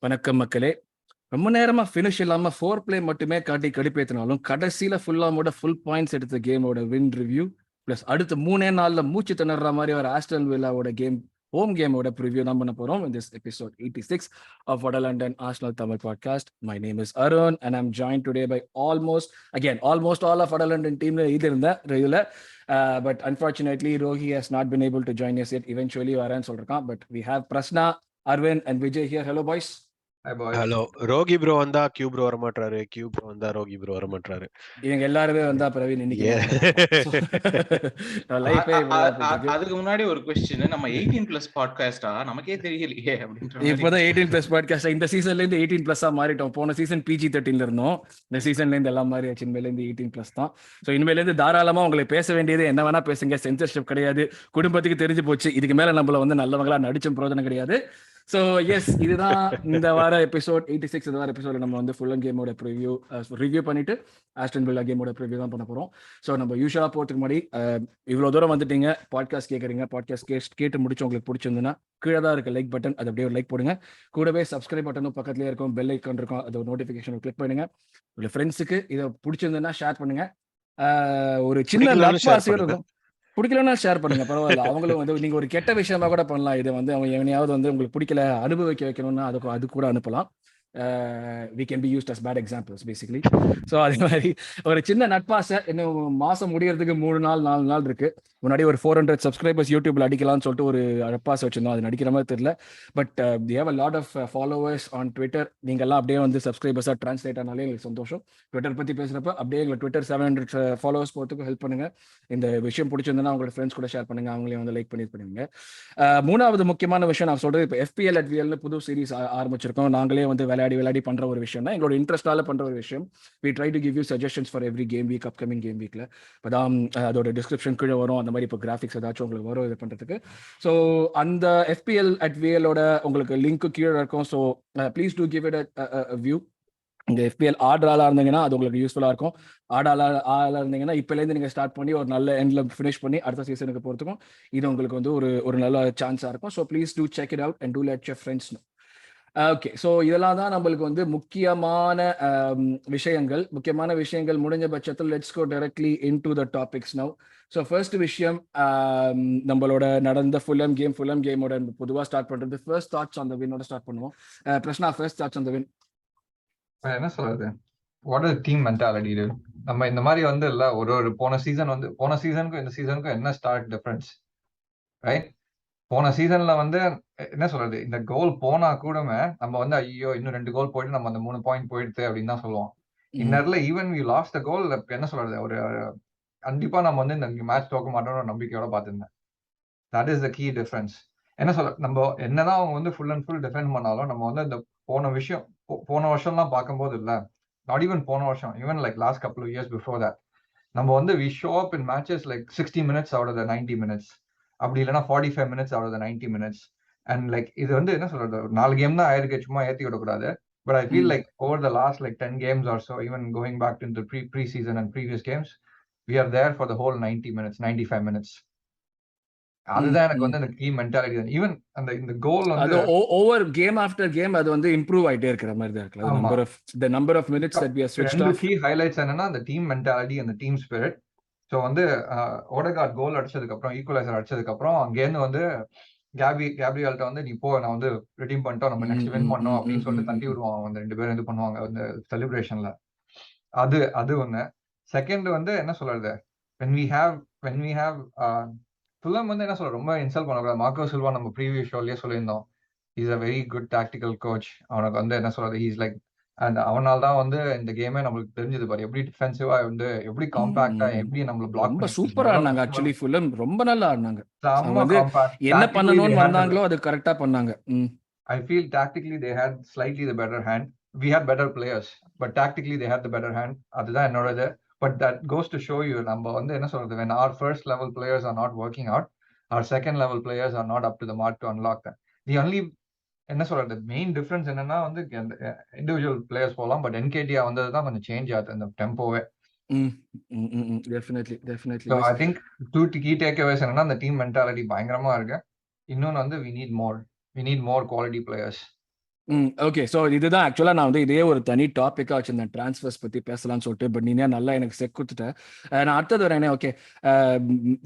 வணக்கம் மக்களே. ரொம்ப நேரமா ஃபினிஷ் இல்லாம 4 பிளே மட்டுமே காட்டி கடுப்பேத்தினாலும் கடைசியில ஃபுல்லாமோட ஃபுல் பாயிண்ட்ஸ் எடுத்த கேமோட வின் ரிவ்யூ பிளஸ் அடுத்த 3 நாள்ல மூச்சு திணற மாதிரி ஒரு ஆஸ்டன் வில்லாவோட ஹோம் கேமோட ப்ரிவ்யூ தான் பண்ண போறோம் in this episode 86 of Vada London Arsenal Tamil podcast. My name is Arun and I'm joined today by almost all of Vada London team regular. But unfortunately Rohi has not been able to join us yet. Eventually Arun solran, but we have Prasanna, Arvind and Vijay here. Hello boys. Hello. ரோகி bro வந்தா Q bro வர மாட்டாரு, Q bro வந்தா ரோகி bro வர மாட்டாரு. இவங்க எல்லாருமே வந்தா பிரவீன் இன்னைக்கு அதுக்கு முன்னாடி ஒரு क्वेश्चन, நம்ம 18+ பாட்காஸ்டா நமக்கே தெரியலையே அப்படின்ற. இப்போதான் 18+ பாட்காஸ்ட் இந்த சீசன்ல இருந்து 18+ மாறிட்டோம். போன சீசன் PG-13 இருந்தோம், இந்த சீசன்ல இருந்து எல்லாம் மாறியாச்சு. இனிமேல இருந்து 18+ தான். ஸோ இனிமேல இருந்து தாராளமா உங்களை பேச வேண்டியது என்ன வேணா பேசுங்க, சென்சர்ஷிப் கிடையாது. குடும்பத்துக்கு தெரிஞ்சு போச்சு, இதுக்கு மேல நம்மள வந்து நல்லவங்களா நடிச்சும் பிரோஜனம் கிடையாது. ஸோ எஸ், இதுதான் இந்த வார எபிசோட் 86. இந்த வார எபிசோட நம்ம வந்து ஃபுல் கேமோட ரிவ்யூ பண்ணிட்டு ஆஸ்டன் வில்லா கேமோட ப்ரிவ்யூ தான் பண்ண போறோம். ஸோ நம்ம யூஷுவலா போறதுக்கு முன்னாடி இவ்வளோ தூரம் வந்துட்டீங்க, பாட்காஸ்ட் கேட்குறீங்க, பாட்காஸ்ட் கேட்டு முடிச்சு உங்களுக்கு பிடிச்சிருந்துன்னா கீழே தான் இருக்க லைக் பட்டன், அது அப்படியே ஒரு லைக் போடுங்க. கூடவே சப்ஸ்கிரைப் பட்டனும் பக்கத்துலேயே இருக்கும், பெல் ஐக்கான் இருக்கும், அது ஒரு நோட்டிஃபிகேஷன் கிளிக் பண்ணுங்க. உங்க ஃப்ரெண்ட்ஸுக்கு இதை பிடிச்சிருந்துன்னா ஷேர் பண்ணுங்க. ஒரு சின்ன நட்பாசையும் இருக்கும், பிடிக்கலன்னா ஷேர் பண்ணுங்க, பரவாயில்ல. அவங்களும் வந்து நீங்க ஒரு கெட்ட விஷயமா கூட பண்ணலாம். இது வந்து அவங்க எவனையாவது வந்து உங்களுக்கு பிடிக்கல அனுபவிக்க வைக்கணும்னா அது கூட அனுப்பலாம். we can be used as bad examples basically. So அதே மாதிரி ஒரு சின்ன நட்பாசை, இன்னும் மாசம் முடியறதுக்கு 4 நாள் இருக்கு. முன்னாடி ஒரு 400 சப்ஸ்கிரைபர்ஸ் யூடியூப்ல அடிக்கலாம்னு சொல்லிட்டு ஒரு நட்பாசை வச்சிருந்தோம், அது நடிக்கிற மாதிரி தெரியல. But we have a lot of followers on Twitter. நீங்க எல்லாம் அப்படியே வந்து சப்ஸ்கிரைபர்ஸா டிரான்ஸ்லேட் ஆனாலே எங்களுக்கு சந்தோஷம். ட்விட்டர் பத்தி பேசுறப்ப அப்படியே எங்களுக்கு ட்விட்டர் 700 ஃபாலோவர்ஸ் போறதுக்கு ஹெல்ப் பண்ணுங்க. இந்த விஷயம் பிடிச்சிருந்தா உங்களோட ஃப்ரெண்ட்ஸ் கூட ஷேர் பண்ணுங்க, அவங்களையும் வந்து லைக் பண்ணுங்க. மூணாவது முக்கியமான விஷயம் நான் சொல்றது, இப்போ FPL at VL புது சீரிஸ் ஆரம்பிச்சிருக்கோம். நாங்களே வந்து விளையாடி பண்ற ஒரு விஷயம் தான், எங்களோட இன்ட்ரெஸ்டால பண்ற ஒரு விஷயம். we try to give you suggestions for every game week, upcoming game weekல. இப்பதான் அதோட டிஸ்கிரிப்ஷன் கீழே வரும், அந்த மாதிரி இப்போ கிராஃபிக்ஸ் ஏதாச்சும் உங்களுக்கு வரும் இது பண்றதுக்கு. ஸோ அந்த FPL at VL ஓட உங்களுக்கு லிங்க் கீழே இருக்கும். So please two give it a view. இந்த FPL ஆர்டரால இருந்தீங்கன்னா அது உங்களுக்கு யூஸ்ஃபுல்லா இருக்கும். ஆடால இருந்தீங்கன்னா இப்போலேருந்து நீங்க ஸ்டார்ட் பண்ணி ஒரு நல்ல எண்ட்ல ஃபினிஷ் பண்ணி அடுத்த சீசனுக்கு போறதுக்கும் இது உங்களுக்கு வந்து ஒரு நல்ல சான்ஸா இருக்கும். So please do check it out and do let your friends know. Okay, so இதெல்லாம் தான் நம்மளுக்கு வந்து முக்கியமான விஷயங்கள். முடிஞ்ச பட்சத்தில் let's go directly into the topics now. So first விஷயம், நம்மளோட நடந்த ஃபுல்லம் கேமோட பொதுவாக ஸ்டார்ட் பண்றது. ஃபர்ஸ்ட் தாட்ஸ் ஆன் த வின்னோட ஸ்டார்ட் பண்ணுவோம். பிரச்சனா, first thoughts on the win. என்ன சொல்றது, வாட் இஸ் டீம் மென்டாலிட்டி? நம்ம இந்த மாதிரி வந்து இல்ல ஒரு போன சீசனுக்கும் இந்த சீசனுக்கும் என்ன ஸ்டார்ட் டிஃபரன்ஸ், ரைட்? போன சீசன்ல வந்து என்ன சொல்றது, இந்த கோல் போனா கூடமே நம்ம வந்து ஐயோ இன்னும் 2 கோல் போயிட்டு நம்ம அந்த 3 பாயிண்ட் போயிடுது அப்படின்னு தான் சொல்லுவோம். இந்நேரத்துல ஈவன் வி லாஸ்ட் த கோல், என்ன சொல்றது, ஒரு கண்டிப்பா நம்ம வந்து இந்த மேட்ச் தோக்க மாட்டோம்னு நம்பிக்கையோட பார்த்திருந்தேன். That is the key difference. என்ன சொல்ற, நம்ம என்னதான் அவங்க வந்து ஃபுல் அண்ட் ஃபுல் டிஃபெண்ட் பண்ணாலும் நம்ம வந்து இந்த போன வருஷம்லாம் பார்க்கும்போது இல்ல, நாட் ஈவன் போன வருஷம், even like last couple of years before that, நம்ம வந்து we show up in matches like 60 minutes out of the 90 minutes, அப்படி இல்லைன்னா 45 minutes out of the 90 minutes. And like இது வந்து என்ன சொல்றது, 4 கேம் தான் ஆயிருக்கு, சும்மா ஏற்றி விடக்கூடாது. But I feel like over the last like 10 games or so, even going back into pre-season and previous games, we are there for the whole 90 minutes, 95 minutes. அதுதான் எனக்கு வந்து அந்த கீ மென்டாலிட்டி தான். ஈவன் அந்த இந்த கோல் வந்து ஓவர் கேம் ஆஃப்டர் கேம் அது வந்து இம்ப்ரூவ் ஆயிட்டே இருக்கிற மாதிரி தான் இருக்கு. Number of minutes that we have switched off. Key highlights என்னன்னா அந்த டீம் மென்டாலிட்டி அந்த டீம் ஸ்பிரிட். ஸோ வந்து ஓடகார்ட் கோல் அடிச்சதுக்கு அப்புறம், ஈக்குவலைசர் அடிச்சதுக்கு அப்புறம் அங்கேருந்து வந்து கேப்ரியல்ட்ட வந்து நீ போ, நான் வந்து ரிடீம் பண்ணிட்டோம், நம்ம நெக்ஸ்ட் வின் பண்ணோம் அப்படின்னு சொல்லிட்டு தட்டி விடுவாங்க. அந்த 2 பேரும் இது பண்ணுவாங்க அந்த செலிப்ரேஷன்ல. அது ஒண்ணு. செகண்ட் வந்து என்ன சொல்றது, when we have Fulham வந்து என்ன சொல்ற, ரொம்ப இன்சல்ட் பண்ணக்கூடாது. மார்க்கோ சில்வா நம்ம ப்ரீவியஸ் ஷோலயே சொல்லியிருந்தோம், is a very good tactical coach. அவனுக்கு வந்து என்ன சொல்றது, ஹீஸ் லைக், அண்ட் அவனால தான் வந்து இந்த கேமே நம்மளுக்கு தெரிஞ்சது பாரு, எப்படி டிஃபென்சிவா வந்து எப்படி காம்பாக்டா எப்படி நம்மள பிளாக் ரொம்ப சூப்பரா ஆடினாங்க. ஆக்சுவலி Fulham ரொம்ப நல்லா ஆடினாங்க. செம்ம காம்பாக்ட், என்ன பண்ணணும்னு வந்தாங்களோ அது கரெக்ட்டா பண்ணாங்க. I feel tactically they had slightly the better hand. We had better players, but tactically they had the better hand. அதுதான் என்னோடது. But that goes to show you, நம்ம வந்து என்ன சொல்றது, when our first level players are not working out, our second level players are not up to the mark to unlock them. The only என்ன சொல்றது main difference என்னன்னா வந்து individual players போகலாம், but Nketiah வந்ததுதான் கொஞ்சம் சேஞ்ச் ஆகுது அந்த டெம்போவே. Definitely. So I think two key takeaways என்னன்னா, அந்த டீம் மென்டாலிட்டி பயங்கரமா இருக்கு. இன்னொன்னு வந்து we need more quality players. Okay. So இதுதான் ஆக்சுவலா நான் வந்து இதே ஒரு தனி டாபிக்கா வச்சிருந்தேன். ட்ரான்ஸ்ஃபர்ஸ் பத்தி பேசலாம்னு சொல்லிட்டு. பட் நீனே நல்லா எனக்கு செக் குடுத்துட்ட. நான் அடுத்தது வரேனே. ஓகே.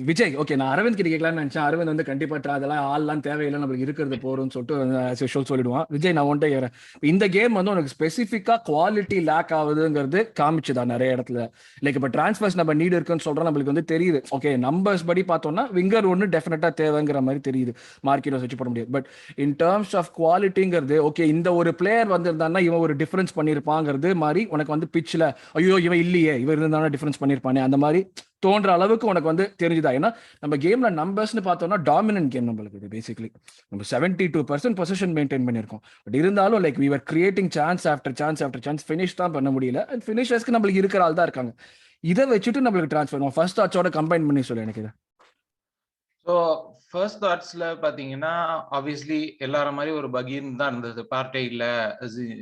விஜய், ஓகே, நான் அரவிந்த் கிட்ட கேட்கலாம்னு நினைச்சேன். அரவிந்த் வந்து கண்டிப்பா அதெல்லாம் ஆள்லாம் தேவையில்லை, நம்மளுக்கு இருக்கிறது போறோம்னு சொல்லிட்டு as usual சொல்லிடுவான். விஜய், நான் உன்கிட்ட கேட்கிறேன். இந்த கேம் வந்து உனக்கு ஸ்பெசிஃபிக்கா குவாலிட்டி லேக் ஆகுதுங்கிறது காமிச்சுதா நிறைய இடத்துல? லைக் இப்போ ட்ரான்ஸ்ஃபர்ஸ் நம்ம நீடு இருக்குன்னு சொல்றோம், நம்மளுக்கு வந்து தெரியுது. ஓகே, நம்பர்ஸ் படி பார்த்தோம்னா விங்கர் ஒன்று டெஃபினட்டா தேவைங்கிற மாதிரி தெரியுது. மார்க்கெட் வச்சு போட முடியாது. பட் இன் டர்ம்ஸ் ஆஃப் குவாலிட்டிங்கிறது, ஓகே, இந்த ஒரு பிளேயர் வந்திருந்தான்னா இவன் ஒரு டிஃபரன்ஸ் பண்ணியிருப்பாங்கிறது மாதிரி உனக்கு வந்து பிச்சில் ஐயோ இவன் இல்லையே, இவன் இருந்தானா டிஃபரன்ஸ் பண்ணியிருப்பானே, அந்த மாதிரி தோன்ற அளவுக்கு உனக்கு வந்து தெரிஞ்சுதா? ஏன்னா நம்ம கேம்ல நம்பர்ஸ்னு பார்த்தோம்னா டாமினன்ட் கேம் நம்மளுக்கு இது. பேசிக்கலி நம்ம 72% பொசிஷன் மெயின்டைன் பண்ணியிருக்கோம். பட் இருந்தாலும் like we are creating chance after chance after chance, finish தான் பண்ண முடியல. அண்ட் ஃபினிஷர்ஸ்க்கு நம்மளுக்கு இருக்கிற ஆள் தான் இருக்காங்க. இதை வச்சுட்டு நம்மளுக்கு ட்ரான்ஸ்ஃபர் ஃபர்ஸ்ட் தாட்ஸோட கம்பைன் பண்ணி சொல்லு எனக்கு இதை. ஸோ ஃபர்ஸ்ட் தாட்ஸ்ல பாத்தீங்கன்னா ஆப்வியஸ்லி எல்லார மாதிரி ஒரு பகீர்னு தான் இருந்தது. பார்ட்டே இல்ல,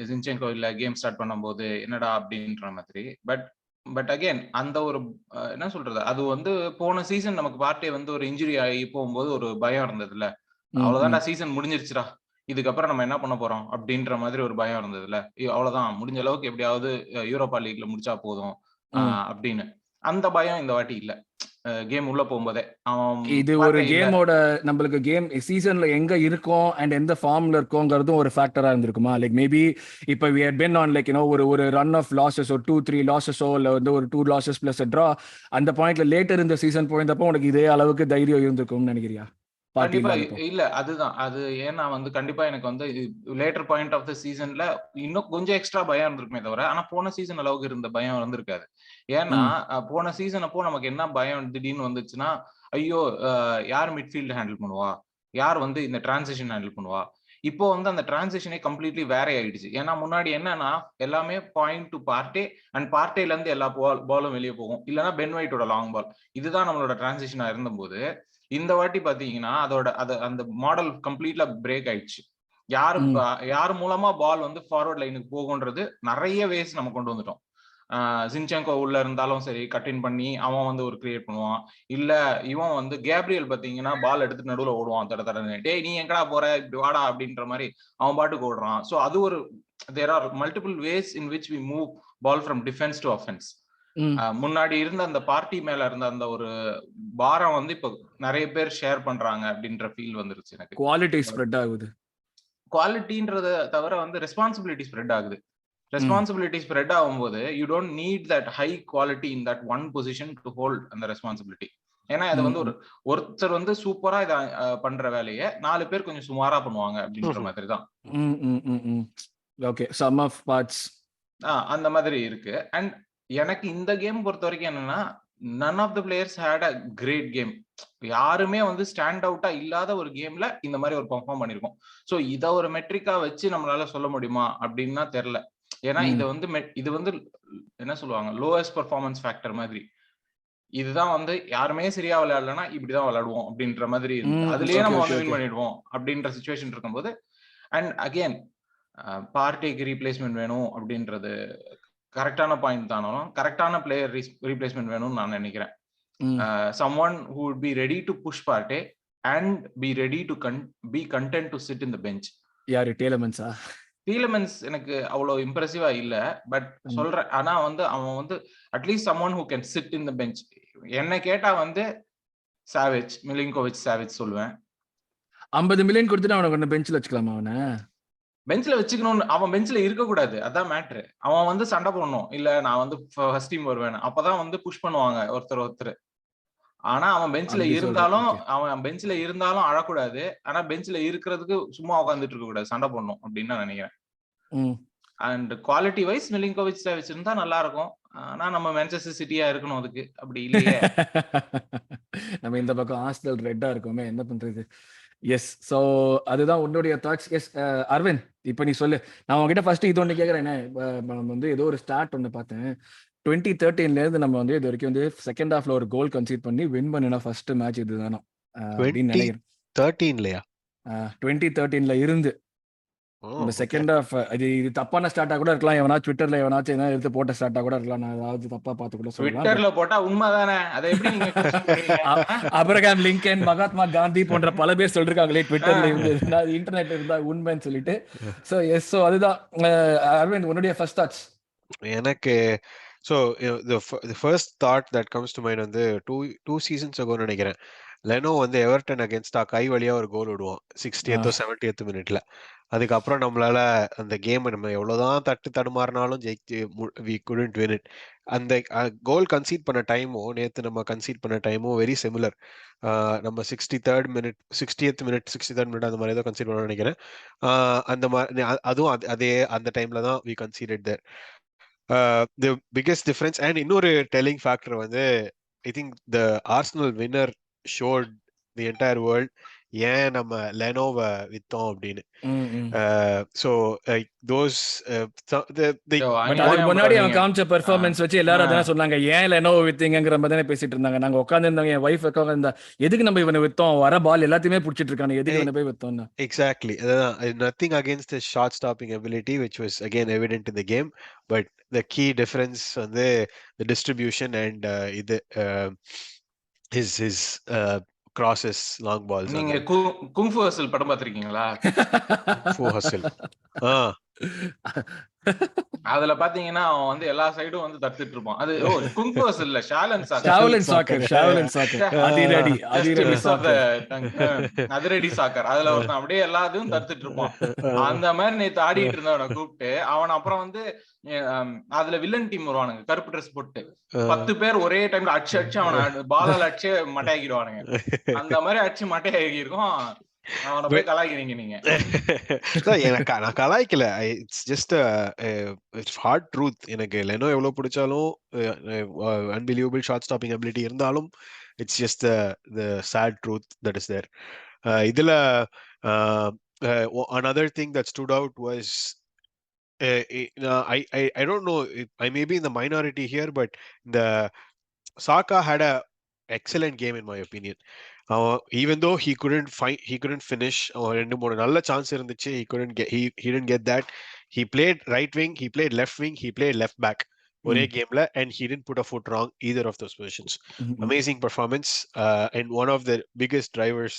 ஜின்சென்கோ இல்ல கேம் ஸ்டார்ட் பண்ணும்போது என்னடா அப்படின்ற மாதிரி. பட் அகைன் அந்த ஒரு என்ன சொல்றது, அது வந்து போன சீசன் நமக்கு பார்ட்டே வந்து ஒரு இன்ஜுரி ஆகி போகும்போது ஒரு பயம் இருந்ததுல. அவ்வளவுதான்டா சீசன் முடிஞ்சிருச்சுடா, இதுக்கப்புறம் நம்ம என்ன பண்ண போறோம் அப்படின்ற மாதிரி ஒரு பயம் இருந்ததுல. அவ்வளவுதான், முடிஞ்ச அளவுக்கு எப்படியாவது யூரோப்பா லீக்ல முடிச்சா போதும் அப்படின்னு. அந்த பயம் இந்த வாட்டி இல்ல. கேம் உள்ள போகும்போதே இது ஒரு கேமோட நம்மளுக்கு கேம் சீசன்ல எங்க இருக்கோம் அண்ட் எந்த ஃபார்ம்ல இருக்கோங்கிறதும் ஒரு ஃபேக்டரா இருந்திருக்குமா? லைக் மேபி இப்போ we had been on like ஒரு ரன் ஆஃப் லாசஸ், ஒரு 2-3 லாசஸோ இல்ல வந்து ஒரு 2 லாசஸ் பிளஸ் ட்ரா, அந்த பாயிண்ட்ல லேட்டர் இந்த சீசன் போயிருந்தப்போ உனக்கு இதே அளவுக்கு தைரியம் இருந்திருக்கும்னு நினைக்கிறியா? கண்டிப்பா இல்ல. அதுதான் அது. ஏன்னா வந்து கண்டிப்பா எனக்கு வந்து லேட்டர் பாயிண்ட் ஆஃப் த சீசன்ல இன்னும் கொஞ்சம் எக்ஸ்ட்ரா பயம் இருந்திருக்குமே தவிர, ஆனா போன சீசன் அளவுக்கு இருந்த பயம் இருந்திருக்காது. ஏன்னா போன சீசன் அப்போ நமக்கு என்ன பயம் திடீர்னு வந்துச்சுன்னா, ஐயோ யார் மிட்ஃபீல்ட் ஹேண்டில் பண்ணுவா, யார் வந்து இந்த டிரான்சிஷன் ஹேண்டில் பண்ணுவா. இப்போ வந்து அந்த டிரான்சிஷனே கம்ப்ளீட்லி வேற ஆயிடுச்சு. ஏன்னா முன்னாடி என்னன்னா எல்லாமே பாயிண்ட் டு பார்ட்டே அண்ட் பார்ட்டேல இருந்து எல்லா பாலும் வெளியே போகும், இல்லைன்னா பென் ஒயிட்டோட லாங் பால். இதுதான் நம்மளோட டிரான்சிஷனா இருந்தபோது, இந்த வாட்டி பாத்தீங்கன்னா அந்த மாடல் கம்ப்ளீட்ல பிரேக் ஆயிடுச்சு. யார் மூலமா பால் வந்து ஃபார்வர்ட் லைனுக்கு போகும்ன்றது நிறைய வேஸ் நம்ம கொண்டு வந்துட்டோம். ஜின்சென்கோ உள்ள இருந்தாலும் சரி, கட்டின் பண்ணி அவன் வந்து ஒரு கிரியேட் பண்ணுவான். இல்ல இவன் வந்து கேப்ரியல் பாத்தீங்கன்னா பால் எடுத்து நடுவுல ஓடுவான், தடன்னு டேய் நீ எங்கடா போற, இப்படி வாடா அப்படின்ற மாதிரி அவன் பாட்டுக்கு ஓடுறான். சோ அது ஒரு there are multiple ways in which we move ball from defence to offence. முன்னாடி இருந்த அந்த பார்ட்டி மேல இருந்த அந்த ஒரு பாரம் வந்து இப்ப நிறைய பேர் ஷேர் பண்றாங்க அப்படின்ற ஃபீல் வந்துருச்சு எனக்கு. குவாலிட்டி ஸ்ப்ரெட் ஆகுது. குவாலிட்டின்றத தவிர வந்து ரெஸ்பான்சிபிலிட்டி ஸ்ப்ரெட் ஆகுது. ரெஸ்பான்சிபிலிட்டி ஸ்ப்ரெட் ஆகும்போது you don't need that high quality in that one position to hold அந்த ரெஸ்பான்சிபிலிட்டி. ஏன்னா இது வந்து ஒருத்தர் வந்து சூப்பரா இதை பண்ற வேலையை 4 பேர் கொஞ்சம் சுமாரா பண்ணுவாங்க அப்படின்ற மாதிரி தான். ஓகே, சம் ஆஃப் பார்ட்ஸ் அந்த மாதிரி இருக்கு. அண்ட் எனக்கு இந்த கேம் பொறுத்த வரைக்கும் என்னன்னா, none of the players had a great game. யாருமே வந்து ஸ்டாண்ட் அவுட்டா இல்லாத ஒரு கேம்ல இந்த மாதிரி ஒரு பெர்ஃபார்ம் பண்ணிருக்கோம். சோ இத ஒரு மெட்ரிக்கா வச்சு நம்மளால சொல்ல முடியுமா அப்படின்னா தெரியல. ஏன்னா இது வந்து என்ன சொல்லுவாங்க, லோவஸ்ட் பெர்ஃபார்மன்ஸ் ஃபேக்டர் மாதிரி. இதுதான் வந்து யாருமே சரியா விளையாடலன்னா இப்படிதான் விளையாடுவோம் அப்படின்ற மாதிரி அதுலயே நம்ம வந்து வின் பண்ணிடுவோம் அப்படின்ற சிச்சுவேஷன் இருக்கும்போது. அண்ட் அகெயின் பார்ட்டிக்கு ரீப்ளேஸ்மெண்ட் வேணும் அப்படின்றது கரெக்டான பாயிண்ட் தானாலும் கரெக்டான பிளேயர் ரீப்ளேஸ்மெண்ட் வேணும்னு நான் நினைக்கிறேன். someone who would be ready to push Partey and be ready to be content to sit in the bench. யாரு? டீலமென்ஸ் எனக்கு அவ்வளவு இம்ப்ரெசிவா இல்ல, பட் சொல்றேன். ஆனா வந்து அவன் வந்து at least someone who can sit in the bench. என்ன கேட்டா வந்து சாவேஜ், மிலிங்கோவிச் சாவேஜ் சொல்லுவேன். 50 மில்லியன் கொடுத்துட்டு அவனை கொஞ்சம் பெஞ்சில் வச்சுக்கலாமா? அவனை பெஞ்ச்ல வச்சுக்கணும்னு, அவன் பெஞ்ச்ல இருக்க கூடாது, அதான் மேட்ரு. அவன் வந்து சண்டை போடணும், இல்ல நான் வந்து ஃபர்ஸ்ட் டீம் வருவேன், அப்பதான் வந்து புஷ் பண்ணுவாங்க ஒருத்தர். ஆனா அவன் பெஞ்ச்ல இருந்தாலும் அழக்கூடாது. ஆனா பெஞ்ச்ல இருக்கிறதுக்கு சும்மா உட்காந்துட்டு இருக்க கூடாது, சண்டை போடணும் அப்படின்னு நான் நினைக்கிறேன். அண்ட் குவாலிட்டி வைஸ் மிலிங்கோவிச் வச்சிருந்தா நல்லா இருக்கும். ஆனா நம்ம மான்செஸ்டர் சிட்டியா இருக்கணும், அதுக்கு அப்படி இல்லையே. நம்ம இந்த பக்கம் ஆர்சனல் ரெட்டா இருக்குமே, என்ன பண்றது? எஸ். ஸோ அதுதான் உன்னுடைய தாட்ஸ். எஸ் அரவிந்த், இப்போ நீ சொல்லு. நான் உங்ககிட்ட ஃபர்ஸ்ட் இது ஒன்று கேட்குறேன். நம்ம வந்து ஏதோ ஒரு ஸ்டார்ட் ஒன்று பார்த்தேன். 2013 நம்ம வந்து இது வரைக்கும் வந்து செகண்ட் ஹாஃப்ல ஒரு கோல் கன்சீட் பண்ணி வின் பண்ணினா ஃபர்ஸ்ட் மேட்ச் இதுதானா அப்படின்னு நினைக்கிறேன். 13லயா? 2013 இருந்து இந்த செகண்ட் ஆஃப் இது தப்பான ஸ்டார்ட்டா கூட இருக்கலாம். எவனா ட்விட்டர்ல எவனாச்சும் என்ன எடுத்து போட்ட ஸ்டார்ட்டா கூட இருக்கலாம். நான் ஏதாவது தப்பா பார்த்து கூட சொல்லலாம். ட்விட்டர்ல போட்டா உண்மைதானே, அதை எப்படி நீங்க question பண்றீங்க? அப்ரஹாம் லிங்கன், மகாத்மா காந்தி போன்ற பல பேர் சொல்லிருக்காங்களே ட்விட்டர்ல இருந்து, இன்டர்நெட் இருந்தா உண்மைன்னு சொல்லிட்டு. சோ எஸ், சோ அதுதான். அரவிந்த், உன்னுடைய ஃபர்ஸ்ட் தாட்ஸ்? எனக்கு so the first thought that comes to mind வந்து two seasons ago நினைக்கிறேன். லெனோ வந்து எவர்டன் அகேன்ஸ்டா கை வழியா ஒரு கோல் விடுவான் 60th 70th மினிட்ல. அதுக்கப்புறம் நம்மளால அந்த கேம் நம்ம எவ்வளவுதான் தடுமாறினாலும் ஜெயிச்சு we couldn't win it. அந்த கோல் கன்சீட் பண்ண டைமும் நேத்து நம்ம கன்சீட் பண்ண டைமும் வெரி சிமிலர். நம்ம 63rd minute 60th minute 63rd minute அந்த மாதிரி ஏதோ கன்சீட் பண்ண நினைக்கிறேன். அந்த மாதிரி அதுவும் அதே அந்த டைம்ல தான் we conceded there. The biggest difference and இன்னொரு telling factor வந்து I think the Arsenal winner showed the entire world ஏன் நம்ம லெனோவை வித்தோம் அப்படின்னு. So those அதுக்கு முன்னாடி அவன் காமிச்ச பெர்ஃபார்மன்ஸ் வச்சு எல்லாரும் அதான் சொன்னாங்க, ஏன் லெனோவை வித்தீங்கிற மாதிரி தானே பேசிட்டு இருந்தாங்க. நாங்க உட்காந்து இருந்தாங்க, என் வைஃப் உட்காந்து இருந்தா, எதுக்கு நம்ம இவனை வித்தோம், வர பால் எல்லாத்தையுமே பிடிச்சிட்டு இருக்கானு, எதுக்கு இவனை போய் வித்தோம்னா. Exactly. Nothing against his shot stopping ability, which was again evident in the game, but the key difference on the distribution and his crosses, long balls. நீங்க குங்ஃபு ஹசில் படம் பார்த்திருக்கீங்களா? குங்ஃபு ஹசில் அதுல பாத்தீங்கன்னா அவன் வந்து எல்லா சைடும் வந்து தடுத்துட்டு இருப்பான். அது குங்ஃபு ஹசில் இல்ல, ஷாலன் சாக்கர். அதிரடி சாக்கர். அதுல ஒருத்தன் அப்படியே எல்லாத்தையும் தடுத்துட்டு இருப்பான். அந்த மாதிரி நேத்து ஆடிட்டு இருந்தவனை கூப்பிட்டு அவன் அப்புறம் வந்து அதுல வில்லன் டீம் வருவானுங்க கருப்பு ட்ரெஸ் போட்டு 10 பேர் ஒரே டைம்ல அடிச்சு அவனை பாலால் அடிச்சு மட்டையாக்கிடுவானுங்க. அந்த மாதிரி அடிச்சு மட்டையாக்கிருக்கோம். அவனை போய் கலாய்க்கிறீங்க நீங்க. நான் கலாய்க்கல, இட்ஸ் ஜஸ்ட் ஹார்ட் ட்ரூத். எனக்கு லெனோ எவ்வளவு பிடிச்சாலும் அன்பிலீவபிள் ஷாட் ஸ்டாப்பிங் அபிலிட்டி இருந்தாலும் it's just the sad truth that is there. இதுல another thing that stood out was I don't know, I may be in the minority here, but the Saka had a excellent game in my opinion. Even though he couldn't finish, ரெண்டு மூணு நல்ல chance இருந்துச்சு, he didn't get that. He played right wing, he played left wing, he played left back ஒரே கேம்ல, and he didn't put a foot wrong either of those positions. Amazing performance, and one of the biggest drivers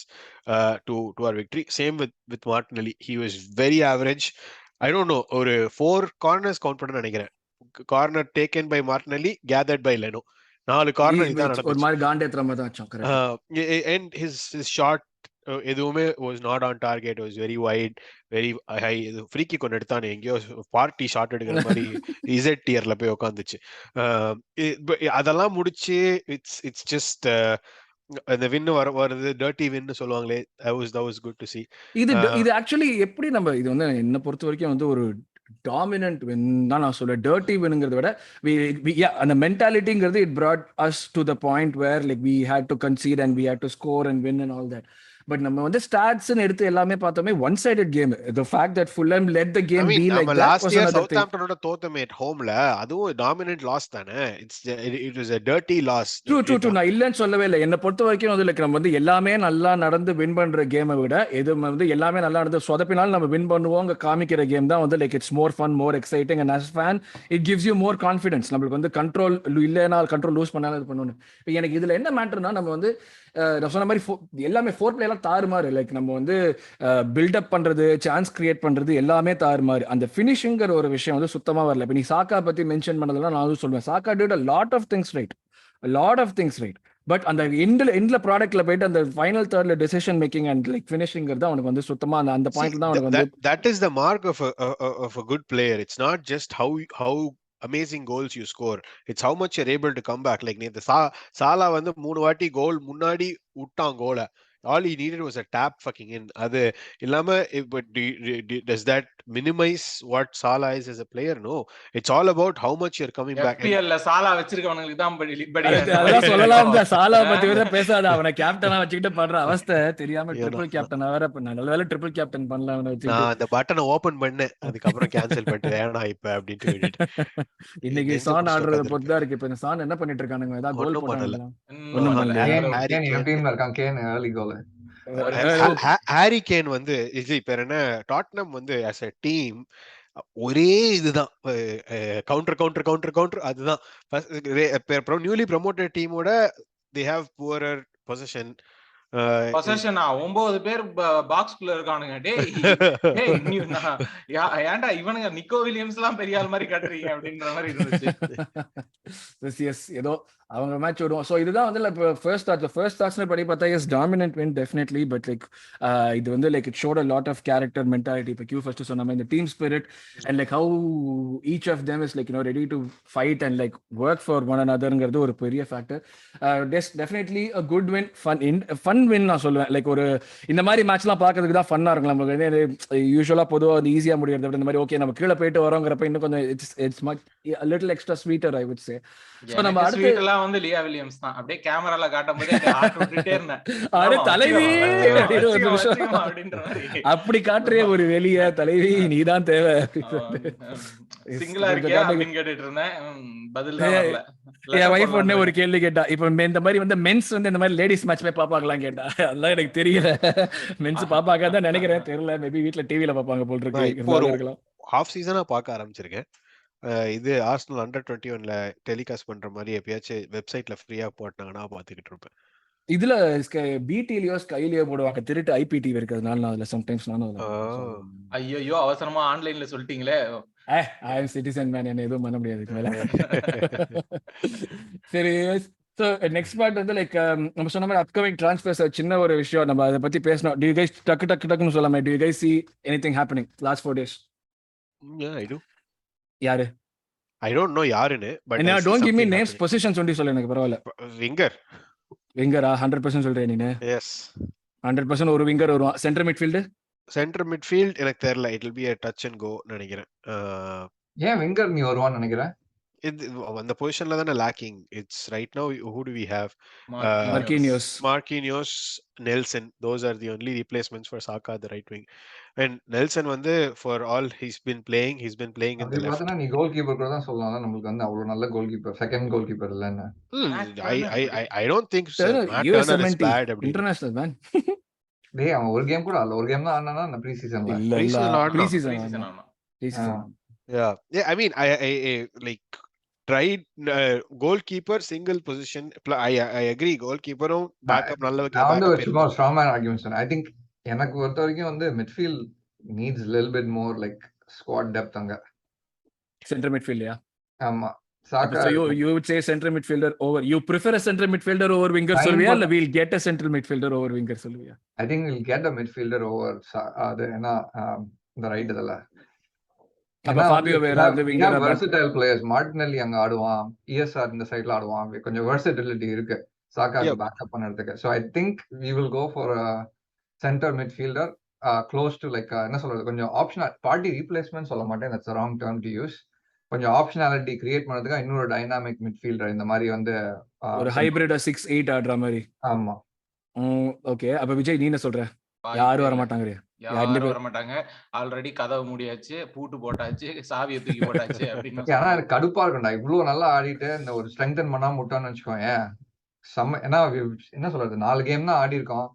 to our victory. Same with Martinelli. He was very average. I don't know, ஒரு 4 corners count பண்ண நினைக்கிறேன். Corner taken by Martinelli, gathered by Leno. 4 corner இதான் நடந்துச்சு. ஒரு மாதிரி காண்டேத்ர மாதிரி தான் ஆச்சு. And his shot எதுவுமே was not on target, was very wide, very high. Free kick ஒன்னு எடுத்தானே, எங்கேயோ பார்ட்டி ஷாட் எடுக்கிற மாதிரி இசட் டியர்ல போய் உட்காந்துச்சு. அதெல்லாம் முடிச்சு இட்ஸ் ஜஸ்ட் அந்த வின் வருது, டர்ட்டி வின் சொல்லுவாங்களே, that was good to see. இது ஆக்சுவலி எப்படி நம்ம இது வந்து என்ன பொறுத்த வரைக்கும் வந்து ஒரு டாமினன்ட் வின் தான் நான் சொல்லுவேன். டர்ட்டி வின்ங்கிறத விட அந்த மென்டாலிட்டிங்கிறது it brought us to the point where like we had to concede and we had to score and win and all that. But நம்ம வந்து ஸ்டாட்ஸ்னு எடுத்து எல்லாமே பார்த்தோமே one sided game. the fact that Fulham led the game be like that last was year another thing. Southampton தோத்தமே at homeல, அதுவும் dominant loss தானே. it was a dirty loss. true நான் இல்லன்னு சொல்லவே இல்லை. என்ன பொறுத்த வரைக்கும் வந்து நம்ம வந்து எல்லாமே நல்லா நடந்து வின் பண்ற கேமை விட எது வந்து எல்லாமே நல்லா நடந்து சொதப்பினாலும் நம்ம வின் பண்ணுவோங்க காமிக்கிற கேம் தான் வந்து like it's more fun, more exciting, and as fan it gives you more confidence. நம்மளுக்கு வந்து கண்ட்ரோல் இல்லைனா கண்ட்ரோல் லூஸ் பண்ணாலும் இது பண்ணணும். இப்போ எனக்கு இதுல என்ன மேட்டர்னா, நம்ம வந்து நான் சொன்ன மாதிரி எல்லாமே ஃபோர் பிளே எல்லாம் தாறுமாறு. லைக் நம்ம வந்து பில்டப் பண்றது, சான்ஸ் கிரியேட் பண்றது எல்லாமே தாறுமாறு. அந்த ஃபினிஷிங்கிற ஒரு விஷயம் வந்து சுத்தமா வரல. இப்போ நீ சாக்கா பத்தி மென்ஷன் பண்ணதெல்லாம் நான் சொல்லுவேன், Saka did a lot of things right, but அந்த எண்ட்ல ப்ராடக்ட்ல போயிட்டு அந்த ஃபைனல் தேர்ட்ல டெசிஷன் மேக்கிங் அண்ட் லைக் ஃபினிஷிங்கிறது அவனுக்கு வந்து சுத்தமா அந்த பாயிண்ட்ல தான் அவனுக்கு வந்து that is the mark of a good player. It's not just how amazing goals you score, it's how much you're able to come back. Like the Salah வந்து 3 வாட்டி கோல் முன்னாடி விட்டான் கோலை, all he needed was a tap fucking in. அது இல்லாம but does that minimize what Salah is as a player? No, it's all about how much you're coming back. FPL ல Salah வச்சிருக்கவங்களுக்கு தான் அதெல்லாம் சொல்லலாம். Salah பத்தி வேற பேசாத, அவனை கேப்டனா வச்சிட்டு பண்ற அவஸ்தை தெரியாம ட்ரிபிள் கேப்டனா வேற நல்லவேளை ட்ரிபிள் கேப்டன் பண்ணல அவனை வச்சு. நான் அந்த பட்டனை ஓபன் பண்ணேன், அதுக்கு அப்புறம் கேன்சல் பண்ணிட்டு ஏனா இப்ப அப்படினு விட்டுட்டேன். இன்னைக்கு சான் ஆடுறத பொறுத்து தான் இருக்கு. இப்ப சான் என்ன பண்ணிட்டு இருக்கானுங்க, ஏதாவது கோல் போட்டாங்களா? ஒண்ணும் பண்ணல. கேன் டீம்ல இருக்கான், can early goal. Harry Kane வந்து இது பேர் என்ன, டாட்னம் வந்து as a டீம் ஒரே இதுதான், கவுண்டர் கவுண்டர் கவுண்டர் கவுண்டர், அதுதான் நியூலி ப்ரமோட்டட் டீமோட they have poorer possession. பொசஷனா 9 பேர் பாக்ஸ்குள்ள இருக்கானுங்க. ஏன்டா இவனுங்க நிக்கோ வில்லியம்ஸ் எல்லாம் பெரிய ஆள் மாதிரி காட்டுறீங்க அப்படின்ற மாதிரி இருந்துச்சு. ஏதோ அவங்க மேட்ச் விடுவோம். ஸோ இதுதான் வந்து இப்போ ஃபர்ஸ்ட் தாட்ஸ்னு படி பார்த்தா as dominant win definitely. But like இது வந்து like it showed a lot of character mentality. இப்போ ஃபர்ஸ்ட் சொன்ன மாதிரி இந்த team spirit and like how each of them is like ready to fight and like work for one அனதர்ங்கிறது ஒரு பெரிய factor. Definitely a good win, fun win நான் சொல்லுவேன். Like ஒரு இந்த மாதிரி மேட்ச்லாம் பார்க்கறதுக்கு தான் ஃபன்னாக இருக்கும். நமக்கு யூஸ்வலாக பொதுவாக வந்து ஈஸியாக முடியாது. இந்த மாதிரி ஓகே நம்ம கீழே போயிட்டு வரோங்கிறப்ப இன்னும் கொஞ்சம் it's much a little extra sweeter I would say. So நம்ம அடுத்து ஸ்வீட்லாம் வந்து லியா வில்லியம்ஸ் தான். அப்படியே கேமரால காட்டும்போது ஹார்ட் விட்டுட்டே இருந்தேன். அட தலைவி அப்படின்ற மாதிரி அப்படி காட்றே ஒரு வெளிய தலைவி நீதான் தேவை. சிங்கிளா இருக்கியா அப்படினு கேட்டிட்டு இருந்தேன். பதில் வரல. என் வைஃப் உடனே ஒரு கேள்வி கேட்டா, இப்போ இந்த மாதிரி வந்து மென்ஸ் வந்து இந்த மாதிரி லேடிஸ் மேட்ச் போய் பாப்பாங்களான்னு கேட்டா. அதெல்லாம் எனக்கு தெரியல. மென்ஸ் பாப்பாங்க தான் நினைக்கிறேன், தெரியல. மேபி வீட்ல டிவில பாப்பாங்க போல இருக்கு. ஹாஃப் சீசனா பார்க்க ஆரம்பிச்சிருக்கேன். இது ஆர்சனல் அண்டர் 21ல டெலிகாஸ்ட் பண்ற மாதிரி எப்பயாச்சும் வெப்சைட்ல ஃப்ரீயா போட்டாங்கன்னா பாத்துக்கிட்டு இருப்பேன். இதுல பிடிலியோ ஸ்கைலியோ போடுவாங்க, திருட்டு ஐபிடி இருக்கிறதுனால நான் அதுல சம்டைம்ஸ் நானும். ஐயோ அவசரமா ஆன்லைன்ல சொல்லிட்டீங்களே. ஐ அம் சிட்டிசன் மேன், என்ன எதுவும் பண்ண முடியாது மேல. சரி, ஸோ நெக்ஸ்ட் பார்ட் வந்து லைக் நம்ம சொன்ன மாதிரி அப்கமிங் ட்ரான்ஸ்ஃபர்ஸ் சின்ன ஒரு விஷயம் நம்ம அதை பத்தி பேசணும். டு யூ கைஸ் டக்குன்னு சொல்லாம, to you guys see anything happening last 4 days? Yeah, I do. யாரு? I don't know யாருன்னு, but என்ன don't give me names, positions only சொல்ல, எனக்கு பரவாயில்ல. விங்கரா 100% சொல்றேன் நீனு? Yes, 100% ஒரு விங்கர் வருவான். சென்டர் மிட்ஃபீல்ட் எனக்கு தெரியல. it will be a touch and go நினைக்கிறேன். ஏன் விங்கர் நீ வருவான்னு நினைக்கிறேன்? அந்த பொசிஷன்ல தான locking. It's right now who do we have? Marquinhos, Nelson, those are the only replacements for Saka, the right wing. And Nelson வந்து for all he's been playing in the left. நீ goal keeper கூட தான் சொல்லலாம். நமக்கு வந்து அவ்வளவு நல்ல goal keeper, second goal keeper இல்லன்னு. I don't think so. Matt Turner is bad அப்படி. International man. டேய் அவன் ஒரு கேம் கூட இல்ல, ஒரு கேம் தான் ஆனானா அந்த ப்ரீ சீசன்ல. Yeah, I mean I like tried goalkeeper single position. I agree, goalkeeper backup நல்ல நான் வந்து ஒரு சும்மா ஸ்ட்ராங் மேன் ஆர்குமெண்ட் சொன்னேன். I think எனக்கு பொறுத்த வரைக்கும் வந்து midfield needs a little bit more like squad depth அங்க. Center midfield, yeah. ஆமா. Saka, so you would say center midfielder over, you prefer a center midfielder over winger சொல்வியா, இல்ல we'll get a central midfielder over winger சொல்வியா? I think we'll get a midfielder over அது என்ன the right இதல. அப்ப Fabio வேற அந்த winger versatile players. Martinelli அங்க ஆடுவான், ESR இந்த சைடுல ஆடுவான். கொஞ்சம் versatility இருக்கு சாக்காக்கு பேக்கப் பண்றதுக்கு. So I think we will go for a center midfielder close to like என்ன சொல்றது, கொஞ்சம் ஆப்ஷனல் பார்ட்டி ரீப்ளேஸ்மென்ட் சொல்ல மாட்டேன், that's the wrong term to use. கொஞ்சம் ஆப்ஷனாலிட்டி கிரியேட் பண்றதுக்கு இன்னொரு டைனாமிக் மிட்ஃபீல்டர் இந்த மாதிரி வந்து ஒரு ஹைபிரிட் 6-8 ஆடுற மாதிரி. ஆமா. ஓகே, அப்ப விஜய் நீ என்ன சொல்ற? யாரும் வர மாட்டாங்க. யாரும் வர மாட்டாங்க. ஆல்ரெடி கதவு மூடியாச்சு, பூட்டு போட்டாச்சு, சாவியை தூக்கி போட்டாச்சு அப்படின்னு. ஆனா எனக்கு கடுப்பா இருக்கும்டா, இவ்வளவு நல்லா ஆடிட்டு இந்த ஒரு ஸ்ட்ரெங்தன் பண்ணாம விட்டோம்னு வச்சுக்கோங்க. ஏன்னா என்ன சொல்றது, 4 கேம் தான் ஆடி இருக்கோம்.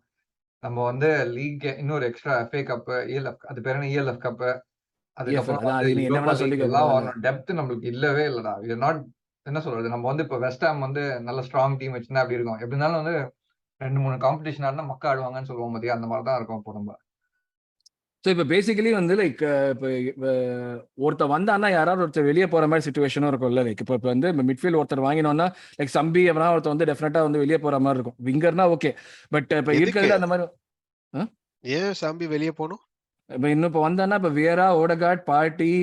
நம்ம வந்து லீக் இன்னொரு எக்ஸ்ட்ரா FA கப், ELF, அது பேர் என்ன, ELF கப், அதுக்கப்புறம் டெப்த் நம்மளுக்கு இல்லவே இல்லடா. என்ன சொல்றது, நம்ம வந்து இப்ப வெஸ்ட் ஹாம் வந்து நல்ல ஸ்ட்ராங் டீம் வச்சுன்னா அப்படி இருக்கும். எப்படி இருந்தாலும் வந்து 2-3 காம்படிஷன் ஆடினா மக்கா ஆடுவாங்கன்னு சொல்லுவோம் பாத்தியா, அந்த மாதிரி தான் இருக்கும் இப்போ நம்ம. ஸோ இப்போ பேசிக்கலி வந்து லைக் இப்போ ஒருத்தர் வந்தான்னா யாராவது ஒருத்தர் வெளியே போற மாதிரி சுச்சுவேஷனும் இருக்கும்ல. லைக் இப்போ வந்து மிட்ஃபீல்ட் ஒருத்தர் வாங்கினோம்னா லைக் சம்பி எவனா ஒருத்தர் வந்து டெஃபினட்டா வந்து வெளியே போற மாதிரி இருக்கும். விங்கர்னா ஓகே, பட் இப்போ இருக்கிறது அந்த மாதிரி. ஏன் சம்பி வெளியே போகணும்? இப்போ இன்னும் இப்போ வந்தான்னா இப்போ வியரா, ஓடகார்ட், பார்ட்டி,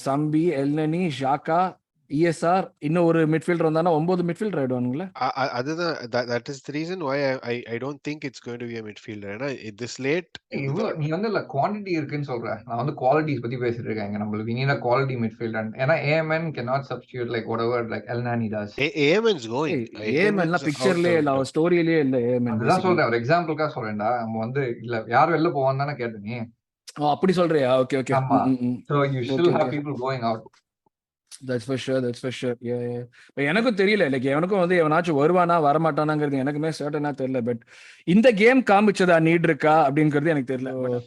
சம்பி, எல்னனி, ஷாக்கா, ESR, இன்னும் ஒரு மிட்ஃபீல்டர் வந்தானா 9 மிட்ஃபீல்டர் ஆயிடுவானுங்களே. அதுதான் that is the reason why I don't think it's going to be a midfielder. ஏன்னா this late நீ வந்து இல்ல குவாண்டிட்டி இருக்குன்னு சொல்ற, நான் வந்து குவாலிட்டிஸ் பத்தி பேசிட்டு இருக்கேன். நம்மளுக்கு நீ குவாலிட்டி மிட்ஃபீல்டர். ஏன்னா AMN cannot substitute like whatever like El Neny does. AMN's going. AMNலாம் பிக்சர்லயே இல்ல, ஸ்டோரியிலேயே இல்ல. AMN அதான் சொல்றேன், ஒரு எக்ஸாம்பிளுக்காக சொல்றேன்டா. நம்ம வந்து இல்ல யார் வெளில போவான்னு தானே கேட்ட நீ. அப்படி சொல்றியா? Okay okay. ஆமா. So you still have people going out. That's for sure. Yeah. இப்ப எனக்கும் தெரியல, லைக் எனக்கும் வந்து எவனாச்சும் வருவானா வரமாட்டானாங்கிறது எனக்குமே சர்டனா தெரியல. பட் இந்த கேம் காமிச்சதா நீட் இருக்கா அப்படிங்கிறது எனக்கு தெரியல.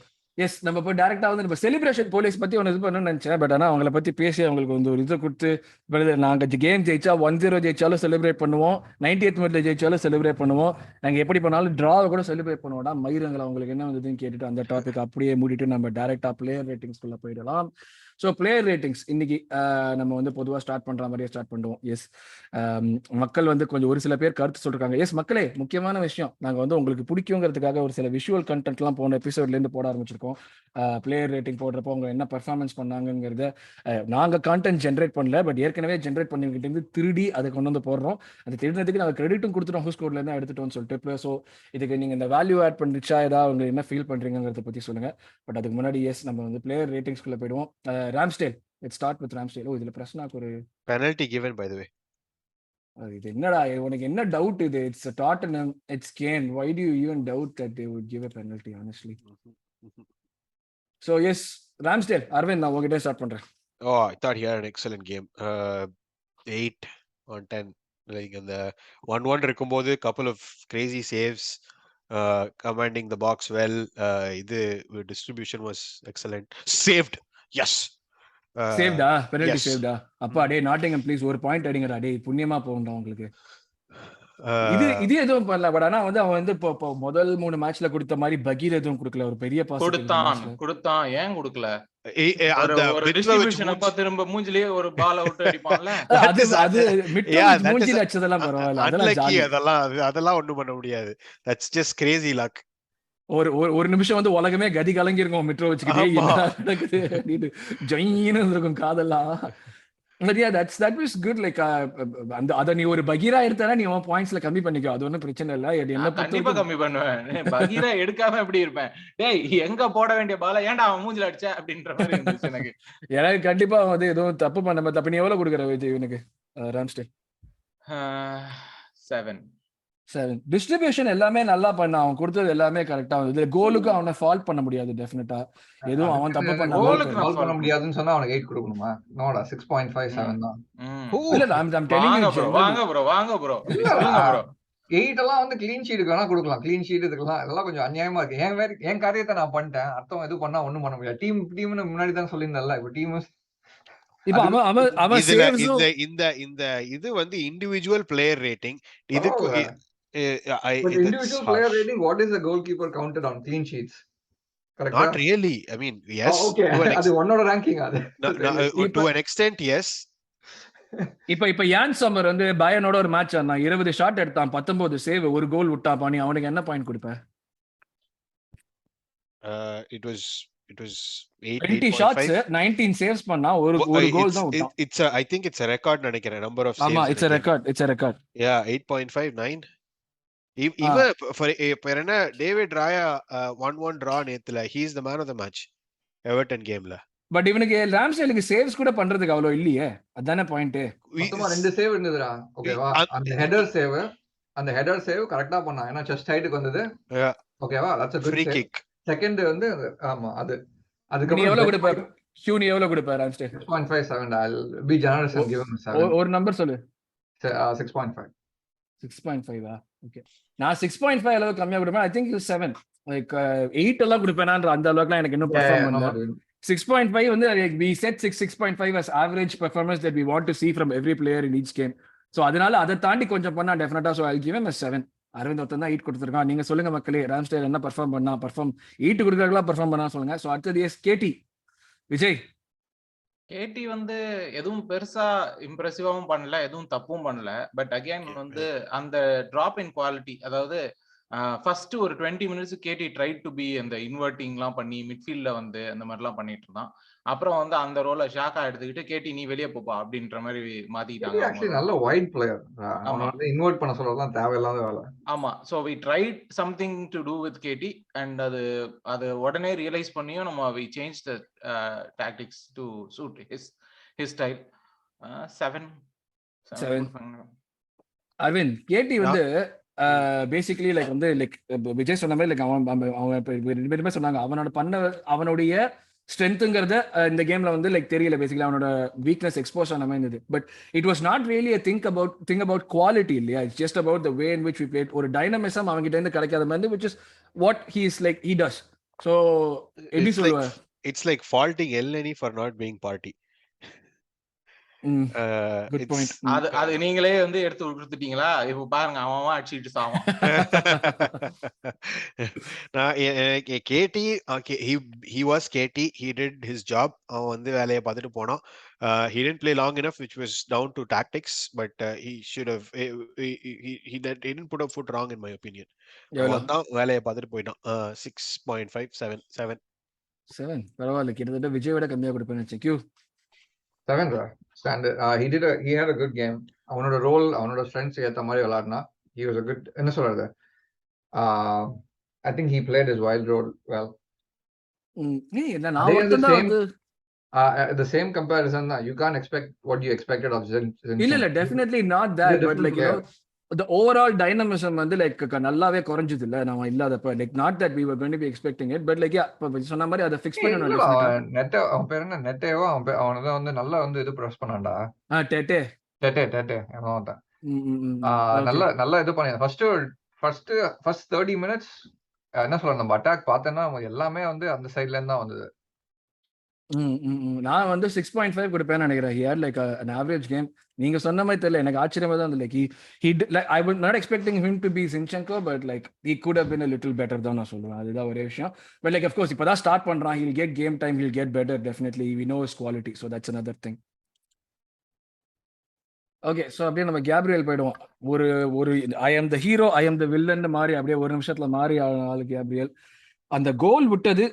எஸ், நம்ம இப்போ டேரக்டா வந்து நம்ம செலிப்ரேஷன் போலீஸ் பத்தி ஒன்று இது பண்ணணும்னு நினைச்சேன். பட் ஆனால் அவங்கள பத்தி பேசி அவங்களுக்கு வந்து ஒரு இதை கொடுத்து, நாங்கள் கேம் ஜெயிச்சா 1-0 ஜெயிச்சாலும் செலிப்ரேட் பண்ணுவோம், 98th மினிட்ல ஜெயிச்சாலும் செலிப்ரேட் பண்ணுவோம், நாங்கள் எப்படி பண்ணாலும் டிராவை கூட செலிப்ரேட் பண்ணுவோம்டா மயிரங்களை அவங்களுக்கு என்ன வந்ததுன்னு கேட்டுட்டு அந்த டாபிக் அப்படியே மூடிட்டு நம்ம டேரக்டா பிளேயர் ரேட்டிங்ஸ்குள்ள போயிடலாம். ஸோ பிளேயர் ரேட்டிங்ஸ் இன்னைக்கு நம்ம வந்து பொதுவாக ஸ்டார்ட் பண்ற மாதிரியே ஸ்டார்ட் பண்ணுவோம். எஸ், மக்கள் வந்து கொஞ்சம் ஒரு சில பேர் கருத்து சொல்றாங்க. எஸ் மக்களே, முக்கியமான விஷயம், நாங்கள் வந்து உங்களுக்கு பிடிக்குங்கிறதுக்காக ஒரு சில விஷுவல் கண்டென்ட்லாம் போன எபிசோட்லேருந்து போட ஆரம்பிச்சிருக்கோம். பிளேயர் ரேட்டிங் போடுறப்போ அவங்க என்ன பர்ஃபார்மன்ஸ் பண்ணாங்கிறத நாங்கள் கான்டென்ட் ஜென்ரேட் பண்ணல, பட் ஏற்கனவே ஜென்ரேட் பண்ணிக்கிட்டு திருடி அதை கொண்டு வந்து போடுறோம். அது திருடினதுக்கு நாங்கள் கிரெடிட்டும் கொடுத்துட்டோம், ஹூஸ் கோட்லேருந்து எடுத்துட்டோம்னு சொல்லிட்டு. ஸோ இதுக்கு நீங்கள் இந்த வேல்யூ ஆட் பண்ணிச்சா ஏதாவது அவங்க என்ன ஃபீல் பண்ணுறீங்கிறத பற்றி சொல்லுங்கள். பட் அதுக்கு முன்னாடி எஸ், நம்ம வந்து பிளேயர் ரேட்டிங்ஸ்குள்ளே போயிடுவோம். Ramsdale, let's start with Ramsdale. இதுல பிரச்சனாக்கு ஒரு penalty given by the way. இது என்னடா உனக்கு என்ன டவுட்? இது it's Tottenham, it's Kane. Why do you even doubt that they would give a penalty, honestly? So yes, Ramsdale, Arvind, நான் உங்ககிட்ட start பண்றேன். Oh, I thought he had an excellent game. 8 on 10. Like அந்த 1-1 இருக்கும்போது couple of crazy saves, commanding the box well. இது distribution was excellent. Saved. Yes. சேவ்டா, penalty சேவ்டா. அப்பா டேய் நாட்டிங்ஹாம் ப்ளீஸ் ஒரு பாயிண்ட் அடிங்கடா டேய், புண்ணியமா போகும்டா உங்களுக்கு. இது எதுவும் பண்ணல. பட் ஆனா வந்து அவன் வந்து இப்போ முதல் 3 மேட்ச்ல கொடுத்த மாதிரி பகீர் எதுவும் கொடுக்கல. ஒரு பெரிய பாஸ் கொடுத்தான். ஏன் கொடுக்கல? அந்த டிஸ்ட்ரிபியூஷன் அப்ப திரும்ப மூஞ்சிலே ஒரு பால் அவுட் அடிப்பான்ல. அது மூஞ்சில அடிச்சதெல்லாம் பரவாயில்ல, அதெல்லாம் ஒண்ணும் பண்ண முடியாது. That's just Crazy luck. ஒரு நிமிஷம் வந்து உலகமே கதி கலங்கிருக்கும் மெட்ரோ வச்சுக்கிட்டே நடக்குது அப்படின்னு ஜொயின்னு இருக்கும் காதெல்லாம். that was good. Like அந்த அத நீ ஒரு பகீரா எடுத்தானா நீ உன் பாயிண்ட்ஸ்ல கம்மி பண்ணிக்கோ, அது ஒன்றும் பிரச்சனை இல்லை. என்ன கண்டிப்பா கம்மி பண்ணுவேன். பகீரா எடுக்காம எப்படி இருப்பேன்? டேய் எங்க போட வேண்டிய பால ஏன்டா அவன் மூஞ்சில அடிச்ச அப்படின்ற மாதிரி இருந்துச்சு எனக்கு. எனக்கு கண்டிப்பா வந்து எதுவும் தப்பு பண்ண தப்பு. நீ எவ்வளவு கொடுக்குற விஜய் இவனுக்கு? ராம்ஸ்டேல் 7. டிஸ்ட்ரிபியூஷன் எல்லாமே நல்லா பண்ண, அவன் கொடுத்தது எல்லாமே கரெக்டா வந்து. கோலுக்கு அவனை ஃபால்ட் பண்ண முடியாது டெஃபினட்டா. எதுவும் அவன் தப்பு பண்ண முடியாதுன்னு சொன்னா அவனுக்கு 8 கொடுக்கணுமா? நோடா 6.57 தான். இல்ல I'm telling you, வாங்க ப்ரோ 8 எல்லாம் வந்து க்ளீன் ஷீட்டுக்கு வேணா கொடுக்கலாம். க்ளீன் ஷீட் இதுக்கெல்லாம் இதெல்லாம் கொஞ்சம் அநியாயமா இருக்கு. என் காரியத்தை நான் பண்ணிட்டேன், அர்த்தம் எதுவும் பண்ணா ஒண்ணும் பண்ண முடியாது. டீம்னு முன்னாடி தான் சொல்லியிருந்தேன். இப்ப டீம் இந்த இது வந்து இண்டிவிஜுவல் பிளேயர் ரேட்டிங். இதுக்கு individual player rating, what is the goalkeeper counted on clean sheets? Correct? Not really. I mean, yes. Okay. அது ஒன்னோட ranking அது. To an extent, yes. இப்ப யான் சம்மர் வந்து பயனோட ஒரு மேட்ச் ஆனான், 20 ஷாட் எடுத்தான், 19 சேவ், ஒரு கோல் விட்டான். நீ அவனுக்கு என்ன பாயிண்ட் கொடுப்ப? It was 20 shots, 19 saves பண்ணா, ஒரு கோல் தான் விட்டான். I think it's a record நினைக்கிறேன், number of saves. ஆமா, it's a record. Yeah, 8.59. Even for என்ன டேவிட் ராயா 1-1 டிரா நேத்துல, he is the man of the match Everton கேம்ல. பட் இவனுக்கு ராம்ஸ்டேலுக்கு சேவ்ஸ் கூட பண்றதுக்கு அவ்வளவு இல்லையே, அதானே பாயிண்ட். மொத்தமா 2 சேவ் இருந்ததுடா. ஓகேவா? அந்த ஹெடர் சேவ் கரெக்ட்டா பண்ணா, ஏனா செஸ்ட் ஹைட்டுக்கு வந்தது. ஓகேவா? that's a good free kick. Second வந்து ஆமா அதுக்கு நீ எவ்வளவு கொடுப்ப? நீ எவ்வளவு கொடுப்ப Ramsdale? 6.57. I'll be generous and give him 7. ஒரு நம்பர் சொல்லு. 6.5. 6.5. ஓகே, நான் 6.5 அளவு கம்மியா கொடுப்பேன். I think 7. லைக் 8 எல்லாம் கொடுப்பேனான்ற அந்த அளவுக்குலாம் எனக்கு இன்னும் பெர்ஃபார்ம் பண்ணல. 6.5 வந்து we set 6.5 as average performance that we want to see from every player in each game. So அதனால அதை தாண்டி கொஞ்சம் பண்ணா டெஃபினட்டா. So I'll give him a 7. Aravind ஒருத்தன் தான் 8 கொடுத்துருக்கான். நீங்க சொல்லுங்க மக்களே, ராம்ஸ்டேல் என்ன பெர்ஃபார்ம் 8 கொடுக்கறதுலாம் பெர்ஃபார்ம் பண்ணா சொல்லுங்க. ஸோ அடுத்தது கேடி விஜய். கேடி வந்து எதுவும் பெருசா இம்ப்ரெசிவாவும் பண்ணல, எதுவும் தப்பும் பண்ணல. பட் அகைன் வந்து அந்த டிராப் இன் குவாலிட்டி, அதாவது ஃபர்ஸ்ட் ஒரு 20 minutes KT try to be அந்த இன்வெர்ட்டிங்லாம் பண்ணி மிட்ஃபீல்ட்ல வந்து அந்த மாதிரிலாம் பண்ணிட்டு இருந்தான். அப்புறம் வந்து அந்த ரோலை ஷாக்கா எடுத்துக்கிட்டு கேடி நீ வெளியே போப்பா அப்படின்ற மாதிரி மாத்திட்டாங்க. ஆக்சுவலி நல்ல வைட் பிளேயர், அவன வந்து இன்வெர்ட் பண்ண சொல்லலாம் தேவையில்லாத வேலை. ஆமா, so we tried something to do with KT and அது உடனே ரியலைஸ் பண்ணியும் நம்ம we changed the tactics to suit his style. 7. Aravind, கேடி வந்து பேசிக்கலி லைக் வந்து லைக் விஜய் சொன்ன மாதிரி லைக் அவன் 2 பேருமே சொன்னாங்க, அவனுடைய ஸ்ட்ரென்த்துங்கிறத இந்த கேம்ல வந்து லைக் தெரியல. பேசிக்கலி அவனோட வீக்னஸ் எக்ஸ்போஸ் ஆன மாதிரி இருந்தது. But it was not really think about quality இல்லையா, it's just about the way in which we played. ஒரு டைனமிசம் அவங்ககிட்ட இருந்து கிடைக்காத மாதிரி, which is what he is like he does. So எப்படி சொல்லுவேன், it's like faulting El Neny for not being Partey. Good point. அது நீங்களே வந்து எடுத்து கொடுத்துட்டீங்களா? இப்ப பாருங்க அவன் அடிச்சுட்டு சாவான். கேடி he was KT, he did his job. அவன் வந்து வேலையை பார்த்துட்டு போனான். He didn't play long enough, which was down to tactics, but he should have he didn't put a foot wrong in my opinion. அவன் தான் வேலையை பார்த்துட்டு போயிட்டான். 6.5 7 பரவாயில்ல, கிட்டத்தட்ட விஜயோட கம்மியா கொடுப்பேன்னு வச்சேன். 7 standard. He had a good game. அவனோட ரோல், அவனோட ஸ்ட்ரென்த்ஸ் ஏத்த மாதிரி விளையாடினா he was a good, என்ன சொல்றது, I think he played his wild role well. The same comparison, you can't expect what you expected of Zinchenko. இல்ல definitely not that, but like you know the overall dynamism வந்து like நல்லாவே குறைஞ்சது இல்ல நாம இல்லாதப்ப. Like not that we were going to be expecting it, but like yeah, சொன்ன மாதிரி அதை ஃபிக்ஸ் பண்ணனும். அவன் பேர் என்ன, நெட்டேவோ, அவனத வந்து நல்லா வந்து இது பிரஸ் பண்ணான்டா. டெட்டே அவன்தான் நல்லா இது பண்ணி ஃபர்ஸ்ட் 30 minutes என்ன சொல்ற, நம்ம அட்டாக் பார்த்தேன்னா எல்லாமே வந்து அந்த சைடுல இருந்து தான் வந்தது. நான் வந்து 6.5 கொடுப்பேன்னு நினைக்கிறேன். He had like an average game. நீங்க சொன்ன மாதிரி தெரியல, எனக்கு ஆச்சரியமா தான் இருந்தது. Like I was not expecting him to be Zinchenko, but like he could have been a little better தான் நான் சொல்லுவேன். அதுதான் ஒரே விஷயம். But like of course இப்பதான் ஸ்டார்ட் பண்றான், he'll get game time, he'll get better definitely. We know his quality, so that's another thing. Okay, so அப்படியே நம்ம கேப்ரியல் போயிடுவோம். ஒரு ஐ ஆம் த ஹீரோ, ஐ ஆம் த வில்லன் மாதிரி அப்படியே ஒரு நிமிஷத்துல மாறி ஆளு கேப்ரியல். அந்த கோல் விட்டது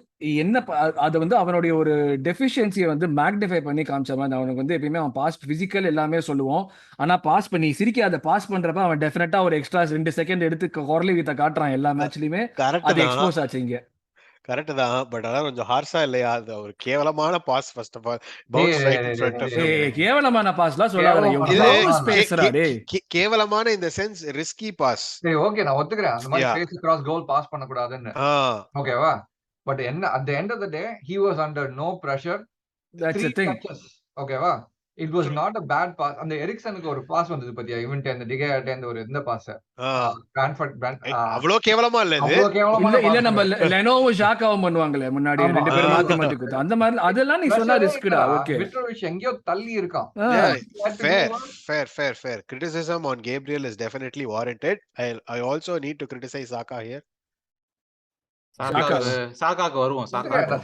என்ன, அதை வந்து அவனுடைய ஒரு டெஃபிஷியன்சியை வந்து மேக்னிஃபை பண்ணி காமிச்ச மாதிரி. அவனுக்கு வந்து எப்பயுமே அவன் பாஸ் பிசிக்கல் எல்லாமே சொல்லுவோம், ஆனா பாஸ் பண்ணி சிரிக்காத பாஸ் பண்றப்ப அவன் டெஃபினட்டா ஒரு எக்ஸ்ட்ரா 2 செகண்ட் எடுத்து குரலி வீத்த காட்டுறான் எல்லா மேட்ச்லயுமே. அது எக்ஸ்போஸ் ஆச்சு இங்க. கரெக்ட் தான், பட் அதான் கொஞ்சம் ஹார்ஷா இல்லையா? அது ஒரு கேவலமான pass. First of all bounce right in front of him. கேவலமான பாஸ்லாம் சொல்லாத, எவ்வளவு ஸ்பேஸ்ரா டேய். கேவலமான in the sense risky pass. சரி ஓகே, நான் ஒத்துக்கறேன் அந்த மாதிரி ஃபேஸ் கிராஸ் கோல் பாஸ் பண்ண கூடாதுன்னு. ஓகேவா? பட் என்ன, at the end of the day he was under no pressure. That's the thing. ஓகேவா? It was not a bad pass. அந்த எரிக்சனுக்கு ஒரு பாஸ் வந்தது பாத்தியா, இவன்ட்ட அந்த டிகேயாட்ட அந்த ஒரு இந்த பாஸ் அவ்வளோ கேவலமா இல்ல இது. இல்ல நம்ம லெனோவோ ஷாக்காவும் பண்ணுவாங்களே முன்னாடி, ரெண்டு பேரும் மாத்தி மாத்தி குத்து அந்த மாதிரி. அதெல்லாம் நீ சொன்னா ரிஸ்க்டா. ஓகே, மிட்ரோவிச் எங்கயோ தள்ளி இருக்கான். Fair. Criticism on Gabriel is definitely warranted. I also need to criticize Saka here. சாக்காக்கு வருவோம்.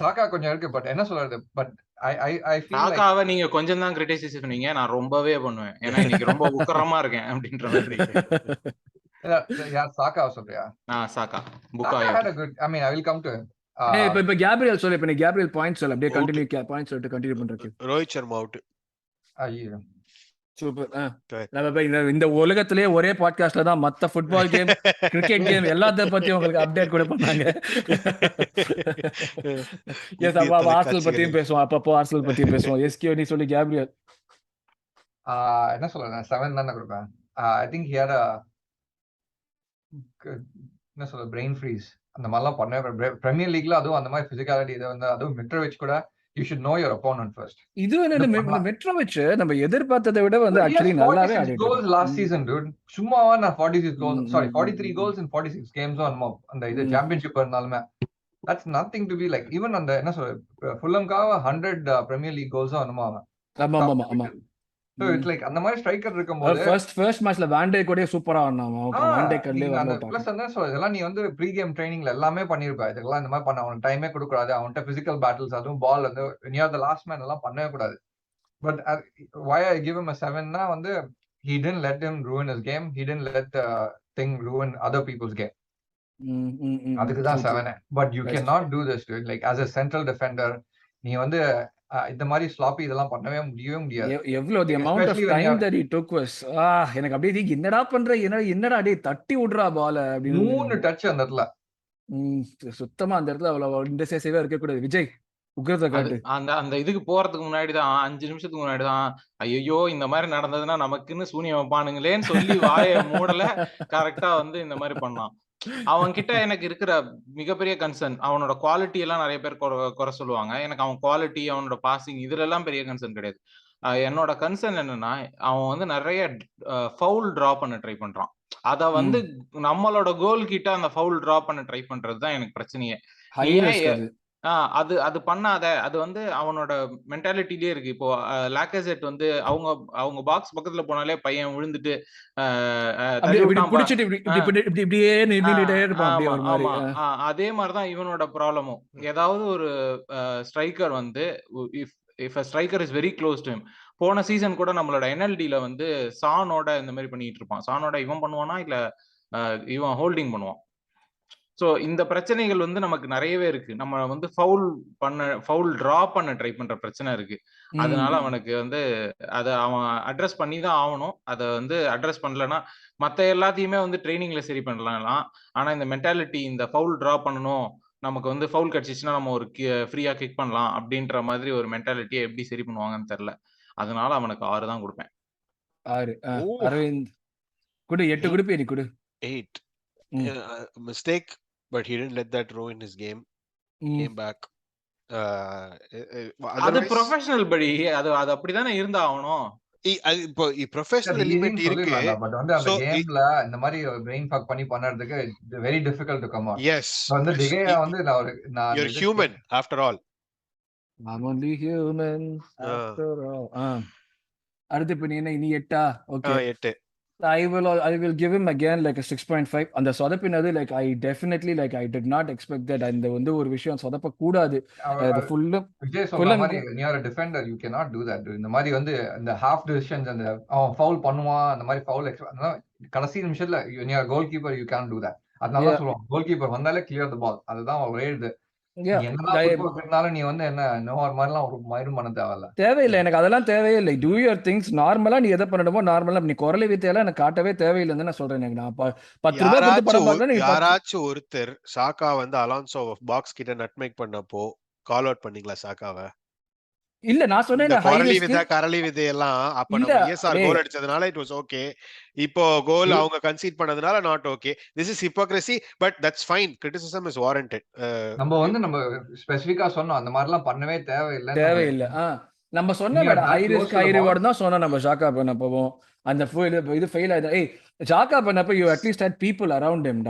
சாக்கா கொஞ்சம் இருக்கு, பட் என்ன சொல்றது, பட் I feel சாக்காவை நீங்க கொஞ்சம் தான் கிரிட்டிசைஸ் பண்ணீங்க, நான் ரொம்பவே பண்ணுவேன். ஏன்னா இன்னைக்கு ரொம்ப உக்கரமா இருக்கேன் அப்படின்ற மாதிரி. யார் சாக்காவை சொல்றியா? சாக்கா புகாயோ. I mean I will come to him. இப்ப கேப்ரியல் சொல்லு, இப்ப நீ கேப்ரியல் பாயிண்ட் சொல்ல, அப்படியே கண்டினியூ பாயிண்ட் சொல்லிட்டு கண்டினியூ பண்றதுக்கு. ரோஹித் சர்மா அவுட். ஐயோ சூப்பர். இந்த உலகத்திலேயே ஒரே பாட்காஸ்ட்ல தான் மத்த ஃபுட்பால் கேம், கிரிக்கெட் கேம் எல்லாத்த பத்தியும் உங்களுக்கு அப்டேட் கூட பண்ணாங்க. எஸ், அப்ப ஆர்சனல் பத்தியும் பேசுவோம், அப்பப்போ ஆர்சனல் பத்தியும் பேசுவோம். எஸ்கியூ நீ சொல்லி கேப்ரியல். என்ன சொல்றேன், 7 தானே கொடுப்பேன். I think he had a என்ன சொல்ற பிரெயின் ஃப்ரீஸ் அந்த மாதிரிலாம் பண்ண பிரீமியர் லீக்ல. அதுவும் அந்த மாதிரி பிசிக்காலிட்டி இதை வந்து, அதுவும் மிட்ரோவிச் கூட you should know your opponent first. இது என்ன மிட்ரோவிச் நம்ம எதிர்பார்த்ததை விட வந்து actually நல்லாவே ஆடிட்டாரு. goals last season dude. சும்மாவா நான் 46 goals, sorry 43 goals in 46 games on அந்த இது சாம்பியன்ஷிப் இருந்தாலுமே that's nothing to be like. even அந்த என்ன சொல்ற ஃபுல்லம்காக 100 பிரீமியர் லீக் கோல்ஸ் ஆனமா. ஆமா. So it's like அந்த மாதிரி ஸ்ட்ரைக்கர் இருக்கும்போது ஃபர்ஸ்ட் மேட்ச்ல வாண்டே கூட சூப்பரா ஆடுனான். வாண்டே கல்லே வரல. பிளஸ் என்ன சொல்றது, இதெல்லாம் நீ வந்து ப்ரீ கேம் ட்ரைனிங்ல எல்லாமே பண்ணிருப்ப. இதெல்லாம் இந்த மாதிரி பண்ண அவனுக்கு டைமே கொடுக்க கூடாது. அவன்கிட்ட பிசிக்கல் பேட்டில்ஸ், அதுவும் பால் வந்து நீ ஆர் தி லாஸ்ட் மேன் எல்லாம் பண்ணவே கூடாது. But why I give him a 7 னா வந்து he didn't let him ruin his game. He didn't let the thing ruin other people's game. அதுக்கு தான் 7. But you cannot do this dude. Like as a central defender நீ வந்து இந்த மாதிரி sloppy இதெல்லாம் பண்ணவே முடியாது. எவ்வளவு the amount of time that he took was எனக்கு அப்படியே என்னடா பண்ற, என்னடா டேய் தட்டி விடுறா பால் அப்படி 3 டச் அந்த இடத்துல. சுத்தமா அந்த இடத்துல அவ்வளவு இன்டெசிசிவா இருக்க கூடாது. விஜய் உக்ரத காட்டு. அந்த இதுக்கு போறதுக்கு முன்னாடி தான் 5 நிமிஷத்துக்கு முன்னாடி தான் ஐயோ இந்த மாதிரி நடந்ததுன்னா நமக்குன்னு சூனியம் வைப்பானுங்களேன்னு சொல்லி வாயை மூடல கரெக்டா வந்து இந்த மாதிரி பண்ணான். அவன் கிட்ட எனக்கு இருக்கிற மிகப்பெரிய கன்சர்ன், அவனோட குவாலிட்டி எல்லாம் நிறைய பேர் குறை சொல்லுவாங்க. எனக்கு அவன் குவாலிட்டி, அவனோட பாசிங் இதுல எல்லாம் பெரிய கன்சர்ன் கிடையாது. என்னோட கன்சர்ன் என்னன்னா, அவன் வந்து நிறைய ஃபவுல் டிரா பண்ண ட்ரை பண்றான். அத வந்து நம்மளோட கோல் கிட்ட அந்த ஃபவுல் டிரா பண்ண ட்ரை பண்றதுதான் எனக்கு பிரச்சனையே. ஹை ரிஸ்க் அது. அது பண்ணாத. அது வந்து அவனோட மென்டாலிட்டிலே இருக்கு. இப்போ லாக்கசெட் வந்து அவங்க பாக்ஸ் பக்கத்துல போனாலே பையன் விழுந்துட்டு தள்ளி விட்டான். அதே மாதிரிதான் இவனோட ப்ராப்ளமும். ஏதாவது ஒரு ஸ்ட்ரைக்கர் வந்து if a striker is very close to him. போன சீசன் கூட நம்மளோட NLD-ல வந்து சானோட இந்த மாதிரி பண்ணிட்டு இருப்பான். சானோட இவன் பண்ணுவானா இல்ல இவன் ஹோல்டிங் பண்ணுவான். சோ இந்த பிரச்சனைகள் வந்து நமக்கு நிறையவே இருக்கு. நம்ம வந்து ஃபவுல் டிரா பண்ண ட்ரை பண்ற பிரச்சனை இருக்கு. அதனால அவனுக்கு வந்து அத அவன் அட்ரஸ் பண்ணி தான் ஆகணும். அத வந்து அட்ரஸ் பண்ணலன்னா மத்த எல்லாத்தையுமே வந்து ட்ரைனிங்ல சரி பண்ணலாம். ஆனா இந்த மென்டாலிட்டி, இந்த ஃபவுல் டிரா பண்ணணும், நமக்கு வந்து ஃபவுல் கிடைச்சிச்சுன்னா நம்ம ஒரு ஃப்ரீயா கிக் பண்ணலாம் அப்படின்ற மாதிரி ஒரு மென்டாலிட்டியை எப்படி சரி பண்ணுவாங்கன்னு தெரியல. அதனால அவனுக்கு 6 தான் கொடுப்பேன். 6. அரவிந்த் குடு 8 குடுப்பே நீ குடு. 8. Mistake, but he didn't let that ruin his game. Came back. அது ப்ரொஃபஷனல் படி, அது அப்படிதானே இருந்தா ஆகணும். இப்போ ப்ரொஃபஷனல் எலிமெண்ட் இருக்கு. பட் வந்து அந்த கேம்ல இந்த மாதிரி பிரெயின் ஃபக் பண்ணி பண்றதுக்கு very difficult to come out. Yes, வந்து டிகேயா வந்து நான் you're human after all. I'm only human after all. அடுத்து இப்ப நீ 8. Okay, 8. I will give him again like a 6.5. அந்த சொதப்பினது like I definitely like I did not expect that. அந்த வந்து ஒரு விஷயம் சொதப்ப கூடாது. விஜய் சொல்ற மாதிரி நீ ஒரு Defender, you cannot do that. இந்த மாதிரி வந்து இந்த ஹாஃப் டிசிஷன்ஸ், அந்த அவன் ஃபவுல் பண்ணுவான், அந்த மாதிரி ஃபவுல் கடைசி நிமிஷத்துல நீ goal keeper, you can't do that. அதனால சொல்லுவான் கோல் கீப்பர் வந்தாலே clear the ball. அதுதான் ஒரே இது. நீ வந்து என்ன தேவையில்லை, எனக்கு அதெல்லாம் தேவையில்லை. டூ யுவர் திங்ஸ் நார்மலா. நீ எதை பண்ணணுமோ நார்மலா. நீ குரலை வித்தையெல்லாம் எனக்கு காட்டவே தேவையில்லைன்னு நான் சொல்றேன். எனக்கு நான் 10 ரூபாய் கொடுத்து படம் பார்க்கணும். யாராச்சும் ஒருத்தர் சாக்கா வந்து அலான்சோ பாக்ஸ் கிட்ட நட்மேக் பண்ணப்போ கால் அவுட் பண்ணீங்களா சாக்காவை? இல்ல, நான் சொன்னேன் கரளி விதையெல்லாம் அப்ப நம்ம ESR கோல் அடிச்சதுனால இட் வாஸ் ஓகே. இப்போ கோல் அவங்க கன்சீட் பண்ணதுனால not okay. This is hypocrisy, but that's fine. Criticism is warranted. நம்ம ஸ்பெசிஃபிக்கா சொன்னோம் அந்த மாதிரி எல்லாம் பண்ணவே தேவையில்லை. நம்ம சொன்ன ஹை ரிஸ்க் ஹை ரிவார்ட் தான் சொன்னோம். நம்ம ஷாக்கா பண்ண போவோம். அந்த இது ஃபெயில் ஆயிடும். ஷாக்கா பண்ணப்ப you at least had people around him.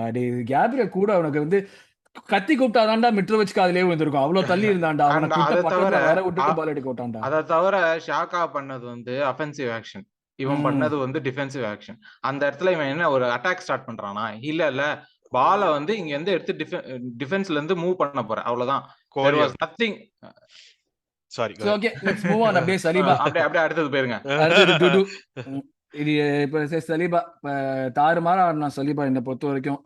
Gabriel கூட அவனுக்கு வந்து கத்தி கூப்பிட்டாதான்டா மிட்ரோவிச் காதுலயே வந்திருக்கும். அவ்வளவு தள்ளி இருந்தான்டா. அவனை கூட்ட பக்கத்துல வேற விட்டுட்டு பால் எடுக்க விட்டான்டா. அதை தவிர ஷாக்கா பண்ணது வந்து அஃபென்சிவ் ஆக்ஷன், இவன் பண்ணது வந்து டிஃபென்சிவ் ஆக்ஷன். அந்த இடத்துல இவன் என்ன ஒரு அட்டாக் ஸ்டார்ட் பண்றானா? இல்ல பாலை வந்து இங்க இருந்து எடுத்து டிஃபென்ஸ்ல இருந்து மூவ் பண்ண போறேன், அவ்வளவுதான். There was nothing. Sorry. So okay, let's move on. அப்படியே சலீபா. அப்படியே அடுத்தது போயிருங்க. அடுத்தது இது இப்ப சலீபா தாறுமாறா நான் சலீபா என்னை பொறுத்த வரைக்கும்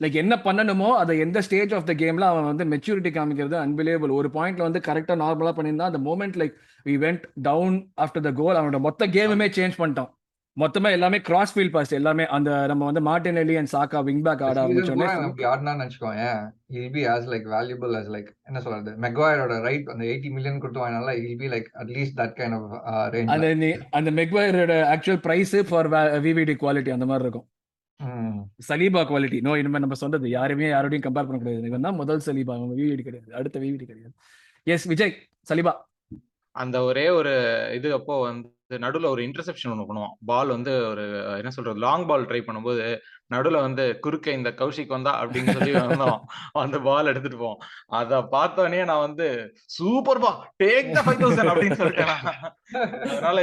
லைக் என்ன பண்ணணுமோ அதை எந்த ஸ்டேஜ் ஆஃப் த கேம்ல அவன் வந்து மெச்சூரிட்டி காமிக்கிறது அன்பிலியபிள். ஒரு பாயிண்ட்ல வந்து கரெக்டா நார்மலா பண்ணியிருந்தான். அந்த moment like we went down after the goal, அவனோட மொத்த கேமுமே சேஞ்ச் பண்ணிட்டான். மொத்தமா எல்லாமே கிராஸ் ஃபீல்ட் பாஸ் எல்லாமே. அந்த நம்ம வந்து Martinelli and Xhaka wing back ஆட ஆரம்பிச்சோனே ஆடினான்னு வெச்சுக்கோங்க, he'll be as like valuable as like என்ன சொல்றது, மெக்வாயரோட ரைட் அந்த 80 மில்லியன் கொடுத்து வாங்கினால he'll be like at least that kind of range. அந்த மெக்வாயரோட actual price for VVD quality அந்த மாதிரி இருக்கும். சலீபா குவாலிட்டி நோ, இனிமே நம்ம சொன்னது யாரோடையும் கம்பேர் பண்ண கூடாது. இவன் தான் முதல் சலீபா, VVD கிடையாது, அடுத்த VVD கிடையாது. எஸ் விஜய், சலீபா அந்த ஒரே ஒரு இது அப்போ வந்து நடுவுல ஒரு இன்டர்செப்ஷன் ஒண்ணு பண்ணுவான். பால் வந்து ஒரு என்ன சொல்றது, லாங் பால் ட்ரை பண்ணும்போது நடுவுல வந்து குறுக்க இந்த கௌஷிக் வந்தா அப்படின்னு சொல்லி வந்தோம், அந்த பால் எடுத்துட்டு போவோம். அத பார்த்தோன்னே நான் வந்து சூப்பர் பா, டேக் த 5000 அப்படின்னு சொல்லிட்டேன். அதனால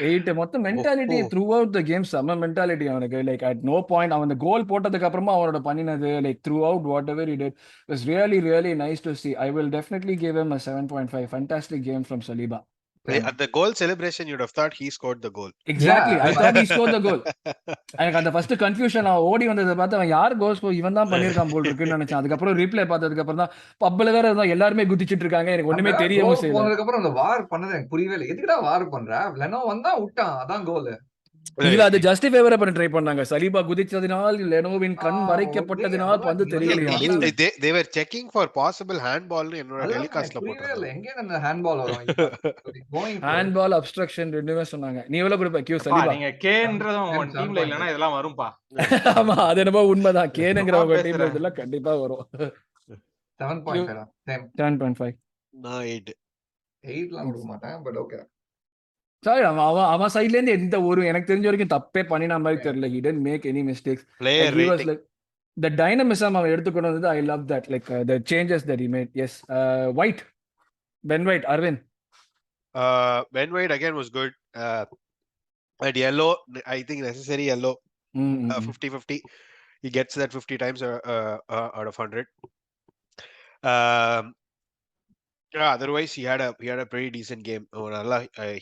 8 மொத்தம் mentality through out the game. செம்ம மென்டாலிட்டி அவனுக்கு. லைக் அட் நோ பாயிண்ட் அவன் கோல் போட்டதுக்கு அப்புறமா அவனோட பண்ணினது like through out what ever he did was really nice to see. I will definitely give him a 7.5. fantastic game from Saliba. At the goal celebration you'd have thought he scored the goal. Exactly, I thought he scored the goal. எனக்கு அந்த first confusion ஓடி வந்ததை பார்த்து அவன் யார் goal score இவன் தான் பண்ணிருக்கான் போல் இருக்குன்னு நினைச்சேன். அதுக்கப்புறம் ரீப்ளே பார்த்ததுக்கு அப்புறம் தான் பப்ல வேற இருந்தா எல்லாருமே குதிச்சிட்டு இருக்காங்க. எனக்கு ஒண்ணுமே தெரியவும் செய்யல. அதுக்கு அப்புறம் அந்த வார் பண்ணது எனக்கு புரியவே இல்லை. எதுக்குடா வார் பண்ற? லெனோ வந்தா விட்டான், அதான் கோல். இதுல அது ஜஸ்டிஃபை வேற பண்ண ட்ரை பண்ணாங்க. சலீபா குதிச்சதினால் லெனோவின் கண் மறைக்கப்பட்டதினால் பந்து தெரியலையா டேய். they were checking for possible handball னு என்னோட அதான் டெலிகாஸ்ட்ல புரியவே போட்டாங்க. இல்ல எங்க அந்த ஹேண்ட்பால் வரும் கோயிங் ஹேண்ட்பால் அப்ஸ்ட்ரக்ஷன் ரெண்டுமே சொன்னாங்க. நீ எவ்வளவு கொடுப்ப கியூ அப்பா, சலீபா? நீங்க கேன்றது உங்க டீம்ல இல்லனா இதெல்லாம் வரும்பா. ஆமா அது என்னமோ உண்மைதான். கேனுங்கிறவங்க பேசுறேன். டீம்ல இதெல்லாம் கண்டிப்பா வரும். 7.5 சேம் 7.5. நான் 8 8லாம் கொடுக்க மாட்டேன் பட் ஓகே. சாரி அவன் சைடுல இருந்து எந்த ஒரு எனக்கு தெரிஞ்ச வரைக்கும் தப்பே பண்ணின மாதிரி தெரியல. he didn't make any mistakes. player Like, he was rating. like the dynamism அவன் எடுத்துக்கொண்டு வந்தது. I love that, like the changes that he made. Yes, White, Ben White, Arvind. Ben White again was good. At yellow, I think necessary yellow. 50-50. He gets that 50 times out of 100. Yeah, otherwise he had a pretty decent game.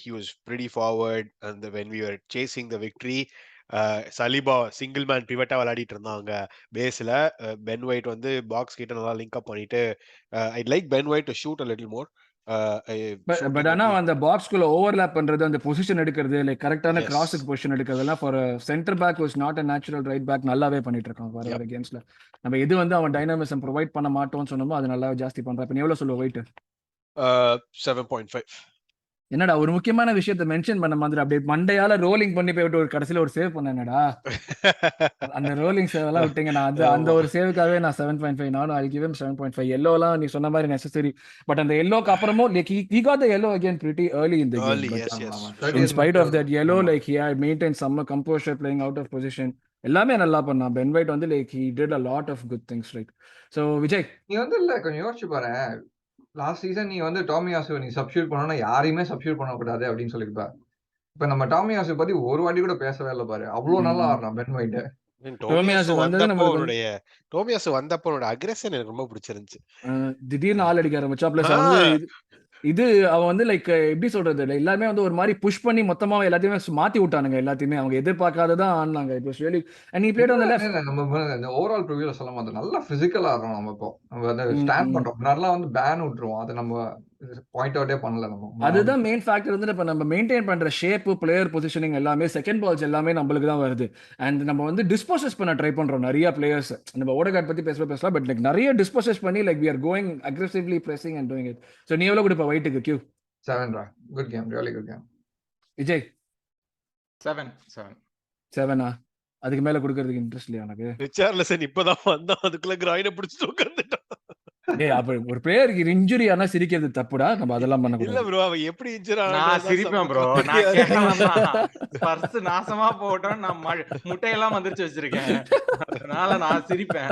He was pretty forward, and when we were chasing the victory, Saliba single man pivot விளையாடிட்டு இருந்தாங்க பேஸ்ல. Ben White வந்து box கிட்ட நல்லா link அப் பண்ணிட்டு I'd like Ben White to shoot a little more. But ஆனா அந்த பாக்ஸ்குள்ள overlap பண்றது, அந்த பொசிஷன் எடுக்கிறது, லைக் கரெக்டான கிராஸுக்கு பொசிஷன் எடுக்கிறதெல்லாம் for centre back was not a natural right back நல்லாவே பண்ணிட்டு இருக்கான் வர கேம்ஸ்ல. நம்ம எது வந்து அவன் டைனாமிசம் ப்ரொவைட் பண்ண மாட்டோம்னு சொன்னோமோ அது நல்லா ஜாஸ்தி பண்றான். இப்ப நீ எவ்வளவு சொல்லுவ White? 7.5. என்னடா ஒரு முக்கியமான விஷயத்தை மென்ஷன் பண்ண மாதிரி அப்படியே மண்டையால ரோலிங் பண்ணி போய் விட்டு ஒரு கடைசியில ஒரு சேவ் பண்ணேனடா. அந்த ரோலிங் சேவ் எல்லாம் விட்டீங்க. நான் அந்த ஒரு சேவுக்காகவே நான் 7.5. நானும் I'll give him 7.5. எல்லோலாம் நீ சொன்ன மாதிரி நெசசரி. பட் அந்த எல்லோக்கு அப்புறமும் like he got the yellow again pretty early in the game. But in spite of that yellow, like he had maintained some composure playing out of position. எல்லாமே நல்லா பண்ணான். Ben White வந்து like he did a lot of good things, right? So Vijay, நீ வந்து இல்ல கொஞ்சம் யோசிச்சு பாரு. லாஸ்ட் சீசன் நீ வந்து டோமியாசு நீ சப்ஸ்டியூட் பண்ணனும்னா யாரையுமே சப்ஸ்டியூட் பண்ணக்கூடாது அப்படின்னு சொல்லிருப்ப. இப்ப நம்ம டோமியாசு பத்தி ஒரு வாட்டி கூட பேசவே இல்ல பாரு. அவ்வளவு நல்லா ஆடுறான் Ben White. டோமியாசு வந்தப்போ அக்ரெஷன் எனக்கு ரொம்ப பிடிச்சிருந்துச்சு. திடீர்னு ஆள் அடிக்க ஆரம்பிச்சா. பிளஸ் வந்து இது அவன் வந்து லைக் எப்படி சொல்றது, எல்லாருமே வந்து ஒரு மாதிரி புஷ் பண்ணி மொத்தமா எல்லாத்தையுமே மாத்தி விட்டானுங்க. எல்லாத்தையுமே அவங்க எதிர்பார்க்காததான் ஆனாங்க. It was really and he played on the left. நம்ம இந்த ஓவரால் ப்ரிவியூல சொல்லும்போது நல்லா பிசிக்கலா ஆடுறோம். நம்ம இப்போ நம்ம அந்த ஸ்டாண்ட் பண்றோம். முன்னாடிலாம் வந்து பேன் விட்டுருவோம். அதை நம்ம பாயிண்ட் அவுட்டே பண்ணல. நம்ம அதுதான் மெயின் ஃபேக்டர் வந்து இப்ப நம்ம மெயின்டைன் பண்ற ஷேப், பிளேயர் பொசிஷனிங் எல்லாமே செகண்ட் பால்ஸ் எல்லாமே நம்மளுக்கு தான் வருது. அண்ட் நம்ம வந்து டிஸ்போசஸ் பண்ண ட்ரை பண்றோம் நிறைய பிளேயர்ஸ். நம்ம ஓடகார்ட் பத்தி பேசலாம் பட் லைக் நிறைய டிஸ்போசஸ் பண்ணி like we are going aggressively pressing and doing it. So நீ எவ்வளவு கொடுப்ப Whiteக்கு கியூ? 7 ரா. Good game, really good game. Vijay 7. அதுக்கு மேல கொடுக்கிறதுக்கு இன்ட்ரெஸ்ட் இல்லையா உனக்கு? ரிச்சார்லிசன் இப்பதான் வந்தான், அதுக்குள்ள கிராயினை பிடிச்சிட்டு உட்கார்ந்துட்டான். ஏய் அப்ப ஒரு பிளேயருக்கு இன்ஜுரி ஆனா சிரிக்கிறது தப்புடா. நம்ம அதெல்லாம் பண்ண இல்ல கூடாது. ப்ரோ, அவன் எப்படி இன்ஜுரி நான் சிரிப்பேன் ப்ரோ. நான் கேட்கலாம். பர்ஸ் நாசமா போட்டோம். நான் முட்டையெல்லாம் மந்திரிச்சு வச்சிருக்கேன். அதனால நான் சிரிப்பேன்.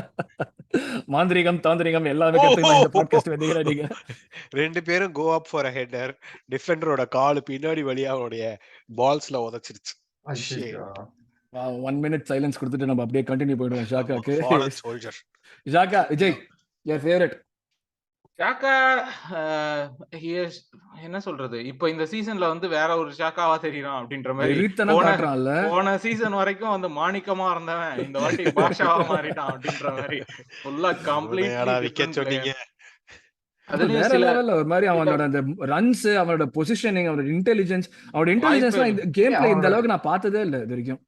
மாந்திரிகம் தாந்திரிகம் எல்லாமே கத்துக்கலாம் இந்த பாட்காஸ்ட் வந்தீங்க நீங்க. ரெண்டு பேரும் கோ அப் ஃபார் a header. டிஃபெண்டரோட கால் பின்னாடி வழியா அவனுடைய பால்ஸ்ல உதைச்சிருச்சு. 1 minute சைலன்ஸ் கொடுத்துட்டு நம்ம அப்படியே கண்டினியூ போயிடுவோம் ஷாக்காக்கு. சோல்ஜர் ஷாக்கா, விஜய் your favorite? ஷாக்கா என்ன சொல்றது, இப்ப இந்த சீசன்ல வந்து வேற ஒரு ஷாக்காவா தெரியறான் அப்படின்ற மாதிரி. போன சீசன் வரைக்கும் வந்து மாணிக்கமா இருந்தவன் இந்த வாட்டி பாஷாவா மாறிட்டான் அப்படின்ற மாதிரி. ஃபுல்லா கம்ப்ளீட்டா விக்கெட் சொன்னீங்க. அது வேற லெவல்ல ஒரு மாதிரி அவனோட அந்த ரன்ஸ், அவனோட பொசிஷனிங், அவனோட இன்டெலிஜென்ஸ்லாம் இந்த கேம் பிளே இந்த அளவுக்கு நான் பார்த்ததே இல்ல இது வரைக்கும்.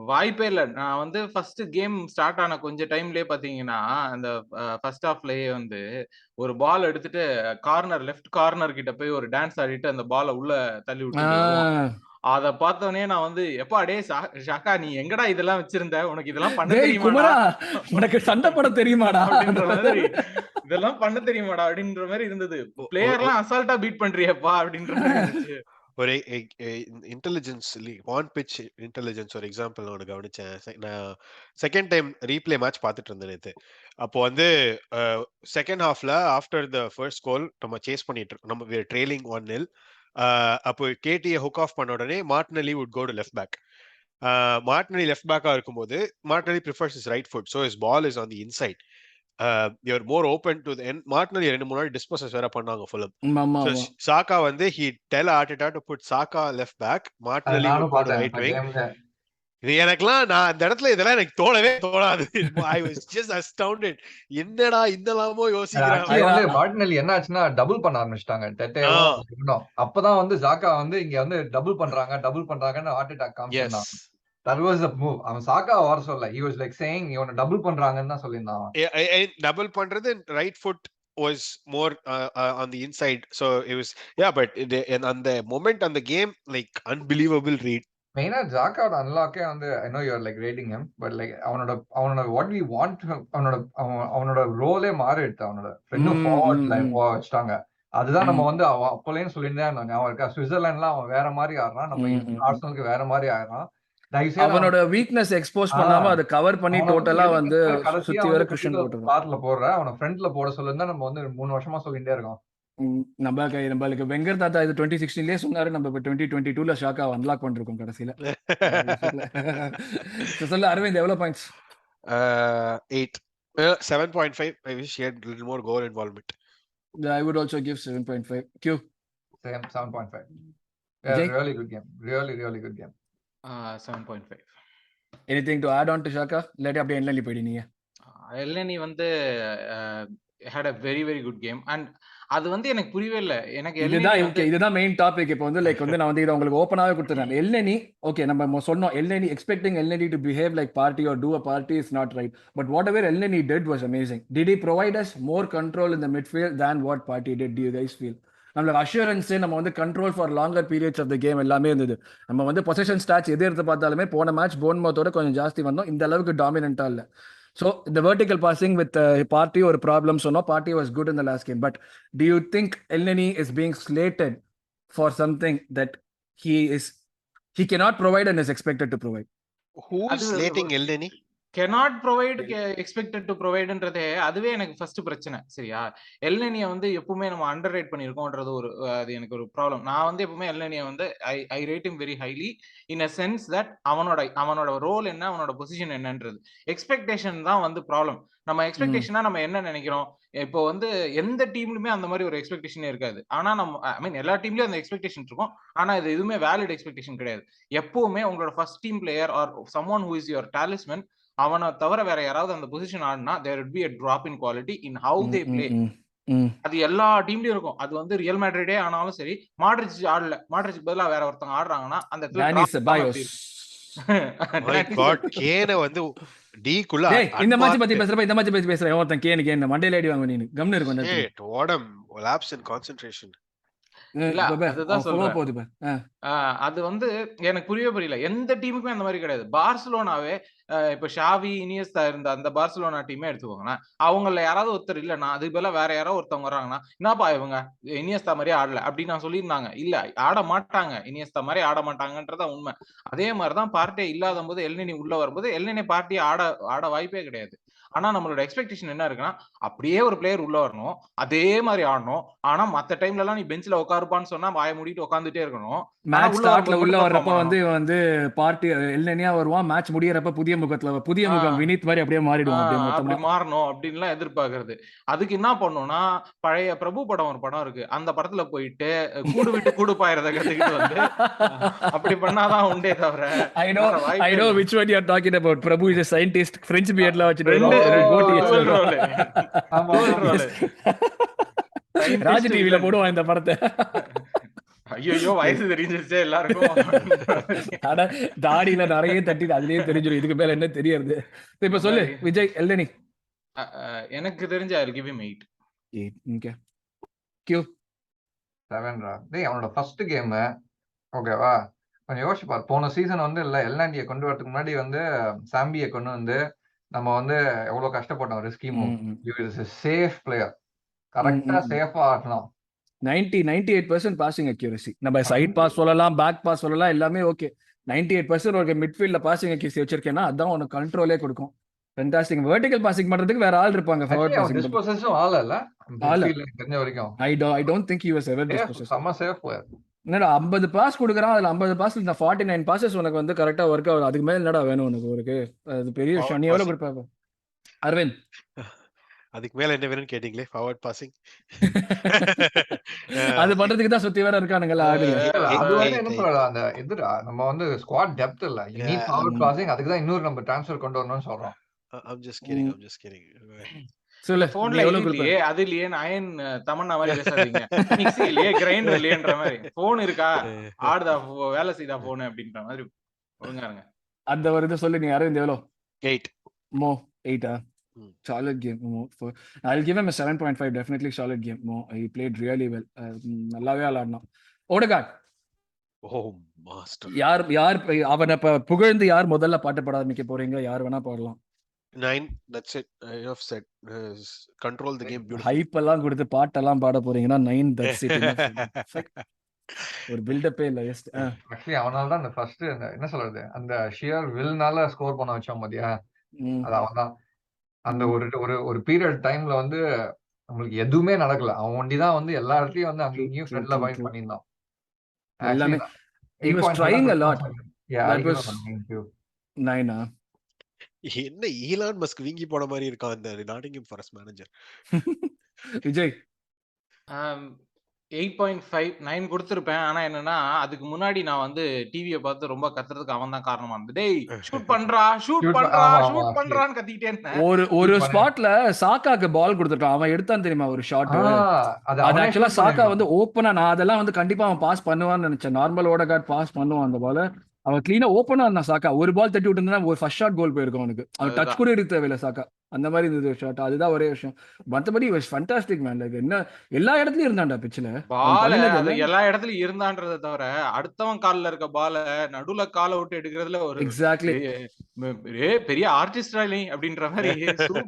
வாய்ப்பே இல்ல. நான் வந்து ஃபர்ஸ்ட் கேம் ஸ்டார்ட் ஆன கொஞ்ச டைம்லயே பாத்தீங்கன்னா அந்த ஃபர்ஸ்ட் ஹாஃப்லயே வந்து ஒரு பால் எடுத்துட்டு கார்னர், லெஃப்ட் கார்னர் கிட்ட போய் ஒரு டான்ஸ் ஆடிட்டு அந்த பால உள்ள தள்ளி விட்டு அத பார்த்தோனே நான் வந்து எப்பா டே ஷாக்கா நீ எங்கடா இதெல்லாம் வச்சிருந்த, உனக்கு இதெல்லாம் பண்ண தெரியுமாடா, உனக்கு சண்டை போட தெரியுமாடா அப்படின்ற மாதிரி, இதெல்லாம் பண்ண தெரியுமாடா அப்படின்ற மாதிரி இருந்தது. பிளேயர்லாம் அசால்ட்டா பீட் பண்றியப்பா அப்படின்ற மாதிரி இருந்துச்சு. ஒரு இன்டெலிஜென்ஸ் ஆன் பிட்ச் இன்டெலிஜென்ஸ் ஒரு எக்ஸாம்பிள் நான் கவனிச்சேன். நான் செகண்ட் டைம் ரீப்ளே மேட்ச் பார்த்துட்டு இருந்தேன் நேத்து. அப்போ வந்து செகண்ட் ஹாஃப்ல ஆஃப்டர் த ஃபர்ஸ்ட் கோல் நம்ம சேஸ் பண்ணிட்டு இருக்கோம், நம்ம ட்ரெயிலிங் 1-0. அப்போ கேடியை ஹுக் ஆஃப் பண்ண உடனே Martinelli would go to left back. Martinelli left பேக்கா இருக்கும்போது Martinelli prefers is right foot, so is ball is on the inside. you're more open to the end. Martinelli ரெண்டு மூணு நாள் டிஸ்போசஸ் வேற பண்ணாங்க Fulham. Saka வந்து he tell Arteta to put Saka left back, Martinelli would go to right wing. இது எனக்குலாம் நான் அந்த இடத்துல இதெல்லாம் எனக்கு தோணவே தோணாது. I was just astounded. என்னடா இதெல்லாமோ யோசிக்கிறாங்க. ஆக்சுவலி வந்து மார்டினெல்லி என்ன ஆச்சுன்னா டபுள் பண்ண ஆரம்பிச்சிட்டாங்க டெட்டேவும் இவனும். அப்பதான் வந்து ஜாக்கா வந்து இங்க வந்து டபுள் பண்றாங்கன்னு ஹார்ட் அட்டாக் காமிச்சிருந்தாங்க. That was the move. அவன் சாக்கா வர சொல்ல. He was like saying இவனை டபுள் பண்றாங்கன்னு தான் சொல்லியிருந்தான். டபுள் பண்றது right foot was more on the inside, so it was but on the moment on the game, like unbelievable read. மெயினா ஜாக்காவோட அன்லாக்கே வந்து I know you are like rating him, but like அவனோட what we want அவனோட ரோலே மாறிடுச்சு. அவனோட ஃப்ரெண்டும் ஃபார்வர்ட்ல வச்சுட்டாங்க. அதுதான் நம்ம வந்து அப்போலேயும் சொல்லியிருந்தே இருந்தாங்க. அவன் இருக்கா சுவிட்சர்லாண்ட்லாம் அவன் வேற மாதிரி ஆடுறான், நம்ம ஆர்சனலுக்கு வேற மாதிரி ஆடுறான். அவனோட வீக்னஸ் எக்ஸ்போஸ் பண்ணாம அதை கவர் பண்ணி டோட்டலா வந்து சுத்தி வர குஷன் போட்டுறான். கார்ல போடுற அவனை ஃப்ரண்ட்ல போட சொல்லுன்னா நம்ம வந்து 3 வருஷமா சொல்லிட்டே இருக்கோம். நம்மளுக்கு வெங்கர் தாத்தா இது 2016லயே சொன்னாரு. நம்ம இப்ப 2022ல ஷாக்கா அன்லாக் பண்ணிருக்கோம் கடைசியில. சொல்ல அரவிந்த் எவ்வளவு points? 8 7.5. I wish he had a little more goal involvement. I would also give 7.5. Q? Same 7.5. Yeah, really good game. Really good game. 7.5. Anything to add on to Shaka? Let அப்படியே எல்னி போயிடுனீங்க. எல்னி வந்து had a very good game and அது வந்து எனக்கு புரியவே இல்ல. எனக்கு இதுதான் main topic. இப்போ வந்து லைக் வந்து நான் வந்து இதை உங்களுக்கு ஓப்பனாவே கொடுத்துறேன். எல்னி ஓகே நம்ம சொன்னோம் Elneny expecting Elneny to behave like Partey or to a Partey is not right. But whatever Elneny did was amazing. Did he provide us more control in the midfield than what Partey did? Do you guys feel? நம்மளுக்கு assurance, நம்ம வந்து control for longer periods of the game எல்லாமே இருந்தது. நம்ம வந்து position stats எது எடுத்து பார்த்தாலுமே போன மேட்ச் போன்மவுத்தோட கொஞ்சம் ஜாஸ்தி வந்தோம். இந்த அளவுக்கு டாமினண்டா இல்லை. So the vertical passing with Party or problem, so no, Party was good in the last game. But do you think El Neny is being slated for something that he cannot provide and is expected to provide? Who is slating El Neny? cannot provide expected to provideன்றதே அதுவே எனக்கு first பிரச்சனை. சரியா, L நெனியை வந்து எப்பவுமே நம்ம under rate பண்ணியிருக்கோம்ன்றது ஒரு அது எனக்கு ஒரு ப்ராப்ளம். நான் வந்து எப்பவுமே எல் நெனியை வந்து I rate him very highly in a sense that அவனோட ரோல் என்ன, அவனோட பொசிஷன் என்னன்றது. எக்ஸ்பெக்டேஷன் தான் வந்து ப்ராப்ளம். நம்ம எக்ஸ்பெக்டேஷனா நம்ம என்ன நினைக்கிறோம்? இப்போ வந்து எந்த டீம்லுமே அந்த மாதிரி ஒரு எக்ஸ்பெக்டேஷனே இருக்காது. ஆனா நம்ம ஐ மீன் எல்லா டீம்லயும் அந்த எக்ஸ்பெக்டேஷன் இருக்கும். ஆனா இது எதுவுமே வேலிட் எக்ஸ்பெக்டேஷன் கிடையாது. எப்பவுமே உங்களோட first team player or someone who is your talisman, அவனை தவிர வேற யாராவது அந்த பொசிஷன் ஆடினா there would be a drop in quality in how they play. அது எல்லா டீம்லயும் இருக்கும். அது வந்து ரியல் மேட்ரிடே ஆனாலும் சரி, மாட்ரிச் ஆடல, மாட்ரிச் பதிலா வேற ஒருத்தங்க ஆடுறாங்கன்னா அந்த இந்த மேட்ச் பத்தி பேசுறேன் ஒருத்தன் கேன் மண்டையில அடி வாங்க. நீ கம்னு கான்சென்ட்ரேஷன் அது வந்து எனக்கு புரியல. எந்த டீமுக்குமே அந்த மாதிரி கிடையாது. பார்சலோனாவே இப்ப ஷாவி இனியஸ்தா இருந்த அந்த பார்சலோனா டீமே எடுத்துக்கோங்களேன். அவங்கள யாராவது ஒருத்தர் இல்லைன்னா அதுக்கு பதிலா வேற யாராவது ஒருத்தவங்க வர்றாங்கன்னா, என்னப்பா இவங்க இனியஸ்தா மாதிரியே ஆடல அப்படின்னு நான் சொல்லியிருந்தாங்க. இல்ல, ஆட மாட்டாங்க, இனியஸ்தா மாதிரி ஆட மாட்டாங்கன்றதா உண்மை. அதே மாதிரிதான் பார்ட்டியே இல்லாத போது எல் நெனி உள்ள வரும்போது எல் நெனி பார்ட்டியை ஆட வாய்ப்பே கிடையாது. ஆனா நம்மளோட எக்ஸ்பெக்டேஷன் என்ன இருக்குன்னா, அப்படியே ஒரு பிளேயர் உள்ள வரணும், அதே மாதிரி ஆடணும். ஆனா மத்த டைம்ல எல்லாம் நீ பெஞ்ச்ல உட்காருப்பான்னு சொன்னா வாய மூடிட்டு உட்காந்துட்டே இருக்கணும். மேட்ச் ஸ்டார்ட்ல உள்ள வர்றப்ப வந்து பார்ட்டி எல் நெனியா வருவான், மேட்ச் முடியறப்ப புதிய முகம் வினித் மாதிரி அப்படியே மாறிடுவான். அப்படி மாறணும் அப்படின்னு எதிர்பார்க்கறது. அதுக்கு என்ன பண்ணணும்னா, பழைய பிரபு படம் ஒரு படம் இருக்கு, அந்த படத்துல போயிட்டு கூடு விட்டு கூடு பாயறத கத்துக்கிட்டு வந்து அப்படி பண்ணாதான் உண்டே தவிர. I know which one you are talking about. Prabhu is a scientist, French beardல வச்சிட்டு ராஜ் டிவில போடுவான் இந்த படத்தை. ஐயோ வயசு தெரிஞ்சிருச்சே எல்லாருக்கும். தாடியில நிறைய தட்டி அதுலயே தெரிஞ்சிடும், இதுக்கு மேல என்ன தெரியாது. இப்ப சொல்லு விஜய், எல் நெனி. எனக்கு தெரிஞ்ச I'll give him 8. Okay. Q 7 ரா. டேய் அவனோட ஃபர்ஸ்ட் கேம் ஓகேவா, கொஞ்சம் யோசிச்சு பாரு. போன சீசன் வந்து இல்ல எல்நாண்டியை கொண்டு வரதுக்கு முன்னாடி வந்து சாம்பியை கொண்டு வந்து நம்ம வந்து எவ்வளவு கஷ்டப்பட்டோம். ரிஸ்கி மூவ், சேஃப் பிளேயர், கரெக்டா சேஃபா ஆடலாம். 98% பாசிங் அக்யூரசி. நம்ம சைட் பாஸ் சொல்லலாம், பேக் பாஸ் சொல்லலாம், எல்லாமே ஓகே. 98% ஒரு மிட்ஃபீல்ட்ல பாசிங் அக்யூரசி வச்சிருக்கேன்னா அதான் உனக்கு கண்ட்ரோலே கொடுக்கும். ஃபேண்டாஸ்டிக். வெர்டிகல் பாசிங் பண்றதுக்கு வேற ஆள் இருப்பாங்க. ஃபார்வர்ட் பாசிங் டிஸ்போசஸும் ஆள் இல்ல தெரிஞ்ச வரைக்கும். I don't think he was ever dispossessed. செம சேஃப் பிளேயர். என்னடா 50 பாஸ் கொடுக்குறான், அதுல 50 பாஸ்ல இந்த 49 பாசஸ் உனக்கு வந்து கரெக்டா ஒர்க் ஆகுது. அதுக்கு மேல என்னடா வேணும் உனக்கு? ஒரு அது பெரிய விஷயம். நீ எவ்வளவு கொடுப்ப அரவிந்த்? அதுக்கு மேல என்ன வேணும்னு கேட்டீங்களே, ஃபார்வர்ட் பாசிங். அது பண்றதுக்கு தான் சுத்தி வேற இருக்கானுங்கல்ல ஆடுங்க. அது வந்து என்ன சொல்றது, அந்த எதுடா நம்ம வந்து ஸ்குவாட் டெப்த் இல்ல, யூ நீட் ஃபார்வர்ட் கிராசிங். அதுக்கு தான் இன்னொரு நம்ம ட்ரான்ஸ்ஃபர் கொண்டு வரணும்னு சொல்றோம். I'm just kidding. சொல்லு போன்ல நீ இது எவ்வளவு இல்லையே, அது இல்லையே, அயன் தமன்னா மாதிரி பேசாதீங்க. மிக்ஸி இல்லையே, கிரைண்டர் இல்லையன்ற மாதிரி. போன் இருக்கா, ஆடுதா, வேலை செய்தா போன் அப்படின்ற மாதிரி ஒழுங்கா இருங்க. அந்த ஒரு இது சொல்லு நீ. அரவிந்த் எவ்வளோ? 8. Mo 8. Solid game. Mo. I'll give him a 7.5. Definitely solid game. Mo. He played really well. நல்லாவே ஆடினான். Odegaard. Oh, master. யார் அவனை புகழ்ந்து யார் முதல்ல பாட்டு பாட ஆரம்பிக்க போறீங்க? யார் வேணா பாடலாம். 9. That's it. Enough said. Control the game beautifully. Hype எல்லாம் கொடுத்து பாட்டெல்லாம் பாட போறீங்கன்னா 9. That's it. ஒரு பில்டப்பே இல்ல. ஆக்சுவலி அவனால தான் அந்த ஃபர்ஸ்ட் என்ன சொல்றது, அந்த ஷியர் வில்னால ஸ்கோர் பண்ண வச்சோம் பாத்தியா, அது அவன் தான். அந்த ஒரு பீரியட் டைம்ல வந்து நம்மளுக்கு எதுவுமே நடக்கல, அவன் ஒண்டி தான் வந்து எல்லா இடத்துலயும் வந்து அங்கேயும் ஃப்ரெண்ட்ல பாயிண்ட் பண்ணியிருந்தான். எல்லாமே he was trying a lot. That was 9. என்ன ஈலான் மஸ்க் வீங்கி போன மாதிரி இருக்கான் அந்த நாட்டிங்ஹாம் ஃபாரஸ்ட் மேனேஜர். விஜய் 8.5 9 கொடுத்திருப்பேன். ஆனா என்னன்னா அதுக்கு முன்னாடி நான் வந்து டிவியை பார்த்து ரொம்ப கத்துறதுக்கு அவன் தான் காரணமா இருந்தது. டேய் ஷூட் பண்றான்னு கத்திட்டே இருந்தேன். ஒரு ஸ்பாட்ல சாக்காக்கு பால் கொடுத்துட்டான், அவன் எடுத்தான் தெரியுமா ஒரு ஷாட். அது ஆக்சுவலா சாக்கா வந்து ஓப்பனா, நான் அதெல்லாம் வந்து கண்டிப்பா அவன் பாஸ் பண்ணுவான்னு நினைச்சேன். நார்மல் ஓடகார்ட் பாஸ் பண்ணுவான் அந்த பால. அவன் கிளீனா ஓப்பனா இருந்தான் சாக்கா. ஒரு பால் தட்டி விட்டு ஒரு ஃபர்ஸ்ட் ஷாட் கோல் போயிருக்கும் அவனுக்கு. அவன் டச் கூட எடுக்க தேவையில்லை சாக்கா. அந்த மாதிரி இருந்தது ஷாட். அதுதான் ஒரே விஷயம். மற்றபடி ஃபண்டாஸ்டிக் மேன். லைக் என்ன எல்லா இடத்துலயும் இருந்தான்டா பிச்சில. எல்லா இடத்துலயும் இருந்தான்றதை தவிர அடுத்தவன் கால்ல இருக்க பால நடுவுல காலை விட்டு எடுக்கிறதுல ஒரு எக்ஸாக்ட்லி பெரிய ஆர்டிஸ்ட் அப்படின்ற மாதிரி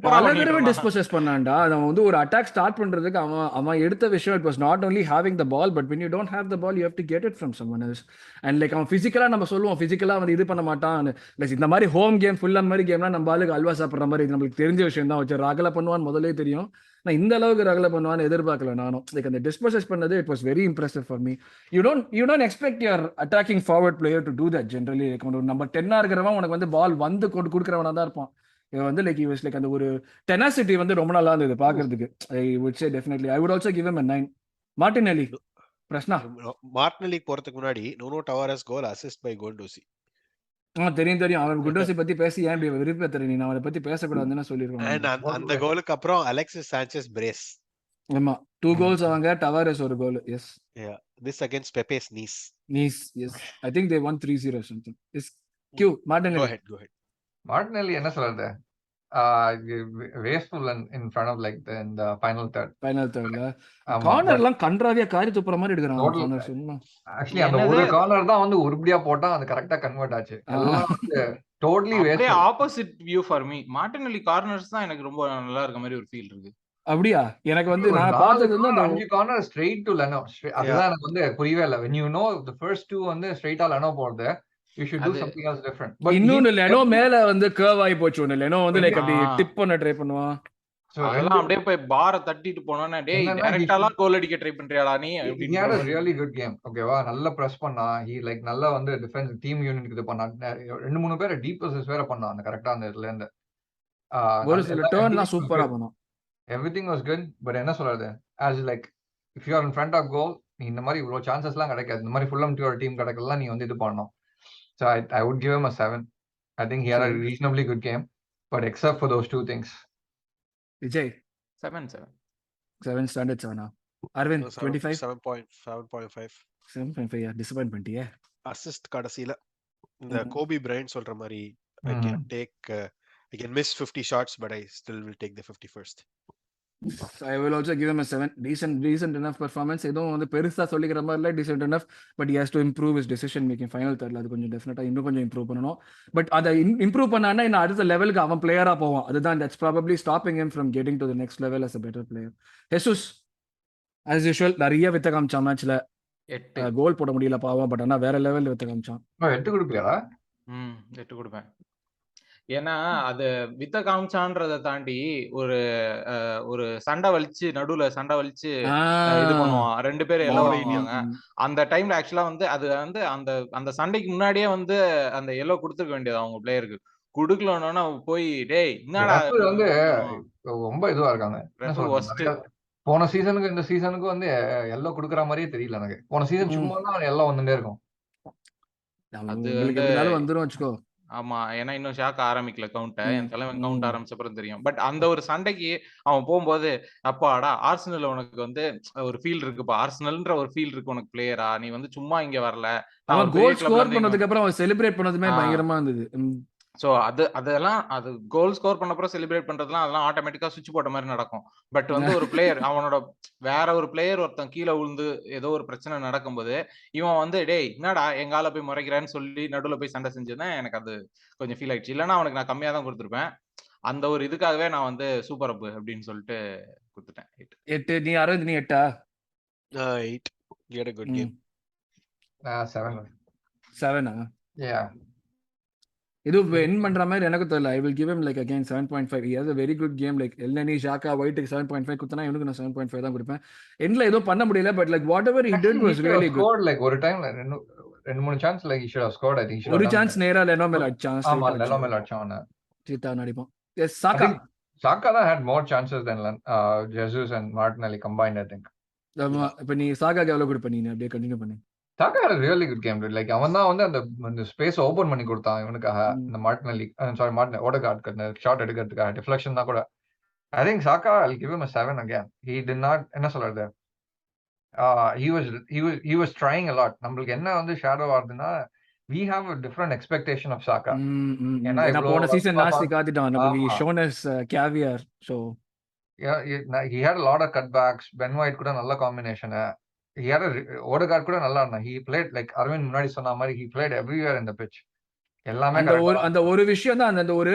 பல தடவை டிஸ்போசஸ் பண்ணான்டா. அவன் வந்து ஒரு அட்டாக் ஸ்டார்ட் பண்றதுக்கு அவன் எடுத்த விஷயம், it was not only having the ball, but when you don't have the ball you have to get it from someone else. And like அவன் பிசிக்கலா நம்ம சொல்லுவோம், பிசிக்கலா வந்து இது பண்ண மாட்டான். இந்த மாதிரி ஹோம் கேம் ஃபுல்லன் மாதிரி கேம்னா நம்ம ஆளுக்கு அல்வா சாப்பிட்ற மாதிரி நம்மளுக்கு தெரிஞ்ச விஷயம் தான். வச்சு ரகலை பண்ணுவான்னு முதலே தெரியும். நான் இந்த அளவுக்கு ரகலை பண்ணுவான்னு எதிர்பார்க்கல நானும். லைக் அந்த டிஸ்போசஸ் பண்ணது it was very impressive for me. You don't expect your attacking forward player to do that generally. Like number 10 இருக்கிறவன் உனக்கு வந்து பால் வந்து கொடுக்குறவனா தான் இருப்பான். இவன் வந்து லைக் யூஸ் லைக் அந்த ஒரு டெனாசிட்டி வந்து ரொம்ப நல்லா இருந்தது பாக்குறதுக்கு. I would say definitely I would also give him a 9. Martinelli பிரஸ்னா. மார்டினெல்லி போறதுக்கு முன்னாடி Nuno Tavares goal assist by Guendouzi. தெரியும். அவன் குண்டோசி பத்தி பேசி ஏன் விருப்ப தெரியும், நீ அவனை பத்தி பேசக்கூடாதுன்னு சொல்லிருக்கோம். அந்த கோலுக்கு அப்புறம் அலெக்சிஸ் சாnchez பிரேஸ். ஆமா 2 goals அவங்க, டவாரஸ் ஒரு goal. Yes this against Pepe's niece. Yes, I think they won 3-0 or something. Is Q Martinelli. Go ahead. Martinelli என்ன சொல்றது, wasteful in front of like in the final third corner எல்லாம் கன்றாவியா காரி துப்புற மாதிரி எடுக்கறாங்க. Actually அந்த ஒரு corner தான் வந்து உருப்படியா போட்டா அது கரெக்ட்டா கன்வெர்ட் ஆச்சு. எல்லாம் வந்து totally waste. Opposite view for me. Martinelli corners தான் எனக்கு ரொம்ப நல்லா இருக்க மாதிரி ஒரு ஃபீல் இருக்கு. அப்படியா? எனக்கு வந்து நான் பார்த்தது வந்து அந்த 5 கார்னர் ஸ்ட்ரைட் டு லெனோ. அதுதான் எனக்கு வந்து புரியவே இல்ல. when you know the first 2 வந்து ஸ்ட்ரைட்டா லெனோ போறது, you should do something else different. but இன்னொரு லெனோ மேல வந்து கர்வ் ஆயி போச்சு. ஒன்னு லெனோ வந்து லைக் அப்படி டிப் பண்ண ட்ரை பண்ணுவான். அதெல்லாம் அப்படியே போய் பார தட்டிட்டு போனானே, டேய் டைரக்டால கோல் அடிக்க ட்ரை பண்றியாடா நீ அப்படி. he had a really good game. ஓகேவா, நல்ல பிரஸ் பண்ணா. he like நல்லா வந்து டிஃபென்ஸ் டீம் யூனிட்க்கு இது பண்ணா. 2-3 பேர் டீப் பாசஸ் வேற பண்ணா அந்த கரெக்ட்டா அந்த இடத்துல இருந்து. ஒரு சில டர்ன்லாம் சூப்பரா பண்ணா. everything was good. but என்ன சொல்றது, as like if you are in front of goal, நீ இந்த மாதிரி இவ்வளவு சான்சஸ்லாம் கிடைக்காது. இந்த மாதிரி ஃபுல்லம் டீம் கிடைக்கலாம், நீ வந்து இது பண்ணணும். so I would give him a 7. I think he had a reasonably good game, but except for those 2 things. Vijay 7 standard 7. Arvind 25 7.5. 7.5. yeah, disappointment. yeah, assist கடைசில இந்த கோபி பிரையன்ட் சொல்ற மாதிரி I can miss 50 shots but I still will take the 51st. I will also give him a 7. decent enough performance. எதுவும் வந்து பெருசா சொல்லிக்கிற மாதிரி இல்லை, decent enough, but he has to improve his decision making. Final தேர்ட்ல அது கொஞ்சம் டெஃபினட்டா இன்னும் கொஞ்சம் இம்ப்ரூவ் பண்ணணும். பட் அதை இம்ப்ரூவ் பண்ணான்னா இன்னும் அடுத்த லெவலுக்கு அவன் பிளேயரா போவான். அதுதான் that's probably stopping him from getting to the next level as a better player. Jesus as usual நிறைய வித்த காமிச்சான் மேட்ச்ல. 8 கோல் போட முடியல பாவம், பட் ஆனா வேற லெவல்ல வித்த காமிச்சான். 8 கொடுப்பியாடா? 8 கொடுப்பேன். ஏன்னா அது வித்த காமிச்சான்றதை தாண்டி ஒரு சண்டை வலிச்சு நடுவுல சண்டை வலிச்சு இது பண்ணுவான். 2 பேரும் எல்லோ வாங்குவாங்க. அந்த டைம்ல ஆக்சுவலா வந்து அது வந்து அந்த சண்டைக்கு முன்னாடியே வந்து அந்த எல்லோ கொடுத்துருக்க வேண்டியது அவங்க பிளேயருக்கு. குடுக்கலன்னா போய் டேய் என்னடா வந்து ரொம்ப இதுவா இருக்காங்க. போன சீசனுக்கு இந்த சீசனுக்கு வந்து எல்லோ குடுக்குற மாதிரியே தெரியல எனக்கு. போன சீசன் ம். சும்மா தான் எல்லோ வந்துட்டே இருக்கும். அது உங்களுக்கு வந்து எப்படினாலும் வந்துரும் வச்சுக்கோ. ஆமா. ஏன்னா இன்னும் ஷாக்க ஆரம்பிக்கல கவுண்ட்ட. என் தலைவன் கவுண்ட் ம். ஆரம்பிச்சப்பறம் தெரியும். பட் அந்த ஒரு சண்டைக்கு அவன் போம்போது, அப்பாடா! ஆர்சனல்ல உனக்கு வந்து ஒரு ஃபீல் இருக்குப்பா. ஆர்சனல்ன்ற ஒரு ஃபீல் இருக்கு உனக்கு பிளேயரா. நீ வந்து சும்மா இங்க வரல. நான் அவன் ஒரு பெரிய கோல் கிளப்ல ஸ்கோர் இருந்து இங்க பண்ணதுக்கு அப்புறம் அவன் செலிப்ரேட் பண்ணதுமே ஆ. பயங்கரமா இருந்தது. சோ அதெல்லாம் கோல் ஸ்கோர் பண்ணப்புறம் செலிப்ரேட் பண்றதுலாம் அதெல்லாம் ஆட்டோமேட்டிக்கா சுவிட்ச் போட்ட மாரி நடக்கும். பட் வந்து ஒரு பிளேயர் அவனோட வேற ஒரு பிளேயர் ஒருத்தன் கீழ விழுந்து ஏதோ ஒரு பிரச்சனை நடக்கும்போது, இவன் வந்து "டேய் என்னடா எங்க ஆள போய் முறைக்கிறேன்னு" சொல்லி நடுவுல போய் சண்டை செஞ்சதுதான் எனக்கு அது கொஞ்சம் ஃபீல் ஆயிடுச்சு. இல்லன்னா அவனுக்கு நான் கம்மியா தான் குடுத்திருப்பேன். அந்த ஒரு இதுக்காகவே நான் வந்து சூப்பர் அப் அப்படின்னு சொல்லிட்டு குடுத்துட்டேன். 8. 8 நீ அரவிந்த் நீ 8ஆ? 8. He had a good game. 7. 7ஆ? Yeah. இது எண்ட் பண்ற மாதிரி எனக்கு தெரியல. I will give him like again 7.5. He has a very good game. Like El Neny, Xhaka, Whiteக்கு 7.5 குடுத்தனா இவனுக்கு நான் 7.5 தான் கொடுப்பேன். எண்ட்ல ஏதோ பண்ண முடியல. But like whatever he did Actually, he was should have really good. scored like ஒரு டைம்ல ரெண்டு மூணு chance like he should have scored. I think he should ஒரு have done சான்ஸ் that. நேரா லெனோ மேல அடிச்சான். ஆமா, ஸ்ட்ரைட் லெனோ அடிச்சான். மேல அடிச்சான். சீட்டா அடிப்பான். எஸ் I சாக்கா. think Saka தான் had more chances than Jesus and Martinelli combined, I think. இப்ப நீ சாக்காக்கு எவ்வளவு கொடுப்ப நீ? அப்படியே கண்டினியூ பண்ணு. Saka had a really good game, dude. Like அவன் தான் வந்து அந்த ஸ்பேஸ் ஓபன் பண்ணி கொடுத்தான் இவனுக்காக. இந்த மார்டினெல்லி ஓடகார்ட்க்கு அந்த ஷாட் எடுக்கிறதுக்காக டிஃப்ளெக்ஷன் தான் கூட. I think Saka, I'll give him a 7 again. He did not என்ன சொல்றது, he was trying a lot. நம்மளுக்கு என்ன வந்து ஷேடோ ஆகுதுன்னா, we have a different expectation of Saka. ஏன்னா ஏன்னா இவ்வளவு போன சீசன் வருஷமா நாஸ்தி காத்திட்டான். நமக்கு ஆமா. shown us caviar. So he had a lot of cutbacks. Ben White கூட நல்ல காம்பினேஷன். He had ஓடகார்ட் கூட நல்லா இருந்தான். He played like அரவிந்த் முன்னாடி சொன்ன மாதிரி he played everywhere in the pitch. எல்லாமே அந்த ஒரு விஷயம் தான் அந்த ஒரு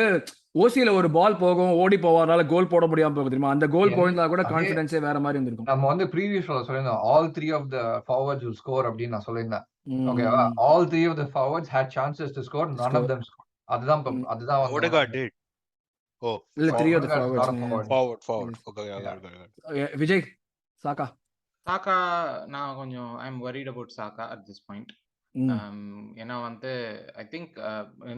ஓசியில ஒரு பால் போகும், ஓடி போவாரால கோல் போட முடியாம போகுது தெரியுமா? அந்த கோல் போயிருந்தா கூட கான்ஃபிடன்ஸே வேற மாதிரி இருந்திருக்கும். நம்ம வந்து ப்ரீவியஸ்ல சொல்லியிருந்தோம் all 3 of the forwards will score அப்படின்னு நான் சொல்லியிருந்தேன். ஓகேவா? all 3 of the forwards had chances to score, none of them scored. அதுதான் Odegaard did. Oh, இல்ல 3 of the forwards. forward. Okay, Vijay, சாக்கா. சாக்கா நான் கொஞ்சம் ஐ எம் வரிட் அபவுட் சாக்கா அட் திஸ் பாயிண்ட். ஏன்னா வந்து ஐ திங்க்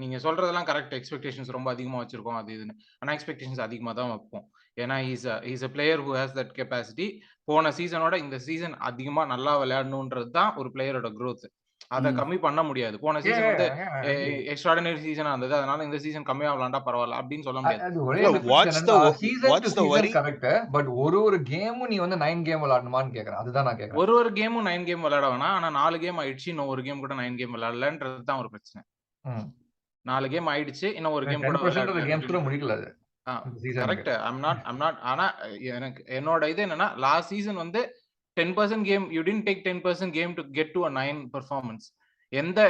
நீங்க சொல்றதெல்லாம் கரெக்ட். எக்ஸ்பெக்டேஷன்ஸ் ரொம்ப அதிகமா வச்சிருக்கோம் அது இதுன்னு. ஆனா எக்ஸ்பெக்டேஷன்ஸ் அதிகமா தான் வைப்போம். ஏன்னா is a player who has that capacity. போன சீசனோட இந்த சீசன் அதிகமா நல்லா விளையாடணுன்றது தான் ஒரு பிளேயரோட growth. அதை கம்மி பண்ண முடியாது. போன சீசன் வந்து எக்ஸ்ட்ராடினரி சீசனா இருந்தது, அதனால இந்த சீசன் கம்மியா விளையாண்டா பரவாயில்ல அப்படின்னு சொல்ல முடியாது. what's the worry? Correct. But ஒரு கேமும் நீ வந்து 9 கேம் விளையாடணுமான்னு கேக்குறேன். அதுதான் நான் கேக்குறேன். ஒரு கேமும் 9 கேம் விளையாட வேணாம். ஆனா 4 கேம் ஆயிடுச்சு, இன்னும் ஒரு கேம் கூட 9 கேம் விளையாடலன்றது தான் ஒரு பிரச்சனை. 4 கேம் ஆயிடுச்சு, இன்னும் ஒரு கேம் கூட 10% கேம்ஸ் கூட முடிக்கல அது. கரெக்ட். ஐம் நாட் ஆனா எனக்கு என்னோட இது என்னன்னா, லாஸ்ட் சீசன் வந்து 10% game you didn't take 10% came to get to a 9 performance. எந்த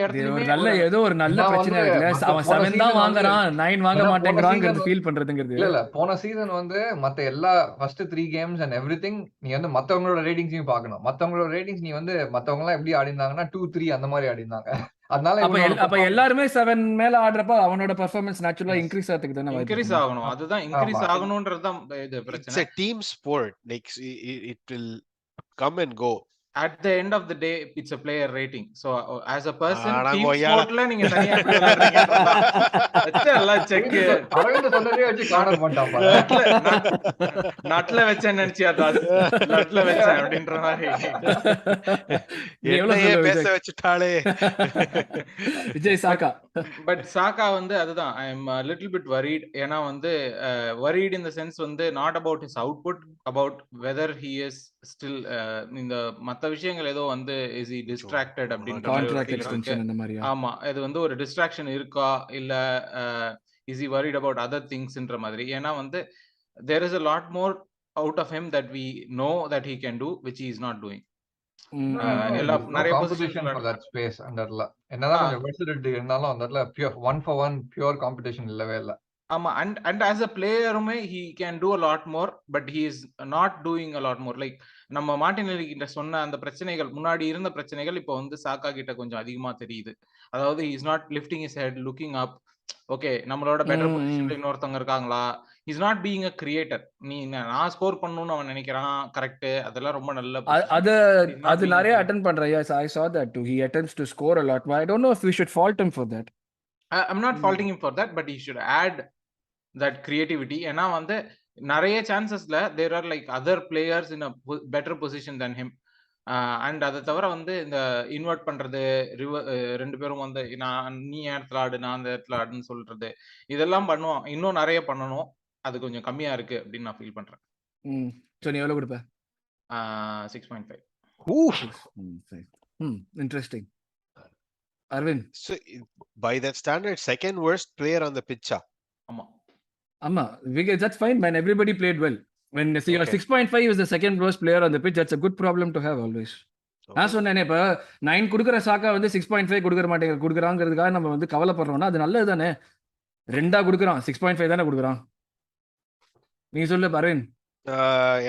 இடத்துலயுமே ஏதோ ஒரு நல்ல பிரச்சனை இருக்குல்ல. அவன் 7 தான் வாங்குறான், 9 வாங்க மாட்டேங்கறாங்கிறது ஃபீல் பண்றதுங்கிறது. இல்ல போன சீசன் வந்து மத்த எல்லா ஃபர்ஸ்ட் 3 கேம்ஸ் அண்ட் எவ்ரிதிங் நீ வந்து மத்தவங்களோட ரேட்டிங்ஸையும் பார்க்கணும். மத்தவங்களோட ரேட்டிங்ஸ் நீ வந்து மத்தவங்க எல்லாம் எப்படி ஆடினாங்கன்னா 2-3 அந்த மாதிரி ஆடினாங்க. அதனால அப்ப எல்லாரும் 7 மேல ஆடுறப்ப அவனோட பெர்ஃபார்மன்ஸ் நேச்சுரலா இன்கிரீஸ் ஆகிறதுக்கு தான வாய்ப்பு. இன்கிரீஸ் ஆகணும். அதுதான் இன்கிரீஸ் ஆகணும்ன்றது தான் இது பிரச்சனை. It's a team sport. Like it will come and go. At the end of the day, it's a player rating. So as a person, team sportல நீங்க தனியா எப்படி விளையாடுறீங்கன்றதா எல்லாம் செக். அரவிந்த் சொன்னதே வச்சு கார்னர் பண்ணிட்டாப்பா. நட்ல வெச்சேன்னு நினைச்சியா? நட்ல வெச்சேன் அப்படின்ற மாதிரி எவ்வளவு பேச வச்சுட்டாளே. விஜய் சாக்கா. பட் சாக்கா வந்து அதுதான் I am little bit worried. ஏன்னா வந்து வரிட் இன் த சென்ஸ் வந்து not about his output, about whether he is still இந்த மத்த விஷயங்கள் ஏதோ வந்து இஸ் ஹி டிஸ்ட்ராக்டட் அப்படின்ற. ஆமா, இது வந்து ஒரு டிஸ்ட்ராக்ஷன் இருக்கா இல்ல is he worried about other திங்ஸ்ன்ற மாதிரி. ஏன்னா வந்து there is a lot more out of him that we know that he can do, which he is not doing. நிறைய competition for that space அந்தல என்னதான் கொஞ்சம் வெர்சிலிட்டி இருந்தாலும் அந்தல பியூர் 1 for 1 பியூர் காம்படிஷன் இல்லவே இல்ல. ஆமா, and as a playerமே he can do a lot more, but he is not doing a lot more. Like நம்ம Martinelli கிட்ட சொன்ன அந்த பிரச்சனைகள், முன்னாடி இருந்த பிரச்சனைகள் இப்போ வந்து சாக்கா கிட்ட கொஞ்சம் அதிகமா தெரியுது. அதாவது he is not lifting his head, looking up. Okay, நம்மளோட பெட்டர் பொசிஷன்ல இன்னொருத்தவங்க இருக்காங்களா? Is not being a creator. நீ நான் ஸ்கோர் பண்ணனும்னு அவன் நினைக்கிறான், கரெக்ட். அதெல்லாம் ரொம்ப நல்ல. அது நிறைய அட்டெண்ட் பண்றான். Yes, I saw that too. He attempts to score a lot. I don't know if we should fault him for that. I'm not faulting him for that, but he should add that creativity. ஏன்னா வந்து நிறைய சான்சஸ்ல there are like other players in a better position than him. And அதை தவிர வந்து இந்த invert பண்றது, ரெண்டு பேரும் வந்து நீ இடத்துல ஆடு நான் அந்த இடத்துல ஆடுன்னு சொல்றது, இதெல்லாம் பண்ணுவோம். இன்னும் நிறைய பண்ணணும். அது கொஞ்சம் கம்மியா இருக்கு அப்படின்னு நான் ஃபீல் பண்றேன். சோ நீ எவ்வளவு கொடுப்ப? 6.5. Interesting. Arvind. So by that standard, second worst player on the pitch. ஆமா, that's fine man, everybody played well. When your 6.5 is the second worst player on the pitch, that's a good problem to have always. நான் சொன்னேனே இப்ப 9 குடுக்குற சாக்கா வந்து 6.5 குடுக்குறாங்கிறதுக்காக நம்ம வந்து கவலைப்படுறோம்னா அது நல்லது தானே. 2 குடுக்குறான், 6.5 தானே குடுக்குறான். நீ சொல்லு அரவிந்த்.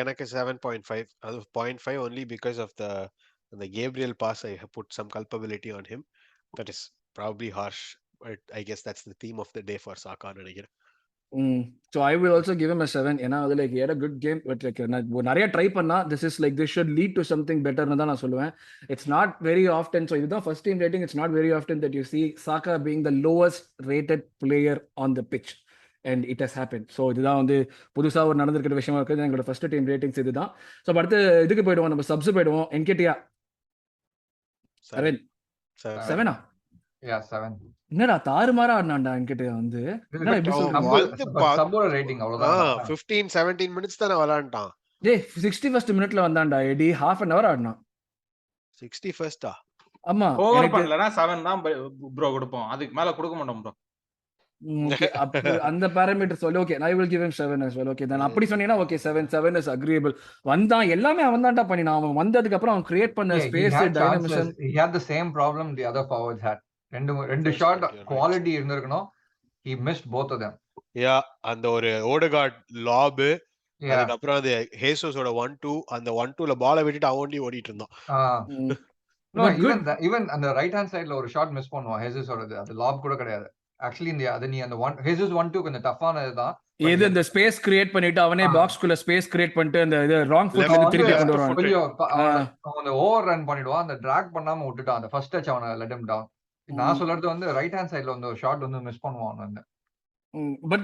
எனக்கு 7.5. அது 0.5 only because of the Gabriel pass. I have put some culpability on him. That is probably harsh, but I guess that's the theme of the day for Saka நினைக்கிறேன். So I will also give him a 7. ஏன்னா அது like he had a good game, but like நிறைய try பண்ணா this should lead to something better னு தான் நான் சொல்லுவேன். It's not very often, so இதுதான் first team rating, it's not very often that you see Saka being the lowest rated player on the pitch. And it has happened. So இதுதான் வந்து புதுசா ஒரு நடந்திருக்கிற விஷயமா இருக்குது. எங்களோட ஃபர்ஸ்ட் டீம் ரேட்டிங்ஸ் இதுதான். So அடுத்து இதுக்கு போயிடுவோம், நம்ம சப்ஸ் போயிடுவோம். Nketiah. அரவிந்த் 7. Yeah, 7. என்னடா தாறுமாறா ஆடுனான்டா Nketiah வந்து. என்னடா இப்படி சொல்றீங்க? சப்போர்ட் ரேட்டிங் அவ்வளவுதான். 15-17 மினிட்ஸ் தான விளையாண்டான். டேய் 61st மினிட்ல வந்தான்டா எடி, half an hour ஆடுனான். 61st ஆமா, ஓவர் பண்ணலனா 7 தான் ப்ரோ கொடுப்போம். அதுக்கு மேல கொடுக்க மாட்டோம் ப்ரோ. அந்த பாராமீட்டர் சொல்லி okay, I will give him 7 as well. Okay, then அப்படி சொன்னீனா ஓகே, 7 is agreeable. வந்தான் எல்லாமே அவன் தான்டா பண்ணினான். அவன் வந்ததுக்கு அப்புறம் அவன் கிரியேட் பண்ண space, dynamism. He had the same problem the other forwards had. ரெண்டு ஷாட் குவாலிட்டி இருந்திருக்கணும். He missed both of them. Yeah, அந்த ஒரு Odegaard lob, அதுக்கு அப்புறம் அது ஹேசஸோட 1-2, அந்த 1-2ல பாலை விட்டுட்டு அவன் ஓடி ஓடிட்டு இருந்தான். No, even அந்த ரைட் ஹேண்ட் சைடுல ஒரு ஷாட் மிஸ் பண்ணுவான் ஹேசஸோடது. அது லாப் கூட கிடையாது. ஆக்சுவலி இந்த அது நீ அந்த ஹேசஸ் 1-2 கொஞ்சம் டஃப்பானது தான். இது இந்த ஸ்பேஸ் கிரியேட் பண்ணிட்டு அவனே பாக்ஸ்க்குள்ள ஸ்பேஸ் கிரியேட் பண்ணிட்டு அந்த இது ராங் ஃபுட்ல இருந்து திருப்பி கொண்டு வருவான். அவன் ஓவர் ரன் பண்ணிடுவான். அந்த டிராக் பண்ணாம விட்டுட்டான். அந்த ஃபர்ஸ்ட் டச் அவனை லெட் ஹிம் டவுன். நான் சொல்றது வந்து ரைட் ஹேண்ட் சைடுல வந்து ஒரு ஷாட் வந்து மிஸ் பண்ணுவான் வந்து.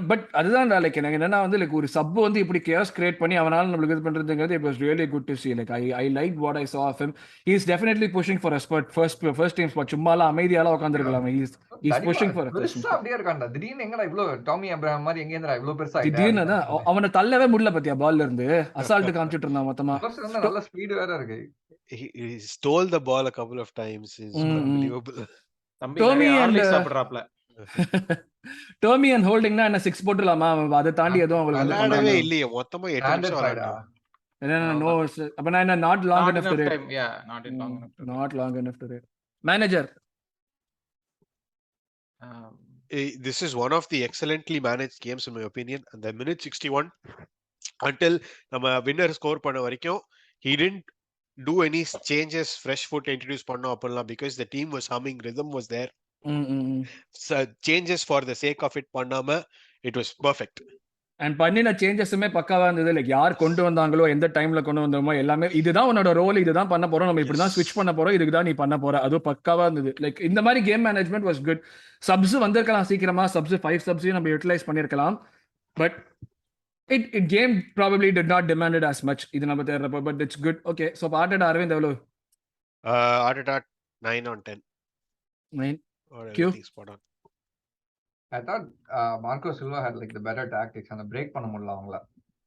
பட் அதுதான் லைக் எனக்கு என்னன்னா வந்து லைக் ஒரு சப் வந்து இப்படி கேஸ் கிரியேட் பண்ணி அவனால நம்மளுக்கு இது பண்றதுங்கிறது it was really good to see. Like I liked what I saw of him. He is definitely pushing for a spot, first team spot. சும்மாலாம் அமைதியால உட்கார்ந்திருக்கலாம். He is pushing for a first spot. அப்படியே இருக்கான்டா. திடீர்னு எங்கடா இவ்ளோ Tommy Abraham மாதிரி எங்க இருந்தா இவ்ளோ பெருசா ஆயிட்டான். திடீர்னு தான் அவனை தள்ளவே முடியல பாத்தியா, பால்ல இருந்து அசால்ட் காமிச்சிட்டு இருந்தான் மொத்தமா. நல்ல ஸ்பீட் வேற இருக்கு. He stole the ball a couple of times. Is unbelievable. தம்பி ஆர்லிக் சாப்பிடுறாப்ல. டோமி அண்ட் ஹோல்டிங்னா என்ன 6 போட்டுலாமா? அதை தாண்டி எதுவும் அவங்களுக்கு விளையாடவே இல்லையே. மொத்தமா 8 நிமிஷம் விளையாடான். நோ, அப்ப நான் என்ன not long enough to rate. Yeah, not long enough to rate. Manager. This is one of the excellently managed games in my opinion. And the minute 61 until நம்ம winner score பண்ண வரைக்கும் he didn't do any changes, fresh foot introduce பண்ணோம் அப்பலாம், because the team was humming, rhythm was there. So changes for the sake of it பண்ணாம it was perfect. And பண்ணின சேஞ்சஸுமே பக்காவா இருந்தது. Like யார் கொண்டு வந்தாங்களோ, எந்த டைம்ல கொண்டு வந்தோமோ எல்லாமே இதுதான் உன்னோட ரோல், இதுதான் பண்ண போறோம், நம்ம இப்படிதான் ஸ்விட்ச் பண்ண போறோம், இதுக்கு தான் நீ பண்ண போற, அதுவும் பக்காவா இருந்தது. லைக் இந்த மாதிரி game management was good. Subs வந்திருக்கலாம் சீக்கிரமா, 5 சப்ஸையும் நம்ம யூட்டிலைஸ் பண்ணிருக்கலாம். But it game probably did not demand it as much. இது நம்ம தேர்றப்ப, but it's good. Okay, so Arteta, Arvind எவ்வளவு? Arteta 9 on 10. 9. Spot on. I thought Marco Silva had like the better tactics and break பண்ண முடியல அவங்கள.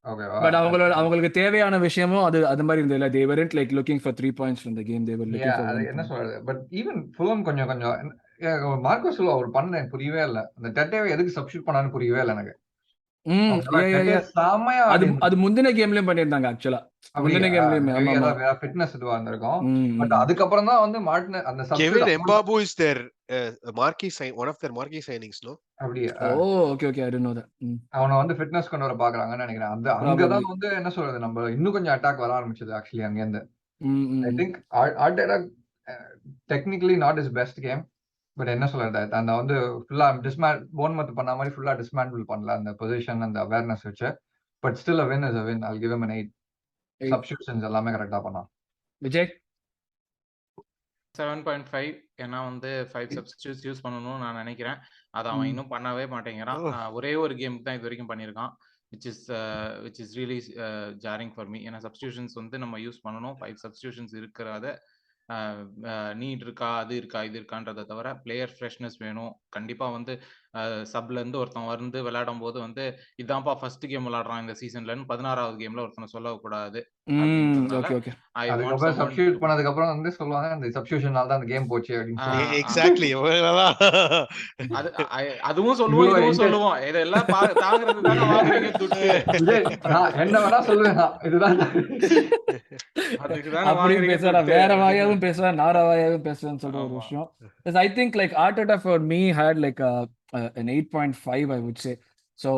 ஓகேவா? But அவங்களுக்கு தேவையான விஷயமும் அது மாதிரி இருந்தது. They weren't like looking for 3 points from the game. They were looking for என்ன சொல்றது? பட் ஈவன் Fulham கொஞ்சம் மார்க்கோ சில்வா அவர் பண்ண புரியவே இல்ல. அந்த டெட்டேவை எதுக்கு சப்ஸ்டிட்யூட் பண்ணான்னு புரியவே இல்ல எனக்கு. அது முந்தின கேம்லயும் பண்ணிருந்தாங்க ஆக்சுவலா. முந்தின கேம்லயும் ஃபிட்னஸ் இதுவா இருந்திருக்கும். பட் அதுக்கப்புறம் தான் வந்து மார்டின் அந்த Kevin Mbabu is their marquee sign, one of their marquee signings, no? அப்படியே. Okay I didn't know that. அவனை வந்து ஃபிட்னஸ் கொண்டு வர பாக்குறாங்கன்னு நினைக்கிறேன். அந்த அங்கதான் வந்து என்ன சொல்றது, நம்ம இன்னும் கொஞ்சம் அட்டாக் வர ஆரம்பிச்சது ஆக்சுவலி அங்க இருந்து. I think Arteta technically not his best game. But என்ன சொல்றது, அந்த வந்து ஃபுல்லா போன்மத் பண்ண மாதிரி ஃபுல்லா டிஸ்மேண்டில் பண்ணல அந்த பொசிஷன், அந்த அவேர்னஸ் வச்சு. But still a win is a win. I'll give him an 8. சப்ஸ்டிட்யூஷன்ஸ் எல்லாமே கரெக்டா பண்ணான். விஜய் 7.5. ஏன்னா வந்து 5 சப்ஸ்டிட்யூட்ஸ் யூஸ் பண்ணணும்னு நான் நினைக்கிறேன். அதை அவன் இன்னும் பண்ணவே மாட்டேங்கிறான். ஒரே ஒரு கேமுக்கு தான் இது வரைக்கும் பண்ணியிருக்கான். which is really jarring for me. ஏன்னா சப்ஸ்டியூஷன்ஸ் வந்து நம்ம யூஸ் பண்ணணும், 5 சப்ஸ்டியூஷன்ஸ் இருக்கிறத நீட் இருக்கா, அது இருக்கா, இது இருக்கான்றதை தவிர பிளேயர் ஃப்ரெஷ்னஸ் வேணும். கண்டிப்பா வந்து சப்ல இருந்து ஒருத்தன் வந்து விளையாடும் போது வந்து இதான்ப்பா ஃபர்ஸ்ட் கேம் விளையாடுறான் இந்த சீசன்லன்னு 16வது கேம்ல ஒருத்தனை சொல்லக்கூடாது. அப்படின்றதுனால ஓகே ஓகே I want அதுக்கப்புறம் someone சப்ஸ்டியூட் to- பண்ணதுக்கு அப்புறம் வந்து சொல்லுவாங்க இந்த சப்ஸ்டியூஷனால தான் அந்த கேம் போச்சு அப்படின்னு சொல்லி. எக்ஸாக்ட்லி அதுவும் சொல்லுவோம், இவ்வளவு இதுவும் intense. சொல்லுவோம். இதெல்லாம் தாங்கிறது தானே வாங்குறீங்க துட்டு. விஜய், நான் என்ன வேணா சொல்லுவேன், இதுதான் அதுக்கு தானே அப்படியும் வாங்குறீங்க பேசுறா, துட்டு. வேற வாயாவும் பேசுவேன், நாரா வாயாவும் பேசுவேன்னு சொல்ற ஒரு ஆமா. விஷயம். I think like Arteta for me had like an 8.5 I would say. So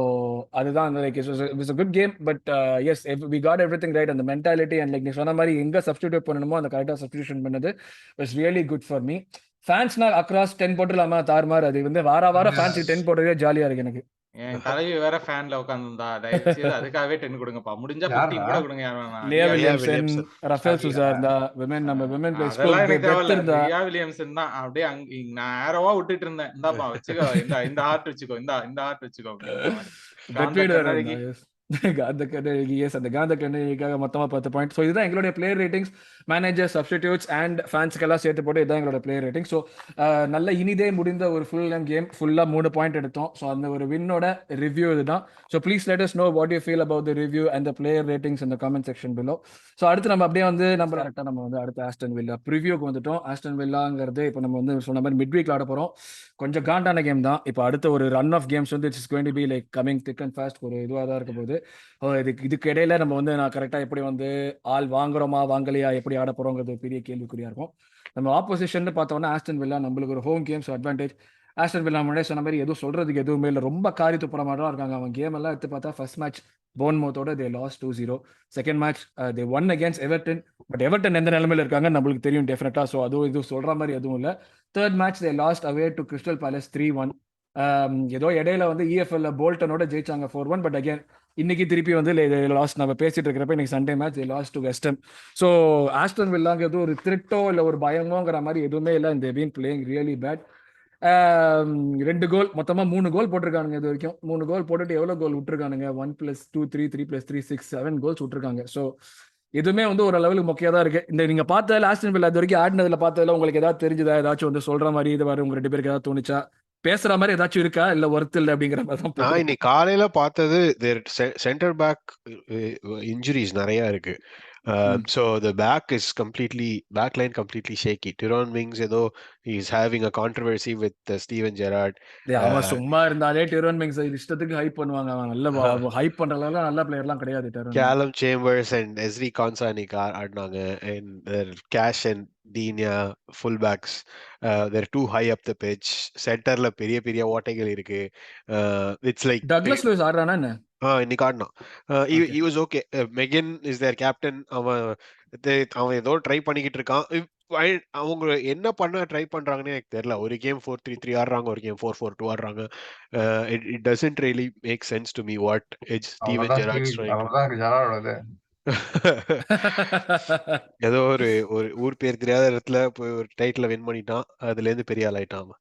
அதுதான் like it was a good game, but yes, we got everything right, and the mentality and like நீ சொன்ன மாதிரி எங்க சப்ஸ்டிடியூட் பண்ணணுமோ அந்த கரெக்டா substitution பண்ணது was really good for me. ஃபேன்ஸ்னா அக்ராஸ் 10 போட்டுலாமா தாறுமாறு, அது வந்து வார ஃபேன்ஸுக்கு 10 போடுறதே ஜாலியா இருக்கு எனக்கு. என் தலைவி வேற ஃபேன்ல உட்கார்ந்திருந்தா, தயவு செய்து அதுக்காகவே 10 கொடுங்கப்பா, முடிஞ்சா 15 கூட கொடுங்க. யார் வேணா. லியா லியா வில்லியம்சன், வில்லியம்சன். ரஃபேல் சூசா இருந்தா, நம்ம விமன் பிளேஸ் அதெல்லாம் எனக்கு டெப்த் தேவையில்ல. இருந்தா. ரியா வில்லியம்சன் தான் அப்படியே நான் ஆரோவா விட்டுட்டு இருந்தேன். இந்தாப்பா வச்சுக்கோ, இந்த ஹார்ட் வச்சுக்கோ, இந்த ஹார்ட் வச்சுக்கோ அப்படின்ற மாதிரி. காந்த கண்ணழகி. காந்த கண்ணழகி, எஸ், அந்த காந்த கண்ணழகிக்காக மொத்தமா 10 பாயிண்ட். ஸோ இதுதான் எங்களுடைய player ratings, manager, substitutes and ஃபேன்ஸ்க்கெல்லாம் சேர்த்து போட்டு இதுதான் எங்களோட பிளேயர் ரேட்டிங். ஸோ நல்ல இனிதே முடிந்த ஒரு ஃபுல் கேம், ஃபுல்லா 3 பாயிண்ட் எடுத்தோம். ஸோ அந்த ஒரு வின்னோட ரிவ்யூ இதுதான். So please let us know what you feel about the review and the player ratings in the comment section below. So அடுத்து நம்ம அப்படியே வந்து நம்ம வந்து அடுத்து ஆஸ்டன் வில்லா ப்ரிவியூக்கு வந்துட்டோம். ஆஸ்டன் வில்லாங்கிறது இப்போ நம்ம வந்து சொன்ன மாதிரி மிட் வீக்ல ஆட போறோம். கொஞ்சம் காண்டான கேம் தான். இப்போ அடுத்த ஒரு ரன் ஆஃப் கேம்ஸ் வந்து it's going to be like coming thick and fast, ஒரு இதுவாக தான் இருக்க போகுது. இதுக்கு இடையில நம்ம வந்து நான் கரெக்டாக எப்படி வந்து ஆள் வாங்குறோமா வாங்கலையா, எப்படி ஆட போறோங்கிறது பெரிய கேள்விக்குறியா இருக்கும். நம்ம ஆப்போசிஷன் பார்த்தோம்னா ஆஸ்டன் வில்லா நம்மளுக்கு ஒரு home games advantage. Aston villa முன்னாடி சொன்ன மாதிரி எதுவும் சொல்றதுக்கு எதுவுமே இல்லை, ரொம்ப காரி துப்புற மாதிரி தான் இருக்காங்க. அவங்க கேம் எல்லாம் எடுத்து பார்த்தா ஃபர்ஸ்ட் மேட்ச் போர்ன்மவுத்தோட they lost 2-0. Second match they won against Everton. But Everton எந்த நிலைமையில இருக்காங்க நம்மளுக்கு தெரியும் டெஃபினட்டா. ஸோ அதுவும் இது சொல்ற மாதிரி எதுவும் இல்லை. Third match they lost away to crystal palace 3-1. ஏதோ இடையில வந்து இஎஃப்எல்ல போல்டனோட ஜெயிச்சாங்க 4-1. பட் அகேன் இன்னைக்கு திருப்பி வந்து லாஸ்ட் நம்ம பேசிட்டு இருக்கிறப்ப இன்னைக்கு Sunday match lost to West Ham. So Aston வில்லாங்கிறது ஒரு த்ரெட்டோ இல்லை ஒரு பயமோங்கிற மாதிரி எதுவுமே இல்லை. இந்த been playing really bad. 2 goal மொத்தமா 3 கோல் போட்டிருக்கானுங்க இது வரைக்கும். 3 கோல் போட்டுட்டு எவ்வளவு கோல் விட்டுருக்கானுங்க? 1+2 3 3+3 6 7 கோல்ஸ் விட்டுருக்காங்க. ஸோ எதுவுமே வந்து ஒரு லெவலுக்கு மொக்கையா தான் இருக்கு. இந்த நீங்க பார்த்ததுல ஆஸ்டன் வில்லா இது வரைக்கும் ஆடினதுல பார்த்ததுல உங்களுக்கு ஏதாவது தெரிஞ்சதா? ஏதாச்சும் வந்து சொல்ற மாதிரி இது வர உங்க 2 பேருக்கு ஏதாவது தோணுச்சா? பேசுற மாதிரி ஏதாச்சும் இருக்கா, இல்ல ஒர்த் இல்லை அப்படிங்கிற மாதிரி தான்? நான் இன்னைக்கு காலையில பார்த்தது சென்டர் பேக் இன்ஜுரிஸ் நிறைய இருக்கு. So the back line completely shaky. Tyrone Mings ஏதோ he's having a controversy with Steven Gerrard. அவன் சும்மா இருந்தாலே டிரோன் மிங்ஸ் இஷ்டத்துக்கு ஹைப் பண்ணுவாங்க. அவன் நல்ல ஹைப் பண்ற அளவுக்கு நல்ல பிளேயர்லாம் கிடையாது drone. Callum Chambers and Ezri Konsa இன்னைக்கு ஆடினாங்க. and Cash and Dinya fullbacks, they're too high up the pitch. சென்டர்ல பெரிய ஓட்டைகள் இருக்கு. It's like டக்ளஸ் லூயிஸ் ஆடுறானா என்ன? இன்னைக்கு ஆடினான். he was okay. Megan is their captain. அவன் ஏதோ ட்ரை பண்ணிக்கிட்டு இருக்கான். அவங்க என்ன பண்ண ட்ரை பண்றாங்கன்னு எனக்கு தெரியல. ஒரு கேம் 4-3-3 ஆடுறாங்க, ஒரு கேம் 4-4-2 ஆடுறாங்க. It doesn't really make sense to me what Steven Gerrard's trying. ஏதோ ஒரு ஊர் பேர் தெரியாத இடத்துல போய் ஒரு டைட்டில் வின் பண்ணிட்டான், அதுல இருந்து பெரிய ஆள் ஆயிட்டான்.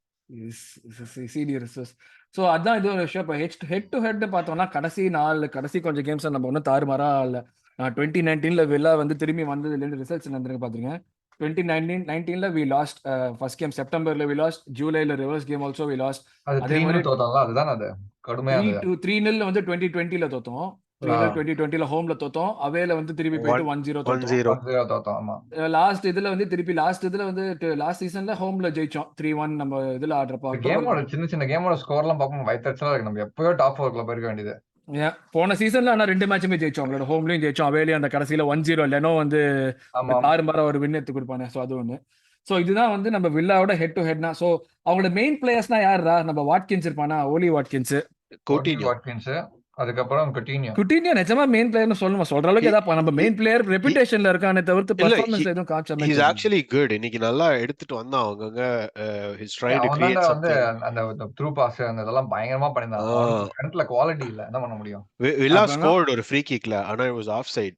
ஸோ அதான் இது ஒரு விஷயம். இப்போ ஹெட் டு ஹெட் பார்த்தோம்னா கடைசி கொஞ்சம் கேம்ஸ் நம்ம ஒன்றும் தாறுமாறா இல்லை. 2019 வில்லா வந்து திரும்பி வந்ததுலேருந்து ரிசல்ட்ஸ் என்னன்னு பார்த்துருங்க. 2019 we lost first game செப்டம்பர்ல we lost, ஜூலைல reverse game also we lost. அதே மாதிரி தோத்தாங்க. அதுதான் அது கடுமையா 3-0 வந்து 2020ல தோத்தோம். 2020ல ஹோம்ல தோத்தோம். அவேல வந்து திருப்பி போயிட்டு 1-0 தோத்தோம். லாஸ்ட் இதுல வந்து லாஸ்ட் சீசன்ல ஹோம்ல ஜெயிச்சோம் 3-1 நம்ம இதுல ஆடுறப்ப. கேமோட சின்ன கேமோட ஸ்கோர்லாம் பார்க்கும் வயித்தச்சலா இருக்கு. நம்ம எப்பவே டாப் 4க்குள்ள போயிருக்க வேண்டியது. போன சீசன்ல ஆனா 2 மேட்சுமே ஜெயிச்சோம். அவங்களோட ஹோம்லயும் ஜெயிச்சோம், அவேலையும் அந்த கடைசியில 1-0 லெனோ வந்து 6 ஒரு வின் எடுத்து கொடுப்பானே. ஸோ அது ஒண்ணு. ஸோ இதுதான் வந்து நம்ம வில்லாவோட ஹெட் டு ஹெட்னா. ஸோ அவங்களோட மெயின் பிளேயர்ஸ்னா யாரா? நம்ம வாட்கின்ஸ் இருப்பானா, ஓலி வாட்கின்ஸ், அதுக்கப்புறம் குட்டினியா நிஜமா மெயின் பிளேயர்னு சொல்ற அளவுக்கு ஏதாவது நம்ம மெயின் பிளேயர் ரெபுடேஷன்ல இருக்கானே தவிர்த்து பெர்ஃபார்மன்ஸ் எதுவும் காமிச்சாம. He's actually good. இன்னைக்கு நல்லா எடுத்துட்டு வந்தான். அவங்க he's trying to create something. அந்த த்ரூ பாஸ் அந்த இதெல்லாம் பயங்கரமா பண்ணிருந்தாங்க. ஃப்ரண்ட்ல குவாலிட்டி இல்ல, என்ன பண்ண முடியும்? Villa scored ஒரு ஃப்ரீ கிக்ல, ஆனா it was offside.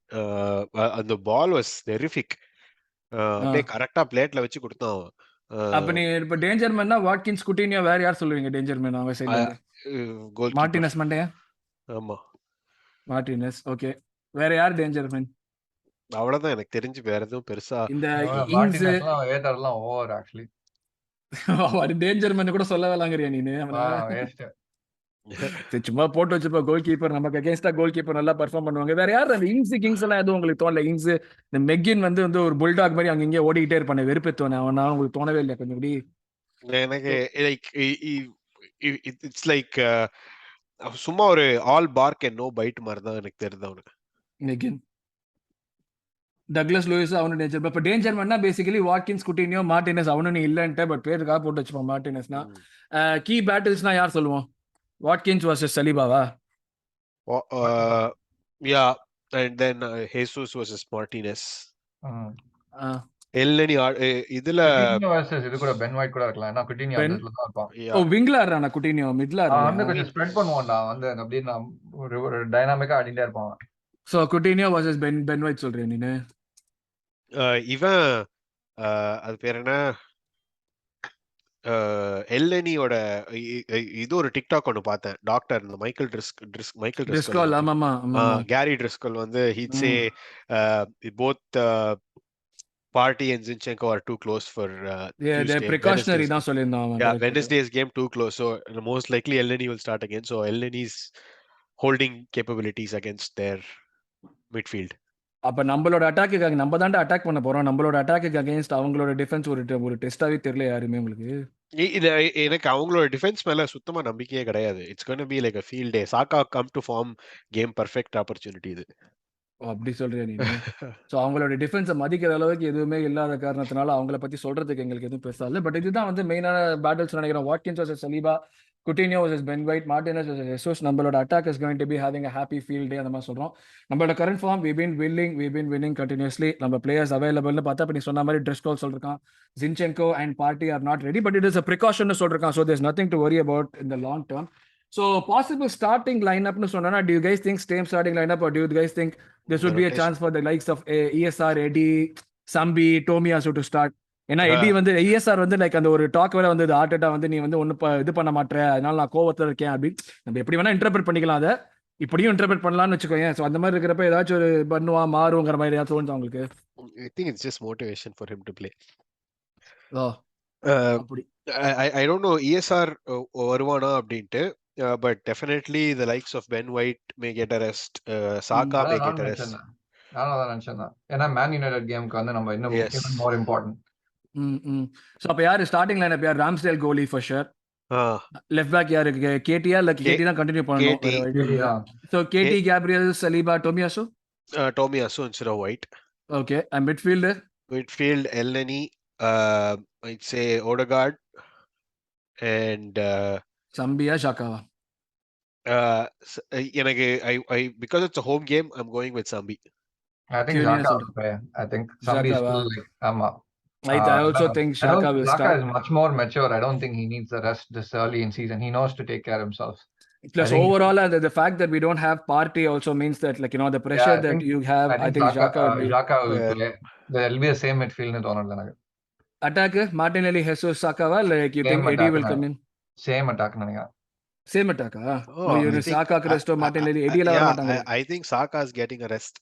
அந்த ball was terrific. அப்படியே கரெக்ட்டா பிளேட்ல வச்சு கொடுத்தான் அவன். அப்ப நீ இப்ப டேஞ்சர் மேன்னா வாட்கின்ஸ், குட்டினியா, வேற யார் சொல்லுவீங்க டேஞ்சர் மேன் அவங்க சைடுல? கோல் மார்டினஸ் மண்டையா? ஆமா. மார்டினஸ். ஓகே. வேற யார் டேஞ்சர் மேன்? அவ்வளவுதான் எனக்கு தெரிஞ்சு வேற எதுவும் பெருசா இந்த இங்ஸ் மார்டினஸ்லாம் ஏத்தறலாம் ஓவர் ஆக்சுவலி. அது டேஞ்சர் மேன் கூட சொல்ல வேலாங்கறியா நீனு? வேஸ்ட். சரி, சும்மா போட்டு வச்சுப்பா. கோல் கீப்பர் நமக்கு அகைன்ஸ்டா கோல் கீப்பர் நல்லா பெர்ஃபார்ம் பண்ணுவாங்க. வேற யார் அந்த இங்ஸ் கிங்ஸ் எல்லாம் எதுவும் உங்களுக்கு தோணல? இங்ஸ் இந்த மெக்கின் வந்து ஒரு புல்டாக் மாதிரி அங்க இங்கே ஓடிக்கிட்டே இருப்பானே, வெறுப்பேத்துவானே, அவனா உங்களுக்கு தோணவே இல்லையா கொஞ்சம் இப்படி? எனக்கு லைக் இட்ஸ் லைக் சும்மா ஒரு all bark and no bite மாதிரி தான் எனக்கு தெரியுது அவனுக்கு. மெக்கின், டக்ளஸ் லூயிஸ் அவனு டேஞ்சர். இப்போ டேஞ்சர் மேன்னா பேசிக்கலி வாட்கின்ஸ், குட்டினியோ, மார்டினஸ் அவனு இல்லன்ட்டு, பட் பேருக்காக போட்டு வச்சுப்போம் மார்டினஸ்னா. கீ பேட்டில்ஸ்னா யார் சொல்லுவோம்? வாட்கின்ஸ் வர்சஸ் சலீபாவா? Yeah, and then Jesus versus Martinez. Ah. El Neny இதுல குட்டினியோ வர்சஸ் இது கூட பென் ஒயிட் கூட இருக்கலாம். ஏன்னா குட்டினியோ அந்த இடத்துல தான் இருப்பான். ஓ, விங்ல ஆடுறானா குட்டினியோ? மிட்ல வந்து ஆடுறானா? கொஞ்சம் ஸ்ப்ரெட் பண்ணுவான்டா. வந்து அப்படியே நான் ஒரு டைனாமிக்கா ஆடிட்டே இருப்பான். சோ குட்டினியோ வர்சஸ் பென் ஒயிட் சொல்றேன் நீனு? இவன் அது பேர் என்ன, El Nenyயோட இது ஒரு டிக்டாக் ஒன்னு பார்த்தேன். டாக்டர் இந்த மைக்கேல் டிஸ்கால். ஆமாமா ஆமாமா. கேரி ட்ரிஸ்கல் வந்து he'd say both Party and Zinchenko are too close for they precautionary தான் சொல்லிருந்தான் அவன். yeah, Wednesday's game too close, so most likely El Neny will start again. So El Neny's holding capabilities against their midfield. அப்ப நம்மளோட அட்டாக்குக்காக நம்ம தாண்டா attack பண்ண போறோம். நம்மளோட அட்டாக்குக்கு against அவங்களோட டிஃபென்ஸ் ஒரு டெஸ்டாவே தெரியல யாருமே உங்களுக்கு. எனக்கு அவங்களோட டிஃபென்ஸ் மேல சுத்தமா நம்பிக்கையே கிடையாது. It's gonna be like a field day. Saka come to form game perfect opportunity இது. அப்படி சொல்றியா நீ? சோ அவங்களோட டிஃபென்ஸை மதிக்கிற அளவுக்கு எதுவுமே இல்லாத காரணத்தினால அவங்கள பத்தி சொல்றதுக்கு எங்களுக்கு எதுவும் பெருசா இல்லை. பட் இதுதான் வந்து மெயினான பேட்டில்ஸ் நினைக்கிறேன். Watkins versus Saliba, Coutinho versus Ben White, Martinez versus Jesus. நம்மளோட attack is going to be having a happy field day அந்த மாதிரி சொல்றோம். நம்மளோட current form we've been winning continuously. நம்ம பிளேயர்ஸ் அவைலபிள்னு பார்த்தா இப்ப நீ சொன்ன மாதிரி ட்ரெஸ்கால் சொல்றான், Zinchenko and Partey are not ready, but it is a precaution சொல்றான். So there's nothing to worry about in the long term. So possible starting lineup nu sonna, do you guys think same starting lineup, or do you guys think this would be a chance for the likes of ESR, Eddie, Sambi, Tomiyasu to start? ஏன்னா eddy வந்து ESR வந்து like அந்த ஒரு talk வேற வந்து ஆர்டேட்டா வந்து நீ வந்து ஒன்னும் இது பண்ண மாட்டேற, அதனால நான் கோவத்துல இருக்கேன் அப்படி நம்ம எப்படி வேணா இன்டர்பிரட் பண்ணிக்கலாம். அதை இப்படியும் இன்டர்பிரட் பண்ணலாம்னு வச்சுக்கோங்க. ஸோ அந்த மாதிரி இருக்கிறப்ப ஏதாச்சும் ஒரு பண்ணுவா மாறுங்கிற மாதிரி ஏதாவது தோணுச்சு உங்களுக்கு? I think it's just motivation for him to play. அப்படி I don't know ESR வருவானா அப்படின்ட்டு, but definitely the likes of Ben White may get a rest. Saka may get a rest. நானும் அதான் நினைச்சேன். ஏன்னா மேன் யுனைடெட் கேமுக்கு வந்து நம்ம இன்னும் even more important. சோ அப்ப யாரு ஸ்டார்டிங் லைனப்? யார்? Ramsdale goalie for sure. Left back யாரு? கேடியா இல்ல கேடி தான் கண்டினியூ பண்ணனும்? So KT, Gabriel, Saliba, Tomiyasu. Tomiyasu instead of White. Okay. And midfield El Neny, I'd say Odegaard and சம்பியா, ஷாக்காவா? எனக்கு I because it's a home game, I'm going with Sambi. I think Sambi is still like ஆமா. I also think Xhaka will start. Xhaka is much more mature. I don't think he needs the rest this early in season. He knows to take care of himself. Plus overall the fact that we don't have Partey also means that, like, you know, the pressure that you have, I think Xhaka will play. There will be the same midfield nu thonadhu enak. Attack Martinelli, Jesus, Saka, like you think Eddie will come in? Same attack naniga. Same attack. You Saka, Cristo, Martinelli, Eddie la varatanga. I think Saka is getting a rest.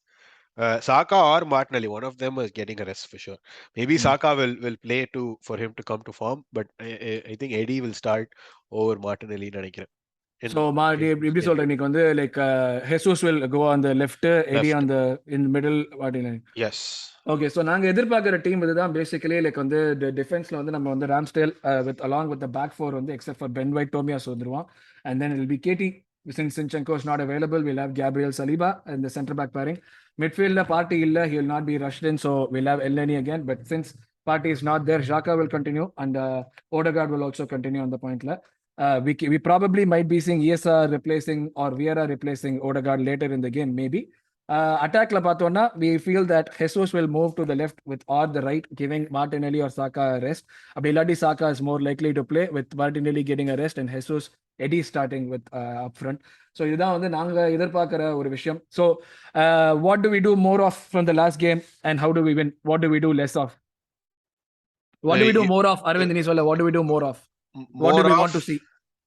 Saka or Martinelli, one of them is getting a rest for sure. Maybe Saka will play for him to come to form, but I think Eddie will start over Martinelli நினைக்கிறேன். So எப்படி சொல்ற நீங்க வந்து like Jesus will go on the left, Eddie on the in the middle, Martinelli. Yes. Okay, so நாங்க எதிர்பார்க்கிற team இதுதான் basically. Like வந்து டிஃபென்ஸ்ல வந்து நம்ம வந்து Ramsdale with along with the back four வந்து except for Ben White, Tomiyasu வந்துருவான். And then it will be KT. Since Zinchenko is not available, we'll have Gabriel, Saliba and the center back pairing. Midfield Partey illa, he will not be rushed in, so we'll have El Neny again. But since Partey is not there, Xhaka will continue and Odegaard will also continue on the point la. We probably might be seeing ESR replacing or Vieira replacing Odegaard later in the game, maybe. Attack la pathona, we feel that Jesus will move to the left with or the right, giving Martinelli or Saka a rest. Abdiladi Saka is more likely to play with Martinelli getting a rest and Jesus, Eddie starting with up front. So இதுதான் வந்து நாங்க எதிர்பார்க்கிற ஒரு விஷயம். So what do we do more of from the last game and how do we win? What do we do less of? What do we do more of? Arvind, நீ சொல்ல, what do we do more of? What do we want to see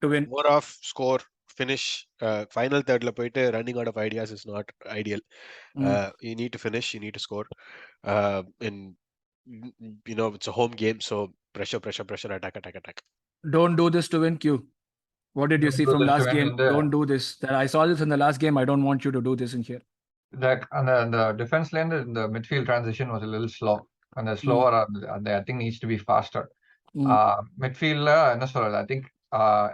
to win? More of score finish final third la poite running out of ideas is not ideal. You need to finish, you need to score, and you know it's a home game, so pressure, attack. Don't do this to win. Q. What did you see from last game? Don't do this. I saw this in the last game. I don't want you to do this in here. Like on the defense line, the midfield transition was a little slow. And the slower, I think needs to be faster. Midfield, I think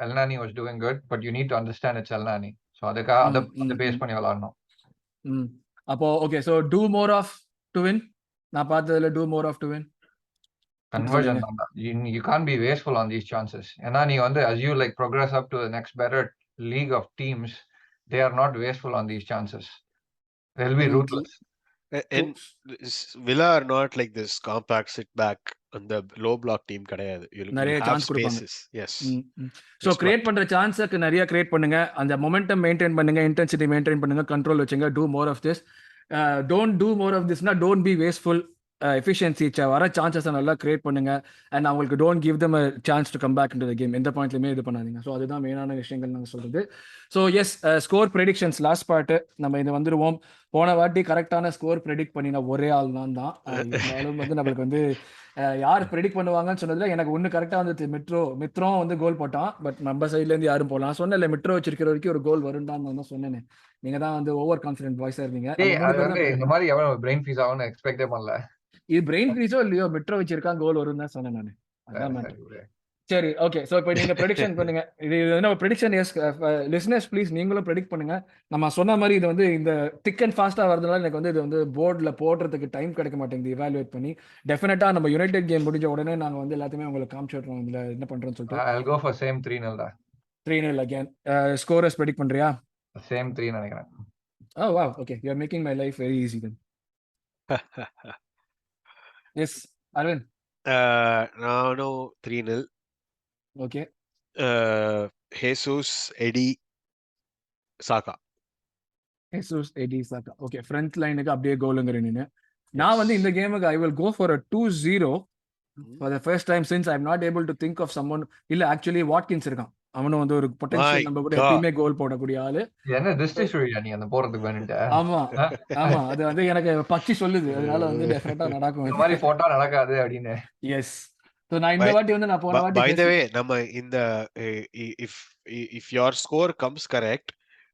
El Neny was doing good, but you need to understand it's El Neny. So the base பண்ணி விளையாடணும். அப்போ okay, so do more of to win. நான் பார்த்ததுல do more of to win. Conversion. You can't be wasteful on these chances. ஏன்னா நீ வந்து as you like progress up to the next better league of teams, they are not wasteful on these chances. They'll be ruthless. And Villa are not like this compact sit back on the low block team கிடையாது. நிறைய chance கொடுப்பாங்க. Yes. So create பண்ற சான்ஸ்க்கு நிறைய create பண்ணுங்க, அந்த momentum maintain பண்ணுங்க, intensity maintain பண்ணுங்க, control வச்சுங்க. Do more of this. Don't do more of this. Don't be wasteful. Efficiency வர சான்சஸை நல்லா கிரியேட் பண்ணுங்க. அண்ட் அவங்களுக்கு don't give them a chance to come back into the game. எந்த பாயிண்ட்லையுமே இது பண்ணாதீங்க. ஸோ அதுதான் மெயினான விஷயங்கள் நாங்கள் சொல்றது. So yes, score predictions last part நம்ம இது வந்துடுவோம். போன வாட்டி கரெக்டான ஸ்கோர் ப்ரெடிக்ட் பண்ணின ஒரே ஆள் தான். இருந்தாலும் வந்து நம்மளுக்கு வந்து யார் ப்ரெடிக்ட் பண்ணுவாங்கன்னு சொன்னதுல எனக்கு ஒன்று கரெக்டாக வந்து மித்ரோ வந்து கோல் போட்டான். பட் நம்ம சைட்லேருந்து யாரும் போடலாம் சொன்னேன். இல்லை, மித்ரோ வச்சிருக்கிற வரைக்கும் ஒரு கோல் வரும் தான் சொன்னேன். நீங்க தான் வந்து ஓவர் கான்ஃபிடென்ட் வாய்ஸா இருந்தீங்க. இந்த மாதிரி எவ்வளவு பிரெயின் ஃப்ரீஸ் ஆகும்னு எக்ஸ்பெக்டே பண்ணல. இது பிரெயின் ஃப்ரீஸோ இல்லையோ, மிட்ரோ வச்சிருக்கான் கோல் வரும் தான் சொன்னேன் நான். அதான் சரி, ஓகே. ஸோ இப்போ நீங்க ப்ரெடிக்ஷன் பண்ணுங்க. இது என்ன ப்ரெடிக்ஷன்? எஸ் லிசனர்ஸ் ப்ளீஸ் நீங்களும் ப்ரெடிக்ட் பண்ணுங்க. நம்ம சொன்ன மாதிரி இது வந்து இந்த திக் அண்ட் ஃபாஸ்டா வரதுனால எனக்கு வந்து இது வந்து போர்டில் போடுறதுக்கு டைம் கிடைக்க மாட்டேங்குது இவாலுவேட் பண்ணி. டெஃபினட்டா நம்ம யுனைடெட் கேம் முடிஞ்ச உடனே நாங்கள் வந்து எல்லாத்தையுமே உங்களுக்கு காமிச்சிடுறோம் இதுல என்ன பண்றோம்னு சொல்லிட்டு. I'll go for same 3-0 டா. 3-0 again. ஸ்கோரர்ஸ் ப்ரெடிக்ட் பண்றியா? Same 3 நினைக்கிறேன். Oh wow, okay, you are making my life very easy then. Yes, Arvind. No, 3-0. Okay. Jesus, Eddie, Saka. Jesus, Eddie, Saka. Okay, front line க்கு அப்படியே கோல்ங்கற நீங்க. நான் வந்து இந்த கேமுக்கு I will go for a 2-0 for the first time since I'm not able to think of someone. இல்ல, actually Watkins இருக்கான். அவனும் வந்து ஒரு பொட்டன்ஷியல் நம்ம கூட எப்பவுமே கோல் போடக்கூடிய ஆளு. என்ன டிஸ்ட்ரிக்ட் நீ அந்த போறதுக்கு வேண்டிட்ட? ஆமா அது வந்து எனக்கு பச்சி சொல்லுது. அதனால வந்து டெஃபினட்டா நடக்கும். இந்த மாதிரி போட்டா நடக்காது அப்படினு. எஸ். சோ நான் இந்த வாட்டி வந்து நான் போன வாட்டி by the way நம்ம இந்த if your score comes correct,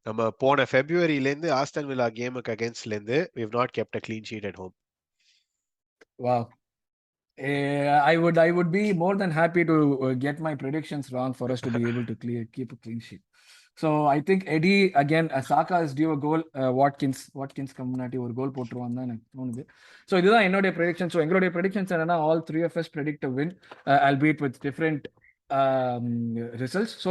நம்ம போன ஃபெப்ரவரியில இருந்து ஆஸ்டன் வில்லா கேமுக்கு அகைன்ஸ்ட்ல இருந்து we have not kept a clean sheet at home. Wow. I would be more than happy to get my predictions wrong for us to be able to keep a clean sheet. So I think Eddie again, Saka is due a goal. Watkins community ஒரு கோல் போட்டுருவான் தான் எனக்கு தோணுது. So இதுதான் என்னோட prediction. So எங்களுடைய predictions என்னன்னா all three of us predict a win, albeit with different results. So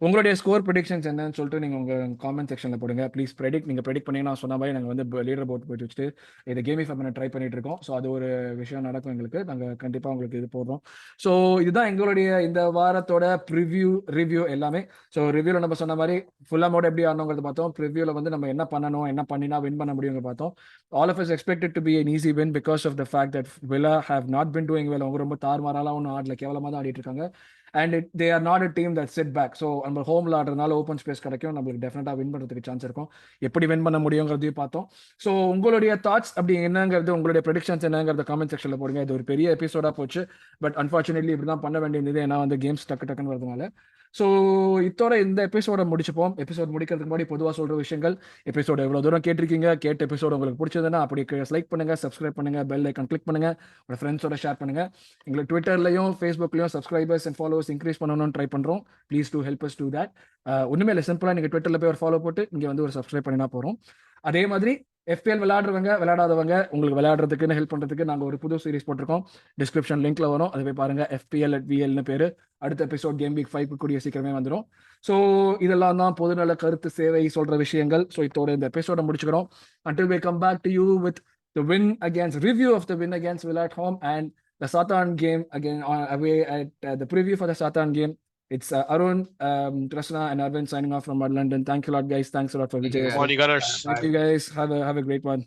உங்களுடைய ஸ்கோர் ப்ரெடிக்ஷன்ஸ் என்னன்னு சொல்லிட்டு நீங்கள் உங்கள் காமெண்ட் செக்ஷனில் போடுங்க ப்ளீஸ். நீங்கள் ப்ரெடிக்ட் பண்ணி நான் சொன்ன மாதிரி நாங்கள் வந்து லீடர் போர்ட் போயிட்டு வச்சுட்டு இதை கேமிஃபை பண்ண ட்ரை பண்ணிட்டு இருக்கோம். ஸோ அது ஒரு விஷயம் நடக்கும் எங்களுக்கு. நாங்கள் கண்டிப்பாக உங்களுக்கு இது போடுறோம். ஸோ இதுதான் எங்களுடைய இந்த வாரத்தோட ரிவ்யூ எல்லாமே. ஸோ ரிவ்யூவில் நம்ம சொன்ன மாதிரி ஃபுல்லாமோட எப்படி ஆடணுங்கிறது பார்த்தோம். ப்ரிவ்யூவில் வந்து நம்ம என்ன பண்ணணும், என்ன பண்ணினா வின் பண்ண முடியுங்க பார்த்தோம். All of us expected to be an easy win because of the fact that Villa have not been doing well. அவங்க ரொம்ப தாறுமாறாலாம் ஒன்றும் ஆடல, கேவலமாக தான் ஆடிட்டு இருக்காங்க. And they are not a team that sit back. So நம்ம ஹோம்ல ஆடுறதுனால ஓப்பன் ஸ்பேஸ் கிடைக்கும், நம்மளுக்கு டெஃபினட்டா வின் பண்றதுக்கு சான்ஸ் இருக்கும். எப்படி வின் பண்ண முடியுங்கிறதையும் பார்த்தோம். ஸோ உங்களுடைய தாட்ஸ் அப்படி என்னங்கிறது, உங்களுடைய ப்ரெடிக்ஷன்ஸ் என்னங்கிறத காமெண்ட் செக்ஷன்ல போடுங்க. இது ஒரு பெரிய எபிசோடா போச்சு. பட் அன்ஃபார்ச்சுனேட்லி இப்படி தான் பண்ண வேண்டியது, ஏன்னா வந்து கேம்ஸ் டக்குன்னு வரதுனால. ஸோ இதோட இந்த எபிசோட முடிச்சுப்போம். எபிசோட் முடிக்கிறதுக்கு முன்னாடி பொதுவாக சொல்ற விஷயங்கள், எபிசோட எவ்வளோ தூரம் கேட்டிருக்கீங்க, கேட்ட எபிசோட் உங்களுக்கு பிடிச்சதுன்னா அப்படி லைக் பண்ணுங்க, சப்ஸ்கிரைப் பண்ணுங்க, பெல் ஐக்கன் கிளிக் பண்ணுங்க, உங்களோட ஃப்ரெண்ட்ஸோட ஷேர் பண்ணுங்க. எங்களுக்கு ட்விட்டர்லையும் ஃபேஸ்புக்லையும் சப்ஸ்கிரைபர்ஸ் அண்ட் ஃபாலோவர்ஸ் இன்க்ரீஸ் பண்ணணும்னு ட்ரை பண்றோம். Please do help us do that. ஒன்றுமே இல்லை, சிம்பிளாக நீங்கள் ட்விட்டரில் போய் ஒரு ஃபாலோ போட்டு இங்கே வந்து ஒரு சப்ஸ்கிரைப் பண்ணினா போகிறோம். அதே மாதிரி FPL விளையாடாதவங்க உங்களுக்கு விளையாடுறதுக்குன்னு ஹெல்ப் பண்றதுக்கு நாங்க ஒரு புது சீரிஸ் போட்டிருக்கோம். டிஸ்கிரிப்ஷன் லிங்க்ல வரும், அதை போய் பாருங்க. FPL@VL பேரு. அடுத்த எபிசோட் கேம் வீக் 5 கூடிய சீக்கிரமே வந்துடும். ஸோ இதெல்லாம் தான் பொதுநல கருத்து சேவை சொல்ற விஷயங்கள். ஸோ இதோட இந்த எபிசோட முடிச்சுக்கிறோம். Until we come back to you with the review of the win against Villa at home and the Satan game again away at the preview for the Satan game. It's Arun, Prasanna and Arvind signing off from London. Thank you a lot, guys. Thanks a lot for Vijay. Morning, Gunners. Thank you, guys. Have a great one.